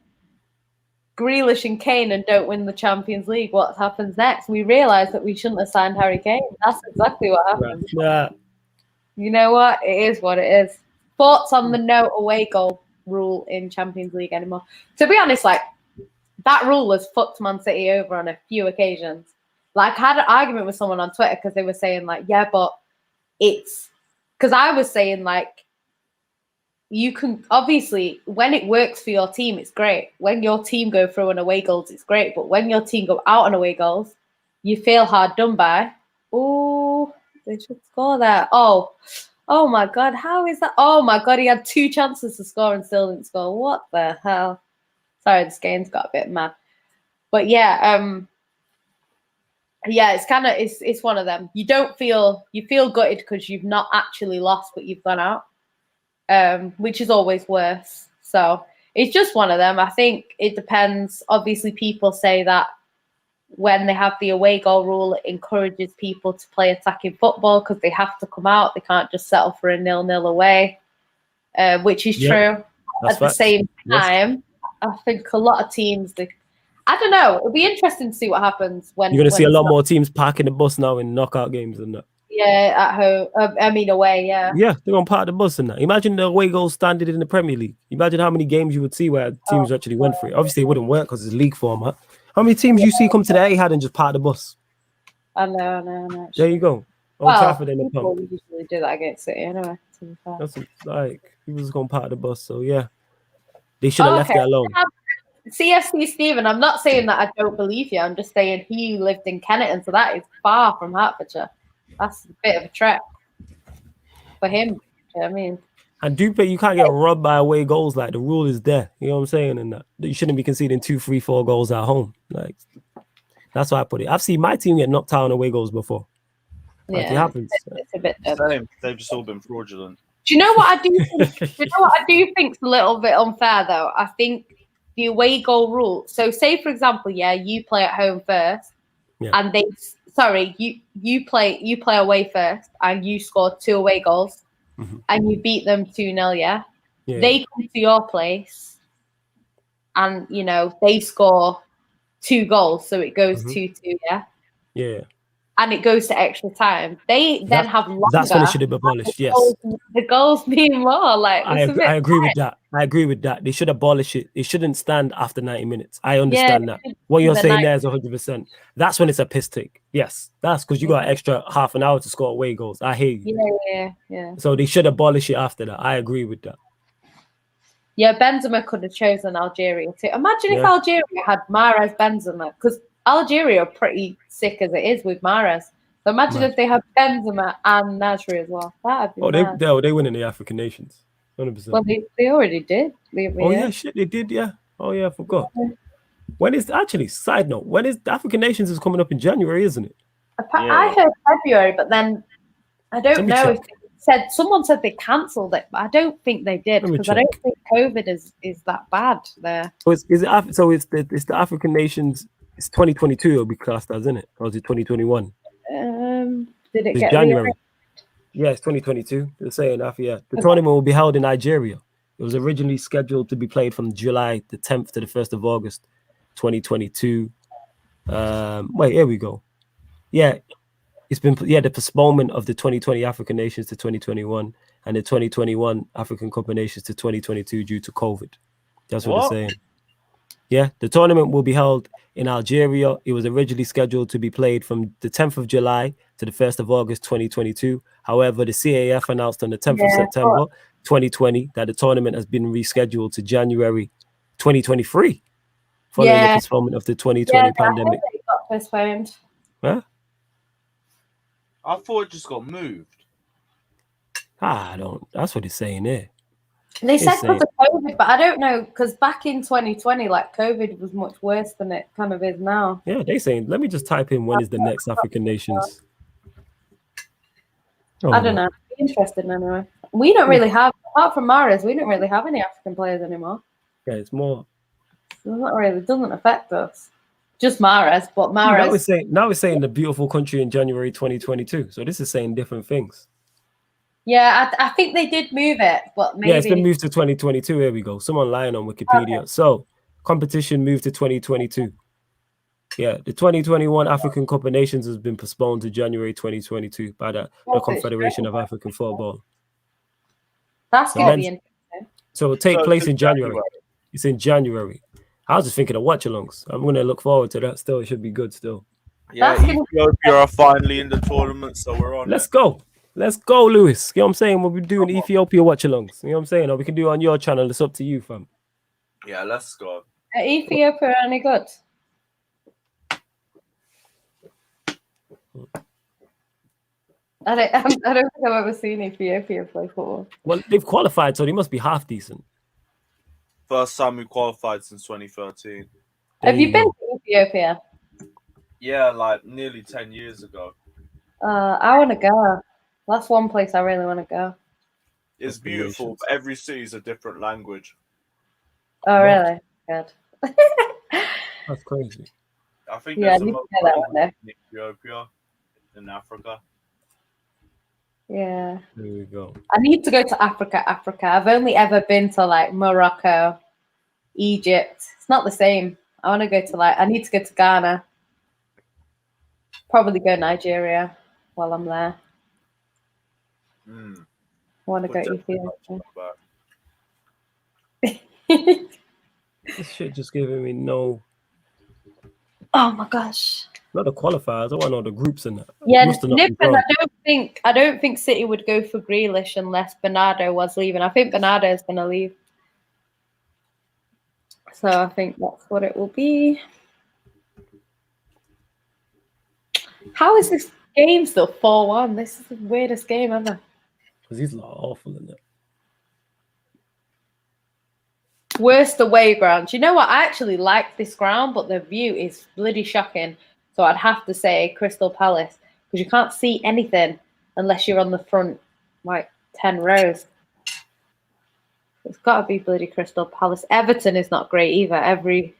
S3: Grealish and Kane and don't win the Champions League, what happens next? We realise that we shouldn't have signed Harry Kane. That's exactly what happens.
S1: Yeah.
S3: You know what? It is what it is. Thoughts on the no away goal rule in Champions League anymore? To be honest, like that rule has fucked Man City over on a few occasions. Like, I had an argument with someone on Twitter because they were saying, like, yeah, but it's... Because I was saying, like, you can... Obviously, when it works for your team, it's great. When your team go through on away goals, it's great. But when your team go out on away goals, you feel hard done by. Oh, they should score there. Oh, my God. How is that? Oh, my God. He had 2 chances to score and still didn't score. What the hell? Sorry, this game's got a bit mad. But, yeah, yeah, it's kind of it's one of them. You feel gutted because you've not actually lost, but you've gone out, which is always worse. So it's just one of them. I think it depends. Obviously, people say that when they have the away goal rule, it encourages people to play attacking football because they have to come out. They can't just settle for a 0-0 away, which is true. At the same time, I think a lot of teams I don't know. It'll be interesting to see what happens when
S1: you're going to see a lot more teams parking the bus now in knockout games and that.
S3: Yeah, at home. I mean, away. Yeah.
S1: Yeah, they're going to park the bus and that. Imagine the away goal standard in the Premier League. Imagine how many games you would see where teams actually went for it. Obviously, it wouldn't work because it's league format. How many teams you see come to the Etihad and just park the bus?
S3: I know.
S1: There you go.
S3: People usually do that against City anyway.
S1: That's like people just going to park the bus. So yeah, they should have left it alone.
S3: CFC Stephen, I'm not saying that I don't believe you. I'm just saying he lived in Kenneton, so that is far from Hertfordshire. That's a bit of a trek for him. You know what I mean?
S1: And Dupe, you can't get robbed by away goals. Like the rule is there. You know what I'm saying? And that you shouldn't be conceding 2, 3, 4 goals at home. Like that's why I put it. I've seen my team get knocked out on away goals before. Like, it happens.
S3: It's a bit.
S4: Same. They've just all been fraudulent.
S3: Do you know what I do? Think, think's a little bit unfair though? I think the away goal rule. So say for example, you play at home first, and you play away first, and you score 2 away goals, and you beat them 2-0. Yeah, they come to your place, and they score 2 goals, so it goes 2-2.
S1: Yeah.
S3: And it goes to extra time. They then have longer.
S1: That's when it should have abolished. Yes,
S3: the goals being more. Like
S1: I agree with that. I agree with that. They should abolish it. It shouldn't stand after 90 minutes. I understand that. What you're saying there is 100%. That's when it's a piss take. Yes, that's because you got extra half an hour to score away goals. I hear you.
S3: Yeah.
S1: So they should abolish it after that. I agree with that.
S3: Yeah, Benzema could have chosen Algeria too. Imagine if
S1: Yeah.
S3: Algeria had Mahrez, Benzema, because Algeria are pretty sick as it is with Mahrez. So imagine if they had Benzema and Nasri as well. That'd be mad.
S1: They win in the African nations. 100%.
S3: Well, they already did.
S1: Oh yeah, shit, they did. Yeah. Oh yeah, I forgot. When is actually side note? When is the African nations is coming up in January, isn't it?
S3: I heard February, but then I don't know if someone said they cancelled it, but I don't think they did because I don't think COVID is that bad there.
S1: So it's the African nations. It's 2022. It'll be classed as, isn't it? Or is it 2021?
S3: Did it get
S1: January? Yeah, it's 2022. They're saying after the tournament will be held in Nigeria. It was originally scheduled to be played from July the 10th to the 1st of August, 2022. Wait, here we go. Yeah, it's been the postponement of the 2020 African nations to 2021 and the 2021 African Cup of Nations to 2022 due to COVID. That's what they're saying. Yeah, the tournament will be held in Algeria. It was originally scheduled to be played from the 10th of July to the 1st of August 2022. However, the CAF announced on the 10th of September 2020 that the tournament has been rescheduled to January 2023 following the postponement of the 2020 pandemic.
S3: It got postponed.
S1: Huh?
S4: I thought it just got moved.
S1: I don't. That's what it's saying there.
S3: They said because of COVID, but I don't know because back in 2020, like COVID was much worse than it kind of is now.
S1: Yeah, they saying. Let me just type in when is the next African nations.
S3: I don't know. Be interested anyway. We don't really have, apart from Mahrez, we don't really have any African players anymore.
S1: Yeah, it's more.
S3: It doesn't affect us. Just Mahrez, but Mahrez.
S1: Now we're saying the beautiful country in January 2022. So this is saying different things.
S3: Yeah, I think they did move it, but maybe.
S1: Yeah, it's been moved to 2022. Here we go. Someone lying on Wikipedia. Okay. So competition moved to 2022. Yeah, the 2021 African Cup of Nations has been postponed to January 2022 by the Confederation of African Football.
S3: That's going to be interesting.
S1: So it'll take place in January. It's in January. I was just thinking of watch-alongs. I'm going to look forward to that still. It should be good still.
S4: Yeah, Ethiopia are finally in the tournament, so we're on.
S1: Let's go. Let's go, Lewis. You know what I'm saying? We'll be doing Ethiopia watch-alongs. You know what I'm saying? Or we can do it on your channel. It's up to you, fam.
S4: Yeah, let's go.
S3: Are Ethiopia any good? I don't think I've ever seen Ethiopia play football.
S1: Well, they've qualified, so they must be half decent.
S4: First time we qualified since 2013.
S3: Have you been to Ethiopia?
S4: Yeah, like nearly 10 years ago.
S3: I want to go. That's one place I really want to go.
S4: It's beautiful, but every city is a different language.
S3: Oh, really? Good.
S1: That's crazy.
S4: I think there's a lot
S3: in
S4: Ethiopia, in Africa.
S3: Yeah.
S1: There we go.
S3: I need to go to Africa. I've only ever been to like Morocco, Egypt. It's not the same. I want to go to I need to go to Ghana. Probably go Nigeria while I'm there. I want to go Ethiopia.
S1: This shit just giving me no.
S3: Oh my gosh.
S1: Not the qualifiers. I want all the groups in that.
S3: Yeah, Nippon, I don't think City would go for Grealish unless Bernardo was leaving. I think Bernardo is going to leave. So I think that's what it will be. How is this game still 4-1? This is the weirdest game ever.
S1: Because he's awful in it.
S3: Worst away ground. You know what? I actually like this ground, but the view is bloody shocking. So I'd have to say Crystal Palace because you can't see anything unless you're on the front, like 10 rows. It's got to be bloody Crystal Palace. Everton is not great either. Every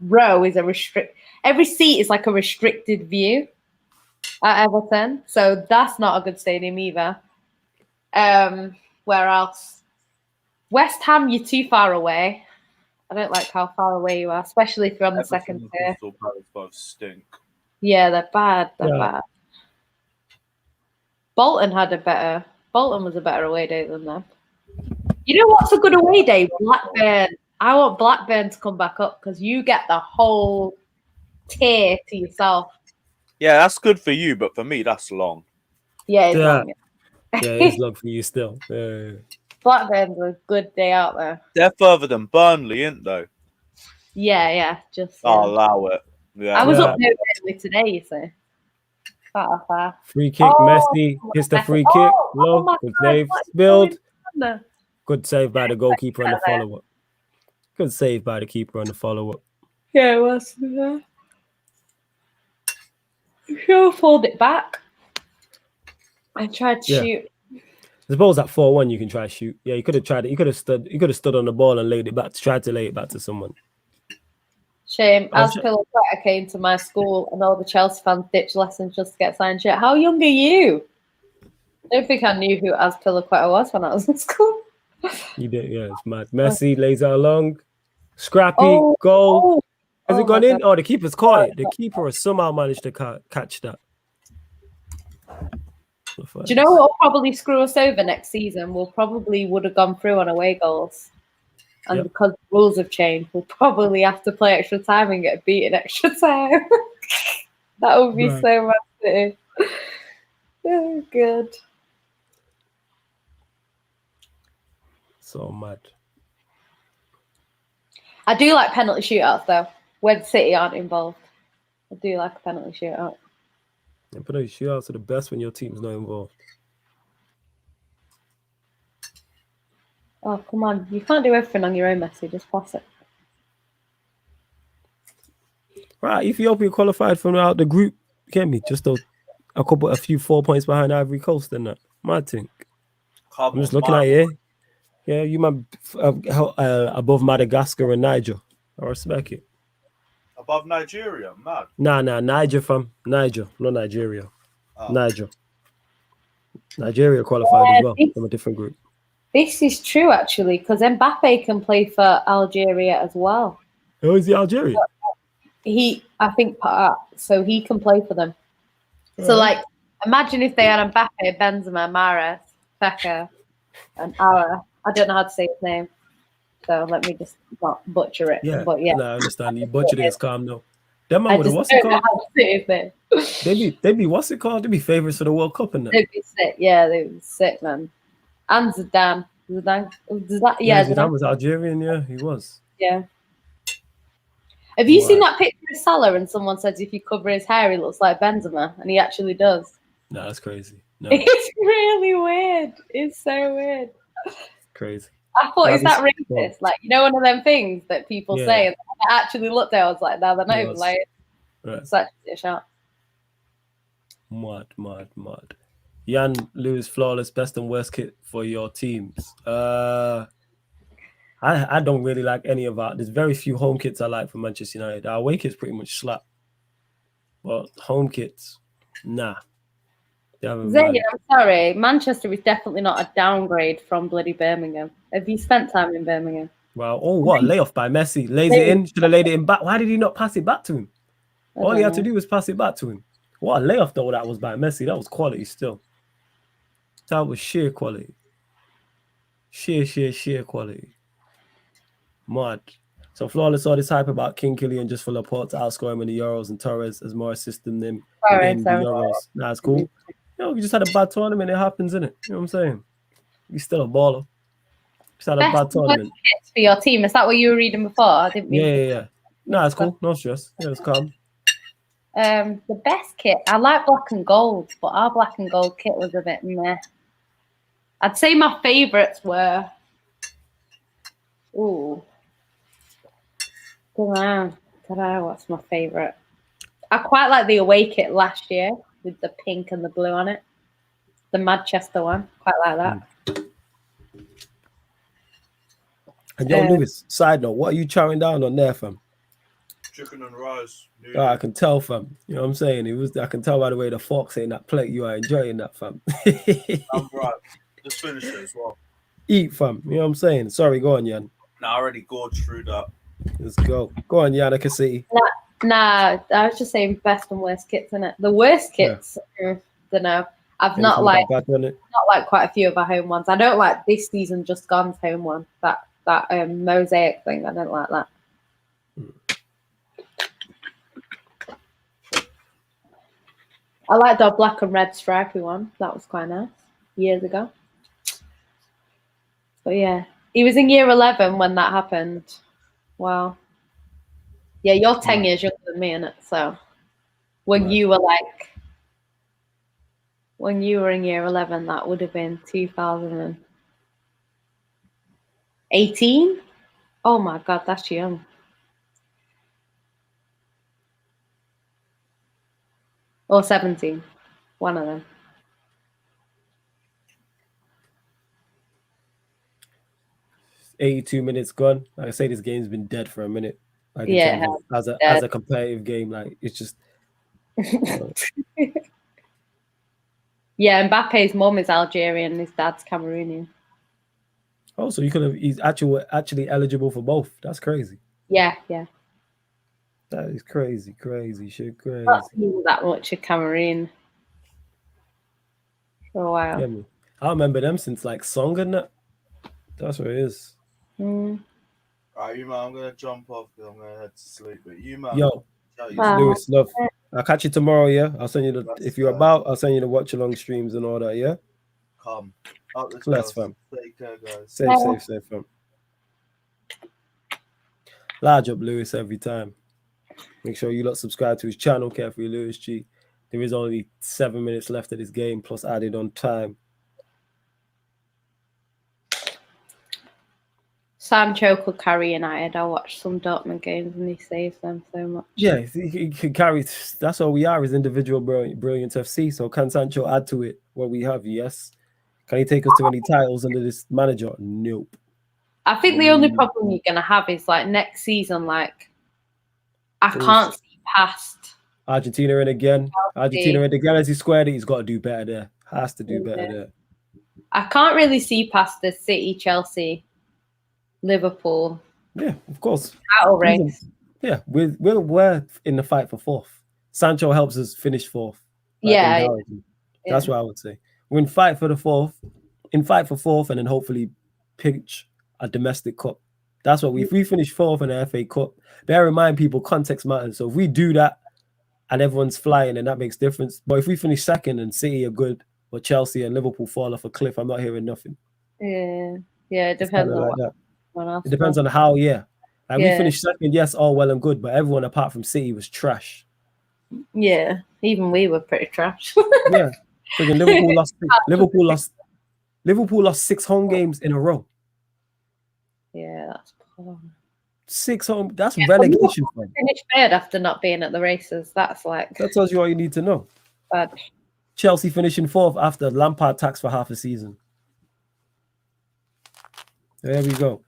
S3: row is every seat is like a restricted view at Everton. So that's not a good stadium either. Where else? West Ham, you're too far away. I don't like how far away you are, especially if you're on the second tier.
S4: Crystal Palace both stink.
S3: Yeah, they're bad. They're bad. Bolton was a better away day than them. You know what's a good away day? Blackburn. I want Blackburn to come back up because you get the whole tier to yourself.
S4: Yeah, that's good for you, but for me, that's long.
S3: Yeah, it's long.
S1: Yeah, it's long for you still.
S3: Blackburn's a good day out there.
S4: They're further than Burnley, ain't they?
S3: Yeah. Just. Yeah.
S4: I'll allow it. Yeah.
S3: I was up there early today, you see. Far.
S1: Free kick, Messi. Hits the free kick. Low. Good save. Spilled. Good save by the goalkeeper on the follow-up. Good save by the keeper on the follow-up.
S3: Yeah, it was. Yeah. He'll fold it back. I tried to shoot.
S1: I suppose at 4-1 you can try to shoot. Yeah, you could have tried it. You could have stood on the ball and laid it back. Tried to lay it back to someone.
S3: Shame. Azpilicueta came to my school and all the Chelsea fans ditched lessons just to get signed shit. How young are you? I don't think I knew who Azpilicueta was when I was in school.
S1: You did, yeah. It's mad. Messi lays it along. Scrappy goal. Has it gone in? Oh, the keeper's caught it. The keeper has somehow managed to catch that.
S3: Do you know what will probably screw us over next season? We'll probably would have gone through on away goals. And because the rules have changed, we'll probably have to play extra time and get beaten extra time. That would be so massive. Oh, good.
S1: So mad.
S3: I do like penalty shootouts, though, when City aren't involved. I do like a penalty shootout.
S1: Yeah, penalty shootouts are the best when your team's not involved.
S3: Oh, come on. You can't do everything on your own, Messi. Just pass it.
S1: Right, Ethiopia qualified from out the group. Get me? Just a few 4 points behind Ivory Coast and that. Mad thing. I'm just looking at you. Yeah, you might above Madagascar and Niger. I respect it.
S4: Above Nigeria, mad.
S1: Nah, Niger fam. Niger, not Nigeria. Oh. Nigeria qualified as well from a different group.
S3: This is true, actually, because Mbappe can play for Algeria as well.
S1: Oh, is he Algerian?
S3: I think, so he can play for them. So, like, imagine if they had Mbappe, Benzema, Mahrez, Fekir, and Ara. I don't know how to say his name, so let me just not butcher it.
S1: Yeah,
S3: but yeah,
S1: no, I understand. You butchered it. It's calm though. That man would have what's it called? They'd be what's it called? They'd be favorites for the World Cup and that.
S3: They'd be sick. Yeah, they'd be sick, man. And Zidane.
S1: Zidane was Algerian. Yeah, he was.
S3: Yeah. Have you seen that picture of Salah and someone says if you cover his hair, he looks like Benzema, and he actually does?
S1: No, that's crazy. No.
S3: It's really weird. It's so weird.
S1: Crazy.
S3: I thought, is that racist? Like, you know, one of them things that people say. And I actually looked at it, I was like, no, they're not even like, it's actually a shot.
S1: Mad. Jan Lewis, flawless, best and worst kit for your teams. I don't really like any of that. There's very few home kits I like for Manchester United. Our away kits pretty much slap. But home kits, nah.
S3: Zayn, I'm sorry. Manchester is definitely not a downgrade from bloody Birmingham. Have you spent time in Birmingham?
S1: Wow. Oh, what a layoff by Messi. Lays it in. Should have laid it in back. Why did he not pass it back to him? All he had to do was pass it back to him. What a layoff, though, that was by Messi. That was quality still. That was sheer quality. Sheer quality. Mad. So Flawless saw this hype about King Killian just for Laporte to outscore him in the Euros and Torres as more assist than him in the Euros. That's cool. You know, you just had a bad tournament. It happens, innit? You know what I'm saying? You're still a baller. Just had a bad tournament.
S3: For your team. Is that what you were reading before? I didn't mean
S1: Yeah. No, it's cool. No stress. Yeah, it's calm.
S3: The best kit. I like black and gold, but our black and gold kit was a bit meh. I'd say my favourites were... Ooh. Don't know what's my favourite. I quite like the away kit last year with the pink and the blue on it. The Manchester one. Quite like that.
S1: And yo, Lewis, side note, what are you chowing down on there, fam?
S4: Chicken and rice.
S1: Oh, I can tell, fam. You know what I'm saying? I can tell by the way the fork's in that plate. You are enjoying that, fam.
S4: I'm right. Just finish it as well.
S1: Eat, fam. You know what I'm saying? Sorry, go on, Jan.
S4: Nah, I already gorged through that.
S1: Let's go. Go on, Jan, I can see.
S3: Nah, I was just saying best and worst kits, innit? The worst kits, don't know. I've not liked quite a few of our home ones. I don't like this season just gone's home one. That mosaic thing. I don't like that. I liked our black and red stripy one. That was quite nice. Years ago. But yeah, he was in year 11 when that happened. Wow. Yeah, you're 10 years younger than me, innit? So when you were when you were in year 11, that would have been 2018. Oh my God, that's young. Or 17, one of them.
S1: $82 minutes gone. Like I say, this game's been dead for a minute. Like in
S3: Yeah,
S1: terms of, as a competitive game, like it's just.
S3: Yeah, Mbappe's mum is Algerian and his dad's Cameroonian.
S1: Oh, so he's actually eligible for both. That's crazy.
S3: Yeah.
S1: That is crazy shit, crazy.
S3: Not seen that much of Cameroon for a while.
S1: Yeah, I remember them since like Song and that. That's what it is.
S4: Alright, you man, I'm gonna jump off because I'm gonna head to sleep. But you man,
S1: yo, Lewis, love. I'll catch you tomorrow. Yeah, I'll send you if you're about. I'll send you the watch along streams and all that. Yeah.
S4: Come. Up the
S1: Bless, fam.
S4: Take care, guys.
S1: Safe, fam. Large up Lewis every time. Make sure you lot subscribe to his channel, Carefree Lewis G. There is only 7 minutes left of this game, plus added on time.
S3: Sancho could carry United. I watched some Dortmund games and he saves them so much.
S1: Yeah, he can carry. That's all we are is individual brilliant FC. So can Sancho add to it what we have? Yes. Can he take us to any titles under this manager? Nope.
S3: I think the only problem you're gonna have is like next season, like I can't see past
S1: Argentina in again. Argentina in again as he squared it. He's got to do better there. Has to do better there.
S3: I can't really see past the City, Chelsea, Liverpool.
S1: Yeah, of course.
S3: Title race.
S1: Yeah, we're in the fight for fourth. Sancho helps us finish fourth.
S3: Yeah.
S1: That's what I would say. We're in fight for fourth, and then hopefully pitch a domestic cup. That's what if we finish fourth in the FA Cup, bear in mind, people, context matters. So if we do that and everyone's flying, and that makes difference. But if we finish second and City are good, but Chelsea and Liverpool fall off a cliff, I'm not hearing nothing.
S3: Yeah, it depends on
S1: what else. It depends on how, we finished second, yes, all well and good, but everyone apart from City was trash.
S3: Yeah, even we were pretty trash.
S1: Yeah. Freaking Liverpool lost 6 home games in a row.
S3: Yeah, that's poor.
S1: 6 home. That's relegation.
S3: Finished third after not being at the races. That's like
S1: that tells you all you need to know.
S3: Bad.
S1: Chelsea finishing fourth after Lampard tax for half a season. There we go.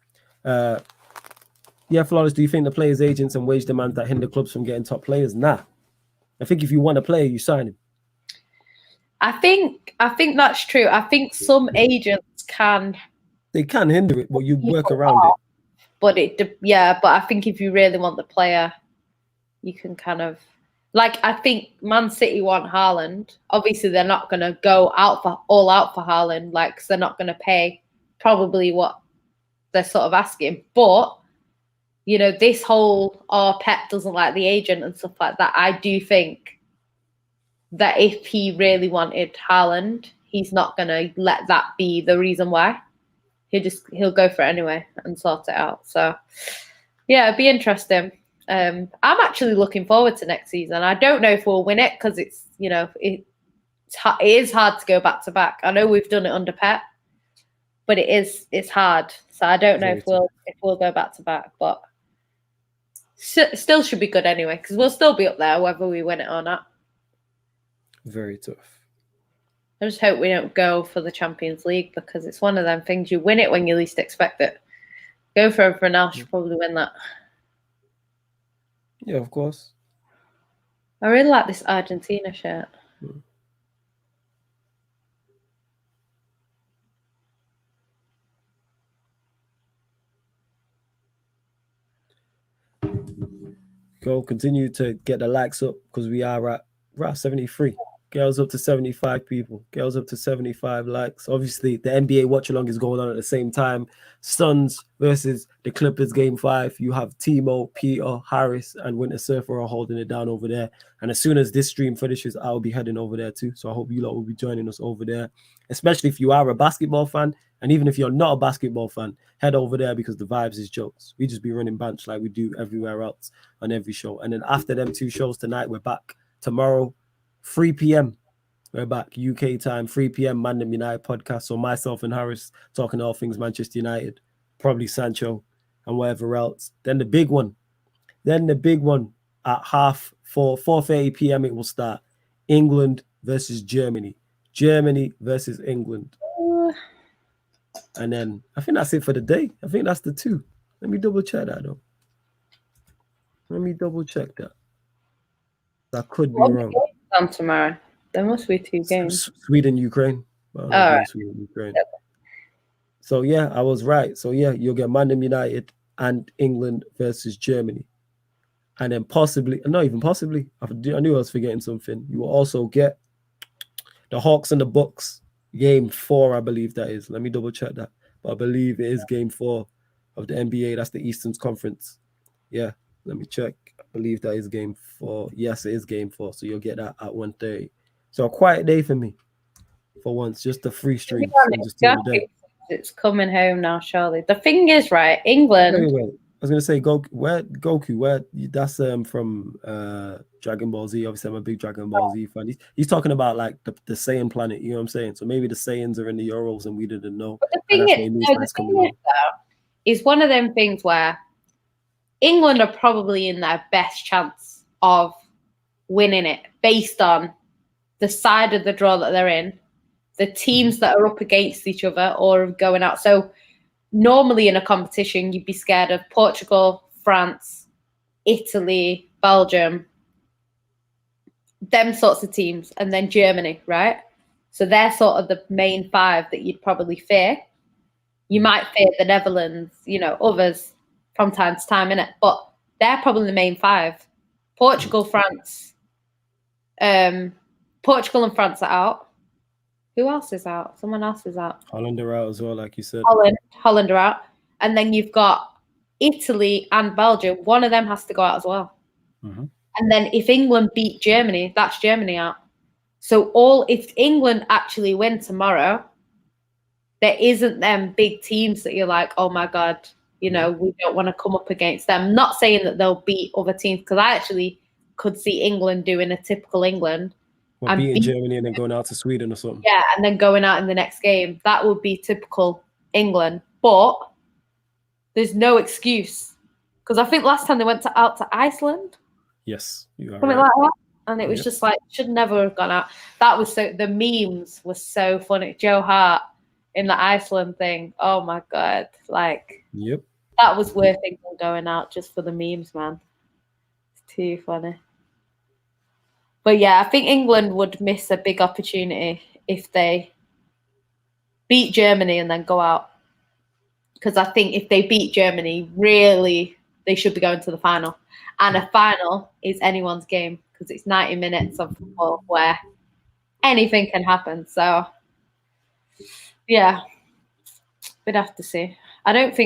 S1: Flawless. Do you think the players' agents and wage demands that hinder clubs from getting top players? Nah. I think if you want a player, you sign him.
S3: I think that's true. I think some agents can.
S1: They can hinder it, but you work around it.
S3: But but I think if you really want the player, you can kind of I think Man City want Haaland. Obviously, they're not going to go all out for Haaland, cause they're not going to pay probably what they're sort of asking. But this whole Pep doesn't like the agent and stuff like that. I do think that if he really wanted Haaland, he's not going to let that be the reason why. He'll go for it anyway and sort it out. So yeah, it'd be interesting. I'm actually looking forward to next season. I don't know if we'll win it because it's it is hard to go back to back. I know we've done it under Pep, but it's hard. So I don't know if we'll go back to back, but still should be good anyway because we'll still be up there whether we win it or not.
S1: Very tough.
S3: I just hope we don't go for the Champions League because it's one of them things you win it when you least expect it. Go for everyone else, you'll probably win that.
S1: Yeah, of course.
S3: I really like this Argentina shirt.
S1: Go continue to get the likes up because we are at 73. Girls up to 75 people. Girls up to 75 likes. Obviously, the NBA watch along is going on at the same time. Suns versus the Clippers game 5. You have Timo, Peter, Harris, and Winter Surfer are holding it down over there. And as soon as this stream finishes, I'll be heading over there too. So I hope you lot will be joining us over there. especially if you are a basketball fan. And even if you're not a basketball fan, head over there because the vibes is jokes. We just be running bench like we do everywhere else on every show. And then after them 2 shows tonight, we're back tomorrow, 3 p.m. We're back UK time, 3 p.m. Mandem United podcast. So myself and Harris talking all things Manchester United, probably Sancho and whatever else. Then the big one at 4:30 p.m. it will start. England versus Germany. Germany versus England. And then I think that's it for the day. I think that's the 2. Let me double check that though. Let me double check that. That could be wrong.
S3: On tomorrow. There must be 2 games.
S1: Sweden, Ukraine. Well,
S3: right.
S1: Sweden, Ukraine. Yep. So yeah, I was right. So yeah, you'll get Mandem United and England versus Germany. And then possibly, not even possibly, I knew I was forgetting something. You will also get the Hawks and the Bucks. Game 4, I believe that is. Let me double check that. But I believe it is game 4 of the NBA. That's the Eastern Conference. Yeah, let me check. I believe that is game 4. Yes, it is game 4. So you'll get that at 1:30. So a quiet day for me. For once, just a free stream.
S3: It's coming home now, surely. The thing is, right, England.
S1: Wait. I was gonna say Goku. Where that's from Dragon Ball Z. Obviously, I'm a big Dragon Ball Z fan. He's talking about like the Saiyan planet. You know what I'm saying? So maybe the Saiyans are in the Urals and we didn't know.
S3: But the thing is one of them things where England are probably in their best chance of winning it based on the side of the draw that they're in, the teams that are up against each other or going out. So normally in a competition, you'd be scared of Portugal, France, Italy, Belgium, them sorts of teams, and then Germany, right? So they're sort of the main 5 that you'd probably fear. You might fear the Netherlands, others from time to time, innit? But they're probably the main 5. Portugal, France, Portugal and France are out. Who else is out? Someone else is out.
S1: Holland are out as well, like you said.
S3: Holland are out. And then you've got Italy and Belgium. One of them has to go out as well.
S1: Mm-hmm.
S3: And then if England beat Germany, that's Germany out. So if England actually win tomorrow, there isn't them big teams that you're like, oh my God, we don't want to come up against them. I'm not saying that they'll beat other teams because I actually could see England doing a typical England.
S1: Well, beating Germany and then going out to Sweden or something.
S3: Yeah, and then going out in the next game. That would be typical England. But there's no excuse. Because I think last time they went out to Iceland.
S1: Yes, you are
S3: something
S1: right.
S3: like that. And it was just like, should never have gone out. That was the memes were so funny. Joe Hart in the Iceland thing. Oh my God.
S1: Yep.
S3: That was worth England going out just for the memes, man. It's too funny. But yeah, I think England would miss a big opportunity if they beat Germany and then go out. Because I think if they beat Germany, really, they should be going to the final. And a final is anyone's game because it's 90 minutes of football where anything can happen. So, yeah, we'd have to see. I don't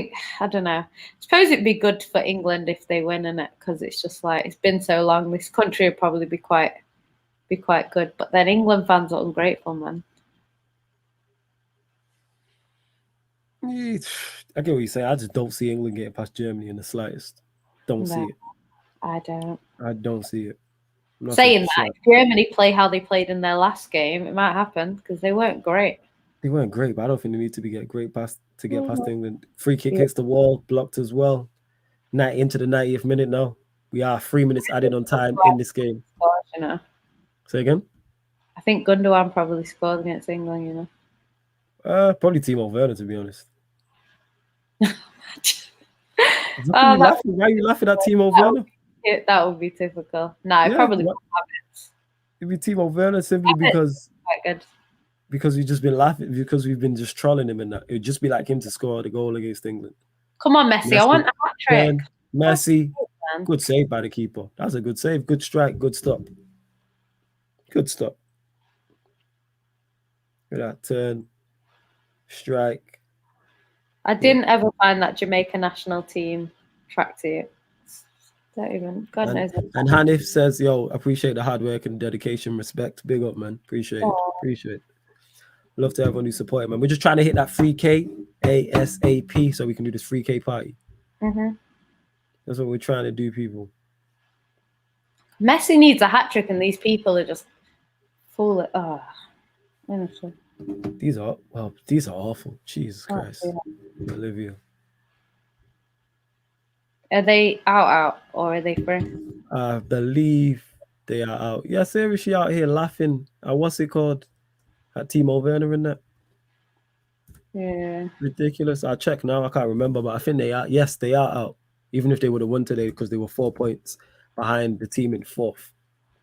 S3: know. I suppose it'd be good for England if they win, innit? Because it's just like, it's been so long. This country would probably be quite good. But then England fans are ungrateful, man.
S1: I get what you're saying. I just don't see England getting past Germany in the slightest. Don't see it.
S3: I don't.
S1: I don't see it.
S3: Saying that, if Germany play how they played in their last game, it might happen because they weren't great.
S1: They weren't great, but I don't think they need to get past England. Free kick hits the wall, blocked as well. Into the 90th minute now. We are 3 minutes added on time in this game. Say again?
S3: I think Gundogan probably scored against England,
S1: Probably Timo Werner, to be honest. Why are you laughing at Timo Werner?
S3: That would be typical. No, probably won't have it.
S1: It'd be Timo Werner simply because we've just been laughing, because we've been just trolling him, and that it would just be like him to score the goal against England.
S3: Come on, Messi. I want a hat trick.
S1: Messi, good save by the keeper. That's a good save. Good strike. Good stop. Good stop. Look at that turn. Strike.
S3: I didn't ever find that Jamaica national team tracksuit. Don't even. God knows.
S1: And Hanif says, "Yo, appreciate the hard work and dedication, respect. Big up, man. Appreciate it. Love to everyone who supported, man. We're just trying to hit that 3K ASAP so we can do this 3K party. That's what we're trying to do, people.
S3: Messi needs a hat trick, and these people are just full of. Oh, honestly.
S1: These are awful. Jesus Christ, Bolivia.
S3: Are they out, or are they free?
S1: I believe they are out. Yeah, seriously, out here laughing at what's it called? At Timo Werner and that.
S3: Yeah.
S1: Ridiculous. I'll check now. I can't remember, but I think they are. Yes, they are out. Even if they would have won today, because they were 4 points behind the team in 4th.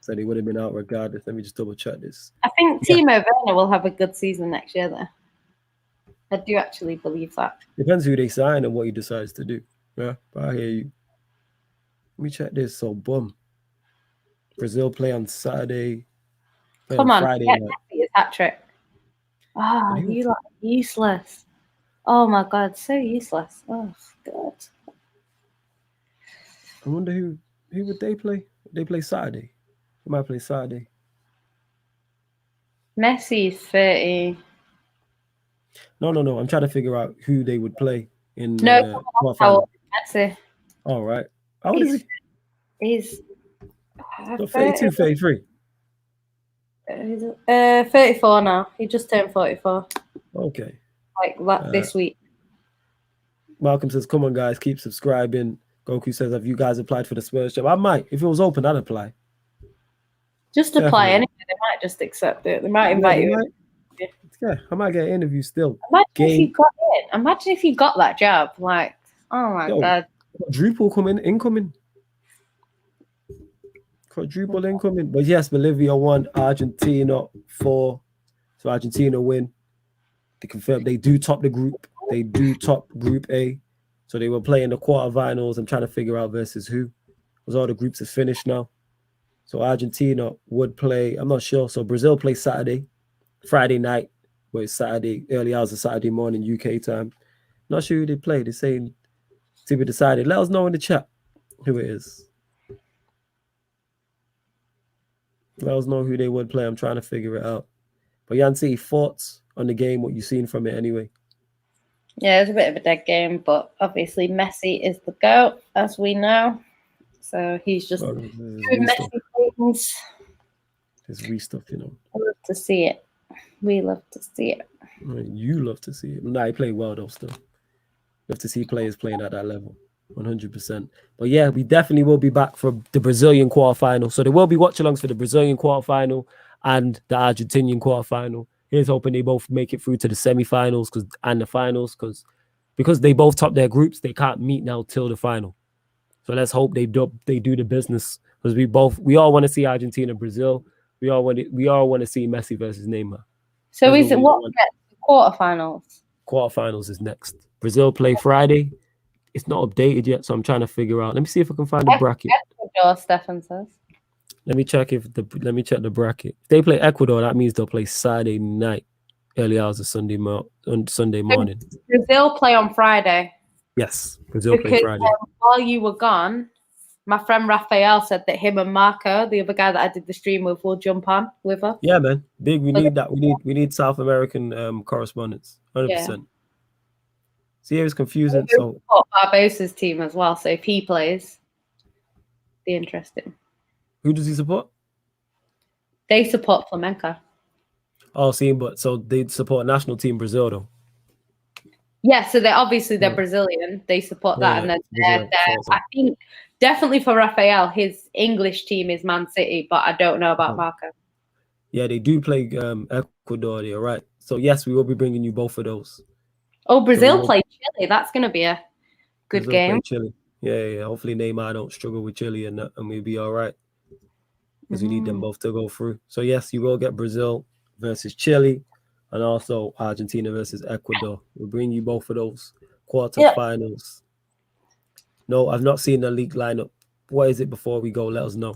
S1: So they would have been out regardless. Let me just double check this.
S3: I think Timo Werner will have a good season next year, though. I do actually believe that.
S1: Depends who they sign and what he decides to do. Yeah, but I hear you. Let me check this. So, boom. Brazil play on Saturday.
S3: Come on,
S1: Friday
S3: get
S1: night.
S3: Messi his hat trick. Oh, you like useless. Oh my God, so useless. Oh God.
S1: I wonder who would they play? They play Saturday. They might play Saturday.
S3: Messi's 30.
S1: No. I'm trying to figure out who they would play in
S3: how old is Messi?
S1: All right. How old is he?
S3: He's
S1: 32, 33.
S3: 34 now. He just turned 44.
S1: Okay.
S3: Like this week.
S1: Malcolm says, come on, guys, keep subscribing. Goku says, have you guys applied for the Spurs job? I might. If it was open, I'd apply.
S3: Just apply anyway. They might just accept it. They might invite you.
S1: Yeah, I might get an interview still.
S3: Imagine if you got in. Imagine if you got that job. Like, oh my God.
S1: Quadruple incoming. Quadruple incoming. But yes, Bolivia won, Argentina 4. So Argentina win. They confirmed they do top the group. They do top Group A. So they were playing the quarterfinals. I'm trying to figure out versus who. Because all the groups are finished now. So Argentina would play, I'm not sure. So Brazil plays Saturday, Friday night. But it's Saturday, early hours of Saturday morning, UK time. Not sure who they play. They're saying to be decided. Let us know in the chat who it is. Let us know who they would play. I'm trying to figure it out. But Yancy, thoughts on the game, what you've seen from it anyway?
S3: Yeah, it's a bit of a dead game, but obviously Messi is the GOAT, as we know. So he's just doing Messi things.
S1: It's re-stuff, you know.
S3: I love to see it. We love to see it.
S1: You love to see it. Nah, he played well, though, still. Love to see players playing at that level. 100%. But yeah, we definitely will be back for the Brazilian quarterfinal. So there will be watch-alongs for the Brazilian quarterfinal and the Argentinian quarterfinal. Here's hoping they both make it through to the semifinals and the finals because they both top their groups. They can't meet now till the final. So let's hope they do the business because we all want to see Argentina, Brazil. We all want to see Messi versus Neymar.
S3: So is it what quarterfinals?
S1: Quarterfinals is next. Brazil play Friday. It's not updated yet, so I'm trying to figure out. Let me see if I can find the bracket.
S3: Ecuador, Stefan says.
S1: Let me check the bracket. If they play Ecuador, that means they'll play Saturday night, early hours of Sunday morning.
S3: Brazil play on Friday.
S1: Yes, Brazil play Friday.
S3: While you were gone, my friend Raphael said that him and Marco, the other guy that I did the stream with, will jump on with us.
S1: Yeah, man, big. We need that. We need South American correspondence. 100%.
S3: Yeah.
S1: See, it was confusing. So
S3: Barbosa's team as well. So if he plays, be interesting.
S1: Who does he support?
S3: They support Flamenco.
S1: Oh, see, but so they support national team Brazil though.
S3: Yeah, so they're Brazilian. They support that, and then I think definitely for Raphael, his English team is Man City, but I don't know about Marco.
S1: Yeah, they do play Ecuador. You're right. So yes, we will be bringing you both of those.
S3: Oh, Brazil play Chile. That's going to be a good
S1: Brazil
S3: game.
S1: Chile. Yeah. Hopefully Neymar don't struggle with Chile and we'll be all right. Because we need them both to go through. So yes, you will get Brazil versus Chile and also Argentina versus Ecuador. We'll bring you both of those quarterfinals. No, I've not seen the league lineup. What is it before we go? Let us know.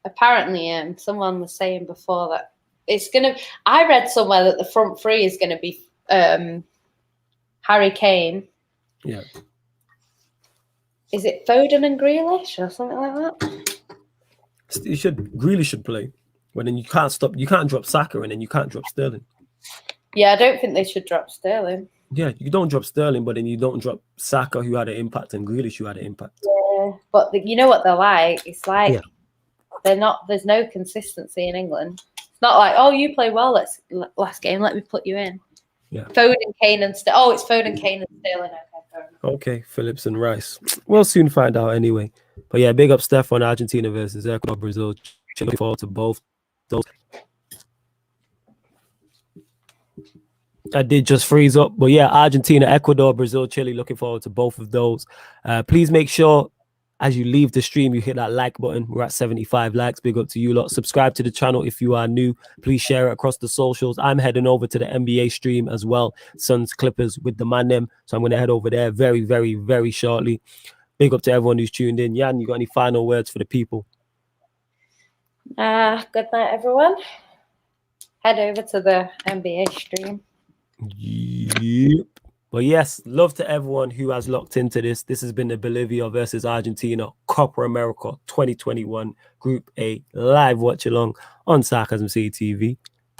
S3: Apparently, someone was saying before that it's going to... I read somewhere that the front three is going to be Harry Kane.
S1: Yeah.
S3: Is it Foden and Grealish or something like that?
S1: Grealish should play. But then you can't drop Saka and then you can't drop Sterling.
S3: Yeah, I don't think they should drop Sterling.
S1: Yeah, you don't drop Sterling, but then you don't drop Saka, who had an impact, and Grealish, who had an impact.
S3: Yeah, but you know what they're like? It's like they're not. There's no consistency in England. It's not like, oh, you play well last game, let me put you in.
S1: Yeah.
S3: Foden, Kane, and Sterling. Oh, it's Foden, Kane, and Sterling.
S1: Okay, Phillips and Rice. We'll soon find out anyway. But yeah, big up Steph on Argentina versus Ecuador, Brazil. Looking forward to both those. I did just freeze up, but yeah, Argentina, Ecuador, Brazil, Chile. Looking forward to both of those. Please make sure as you leave the stream, you hit that like button. We're at 75 likes. Big up to you lot. Subscribe to the channel if you are new. Please share it across the socials. I'm heading over to the NBA stream as well. Suns Clippers with the man them. So I'm going to head over there very, very, very shortly. Big up to everyone who's tuned in. Jan, you got any final words for the people?
S3: Good night, everyone. Head over to the NBA stream.
S1: Yep. But yes, love to everyone who has locked into this. This has been the Bolivia versus Argentina Copa America 2021 Group A live watch along on Sarcasm CTV.